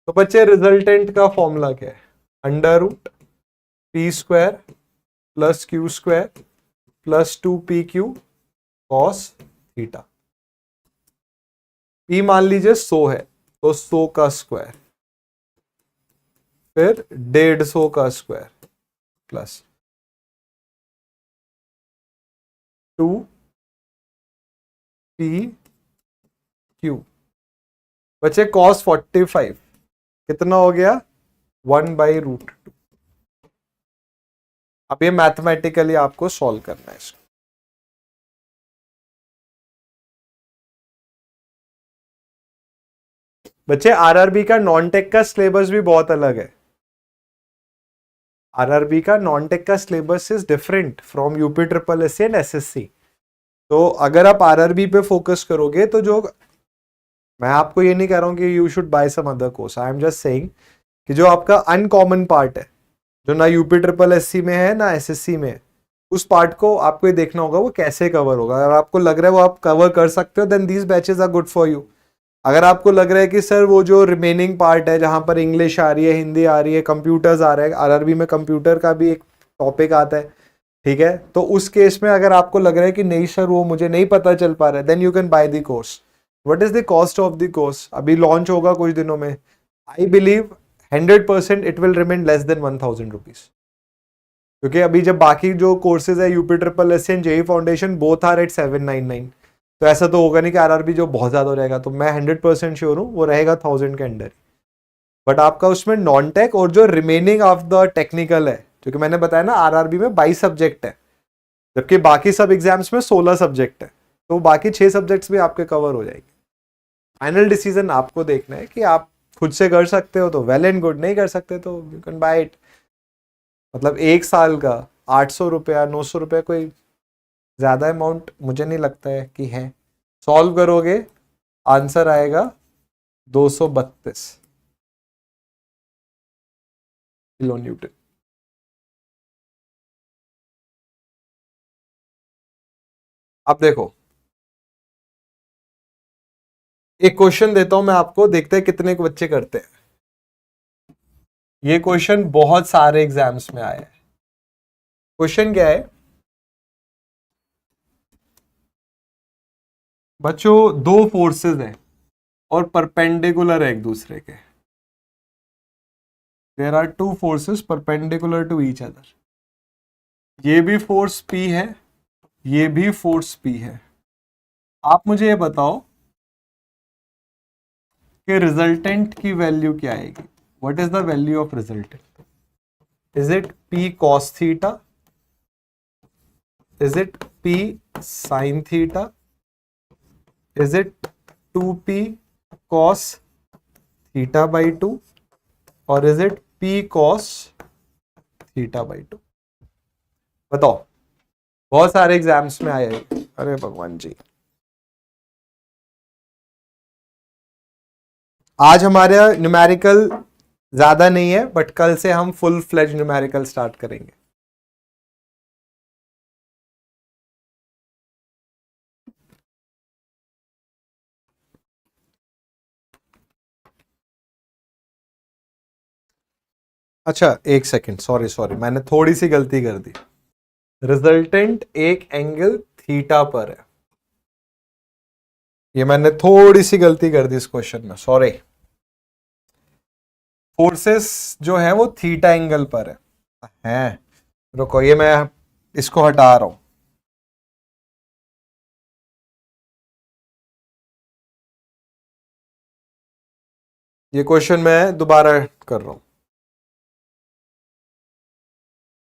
तो बच्चे रिजल्टेंट का फॉर्मूला क्या है, under root P square plus Q square plus 2pq cos theta. P मान लीजिए 100 है, तो 100 का स्क्वायर, फिर 150 का स्क्वायर प्लस 2pq। बच्चे कॉस 45 कितना हो गया, 1/√2। अब ये मैथमेटिकली आपको सॉल्व करना है इसको। बच्चे आरआरबी का नॉन टेक का सिलेबस भी बहुत अलग है, आरआरबी का नॉन टेक का syllabus is different from UP triple S and SSC. तो अगर आप आरआरबी पे फोकस करोगे, तो जो, मैं आपको ये नहीं कह रहा हूं कि you should buy some other course, I am just saying कि जो आपका अनकॉमन पार्ट है, जो ना यूपी ट्रिपल एससी में है ना एसएससी में है, उस पार्ट को आपको ये देखना होगा वो कैसे कवर होगा। अगर आपको लग रहा है वो आप कवर कर सकते हो, then these batches are good for you. अगर आपको लग रहा है कि सर वो जो रिमेनिंग पार्ट है जहां पर इंग्लिश आ रही है, हिंदी आ रही है, कंप्यूटर्स आ रहा है, आरआरबी में कंप्यूटर का भी एक टॉपिक आता है, ठीक है, तो उस केस में अगर आपको लग रहा है कि नहीं सर वो मुझे नहीं पता चल पा रहा है, then you can buy the course. What is the cost of the course, अभी लॉन्च होगा कुछ दिनों में, I believe 100% it will remain less than 1000 rupees, क्योंकि अभी जब बाकी जो कोर्सेज है UP triple S and JE foundation both are at 799, तो ऐसा तो होगा नहीं कि आरआरबी जो बहुत ज्यादा रहेगा, तो मैं 100% श्योर हूँ वो रहेगा 1000 के अंडर। बट आपका उसमें नॉन टेक और जो रिमेनिंग ऑफ द टेक्निकल है, क्योंकि मैंने बताया ना आरआरबी में 22 सब्जेक्ट है, जबकि बाकी सब एग्जाम्स में 16 सब्जेक्ट है, तो बाकी 6 सब्जेक्ट्स भी आपके कवर हो जाएंगे। फाइनल डिसीजन आपको देखना है कि आप खुद से कर सकते हो तो वेल एंड गुड, नहीं कर सकते तो यू कैन बाय इट। मतलब एक साल का 800 रुपया 900 रुपया कोई ज्यादा अमाउंट मुझे नहीं लगता है कि है। सॉल्व करोगे आंसर आएगा 232 किलो न्यूटन। अब देखो एक क्वेश्चन देता हूं मैं आपको, देखते हैं कितने बच्चे करते हैं। ये क्वेश्चन बहुत सारे एग्जाम्स में आया है। क्वेश्चन क्या है बच्चों, दो फोर्सेस हैं और परपेंडिकुलर है एक दूसरे के। There are two forces perpendicular to each other. ये भी फोर्स P है, ये भी फोर्स P है। आप मुझे ये बताओ कि रिजल्टेंट की वैल्यू क्या आएगी। What is the value of resultant? Is it P cos theta? Is it P sin theta? Is it 2P cos theta by 2 और is it P cos theta by 2? बताओ, बहुत सारे एग्जाम्स में आए हैं। अरे भगवान जी, आज हमारा न्यूमेरिकल ज्यादा नहीं है, बट कल से हम फुल फ्लेज न्यूमेरिकल स्टार्ट करेंगे। अच्छा एक सेकंड, सॉरी मैंने थोड़ी सी गलती कर दी। रिजल्टेंट एक एंगल थीटा पर है, ये मैंने थोड़ी सी गलती कर दी इस क्वेश्चन में, सॉरी। फोर्सेस जो है वो थीटा एंगल पर है। रुको, ये मैं इसको हटा रहा हूं। ये क्वेश्चन मैं दोबारा कर रहा हूं,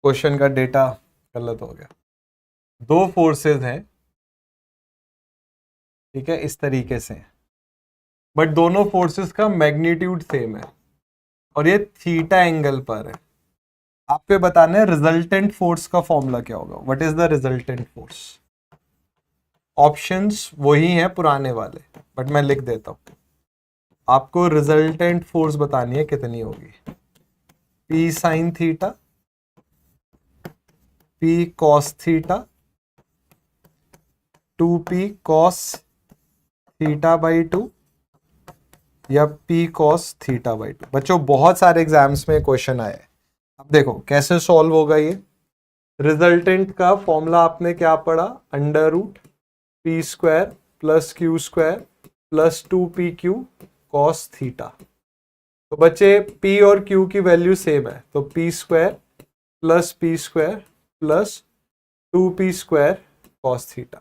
क्वेश्चन का डेटा गलत हो गया। दो फोर्सेस हैं, ठीक है, इस तरीके से, बट दोनों फोर्सेस का मैग्नीट्यूड सेम है और ये थीटा एंगल पर है। आपको बताना है रिजल्टेंट फोर्स का फॉर्मूला क्या होगा। What is the resultant force? Options वही हैं पुराने वाले, बट मैं लिख देता हूं। आपको रिजल्टेंट फोर्स बतानी है कितनी होगी। P sine theta, P cos theta, 2P cos theta by 2 या P cos थीटा बाई 2। बच्चों बहुत सारे एग्जाम्स में क्वेश्चन आया है। अब देखो कैसे सॉल्व होगा ये। रिजल्टेंट का फॉर्मूला आपने क्या पढ़ा? Under root P square plus Q square plus 2PQ cos theta. तो बच्चे P और Q की वैल्यू सेम है, तो P square plus P square plus 2P square cos theta.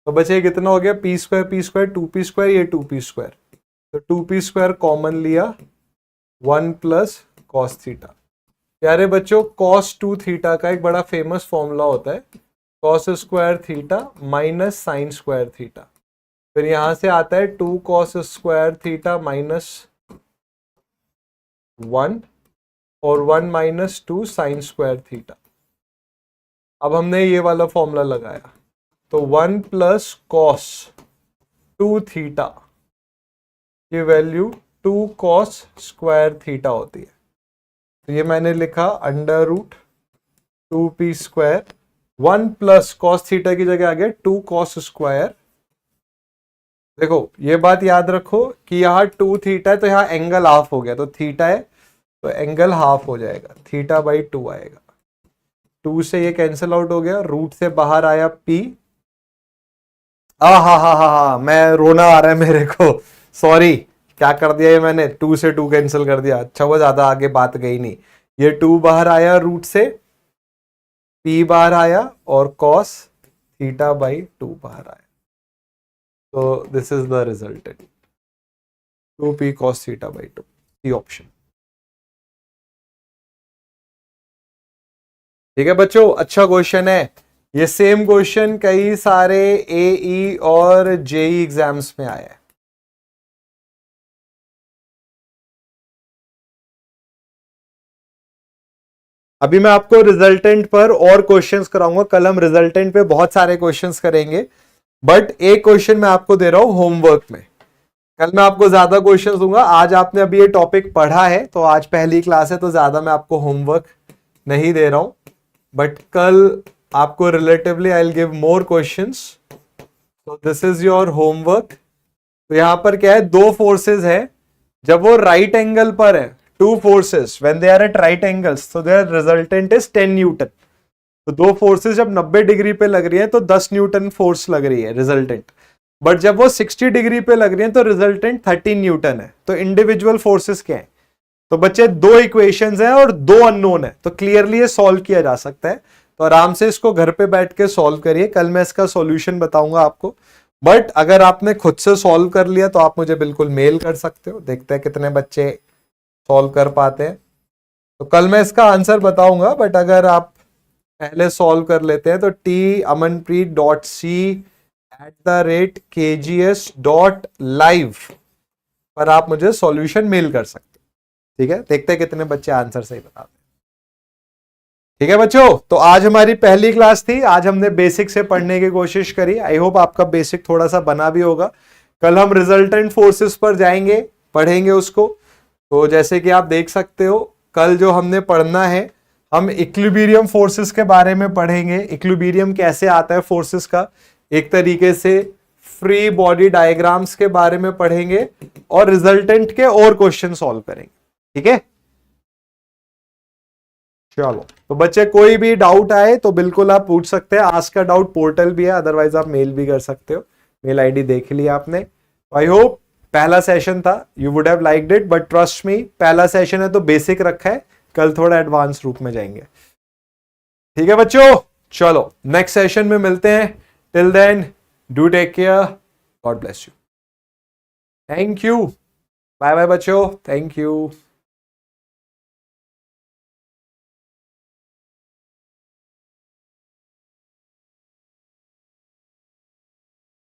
तो बच्चे कितना हो गया? P स्क्वायर 2P स्क्वायर, ये 2P स्क्वायर, तो 2P स्क्वायर कॉमन लिया, 1 प्लस cos थीटा। प्यारे बच्चों, cos 2 थीटा का एक बड़ा फेमस फॉर्मूला होता है cos square theta minus sine square theta. फिर यहां से आता है 2 cos स्क्वायर थीटा माइनस 1 और 1 माइनस 2 साइन स्क्वायर थीटा। अब हमने ये वाला फॉर्मूला लगाया, तो 1 प्लस कॉस 2 थीटा की वैल्यू 2 cos स्क्वायर थीटा होती है। तो ये मैंने लिखा under root 2P square, 1 plus cos theta की जगह आ गया 2 cos स्क्वायर। देखो ये बात याद रखो कि यहाँ 2 थीटा है तो यहाँ एंगल हाफ हो गया, तो थीटा है तो एंगल हाफ हो जाएगा, थीटा बाई 2 आएगा। 2 से ये कैंसिल आउट हो गया, रूट से बाहर आया P। हा, मैं रोना आ रहा है मेरे को, सॉरी क्या कर दिया ये मैंने, 2 से 2 कैंसिल कर दिया। अच्छा वो ज्यादा आगे बात गई नहीं, ये 2 बाहर आया रूट से, P बाहर आया और cos थीटा बाई 2 बाहर आया। तो this is the resultant 2P cos theta by 2, C option. ठीक है बच्चों, अच्छा क्वेश्चन है ये। सेम क्वेश्चन कई सारे AE और JE एग्जाम्स में आया है। अभी मैं आपको रिजल्टेंट पर और क्वेश्चंस कराऊंगा, कल हम रिजल्टेंट पे बहुत सारे क्वेश्चंस करेंगे, बट एक क्वेश्चन मैं आपको दे रहा हूं होमवर्क में। कल मैं आपको ज्यादा क्वेश्चंस दूंगा। आज आपने अभी ये टॉपिक पढ़ा है तो आज पहली क्लास है तो ज्यादा मैं आपको होमवर्क नहीं दे रहा हूं, बट कल आपको relatively I will give more questions. तो दिस इज योर होमवर्क। तो यहां पर क्या है, दो फोर्सेस है, जब वो राइट एंगल पर है two forces when they are at right angles, so their resultant is 10 Newton. तो दो फोर्सेस जब 90 डिग्री पे लग रही है तो 10 न्यूटन फोर्स लग रही है रिजल्टेंट, बट जब वो 60 डिग्री पे लग रही है तो रिजल्टेंट 13 न्यूटन है। तो इंडिविजुअल फोर्सेस क्या है? तो बच्चे दो इक्वेशंस हैं और दो अननोन है, तो क्लियरली ये सॉल्व किया जा सकता है। तो आराम से इसको घर पे बैठ के सॉल्व करिए, कल मैं इसका सॉल्यूशन बताऊंगा आपको। बट अगर आपने खुद से सॉल्व कर लिया तो आप मुझे बिल्कुल मेल कर सकते हो, देखते हैं कितने बच्चे सॉल्व कर पाते हैं। तो कल मैं इसका आंसर बताऊंगा, बट अगर आप पहले सॉल्व कर लेते हैं तो t amanpreet.c@kgs.live पर आप मुझे सॉल्यूशन मेल कर सकते हो। ठीक है, देखते हैं कितने बच्चे आंसर सही बताते हैं। ठीक है बच्चों, तो आज हमारी पहली क्लास थी। आज हमने बेसिक से पढ़ने की कोशिश करी। आई होप आपका बेसिक थोड़ा सा बना भी होगा। कल हम रिजल्टेंट फोर्सेस पर जाएंगे, पढ़ेंगे उसको। तो जैसे कि आप देख सकते हो, कल जो हमने पढ़ना है, हम इक्विलिब्रियम फोर्सेस के बारे में पढ़ेंगे। इक्विलिब्रियम कैसे आता है फोर्सेस का, एक तरीके से फ्री बॉडी डायग्राम्स के बारे में पढ़ेंगे और रिजल्टेंट के और क्वेश्चन सॉल्व करेंगे। ठीक है, चलो। तो बच्चे कोई भी डाउट आए तो बिल्कुल आप पूछ सकते हैं। आज का डाउट पोर्टल भी है, अदरवाइज आप मेल भी कर सकते हो। मेल आईडी देख लिया आपने। आई होप पहला सेशन था, you would have liked it, but trust me, पहला सेशन है तो बेसिक रखा है, कल थोड़ा एडवांस रूप में जाएंगे। ठीक है बच्चों, चलो नेक्स्ट सेशन में मिलते हैं। Till then do take care, God bless you, thank you, bye bye बच्चों, थैंक यू।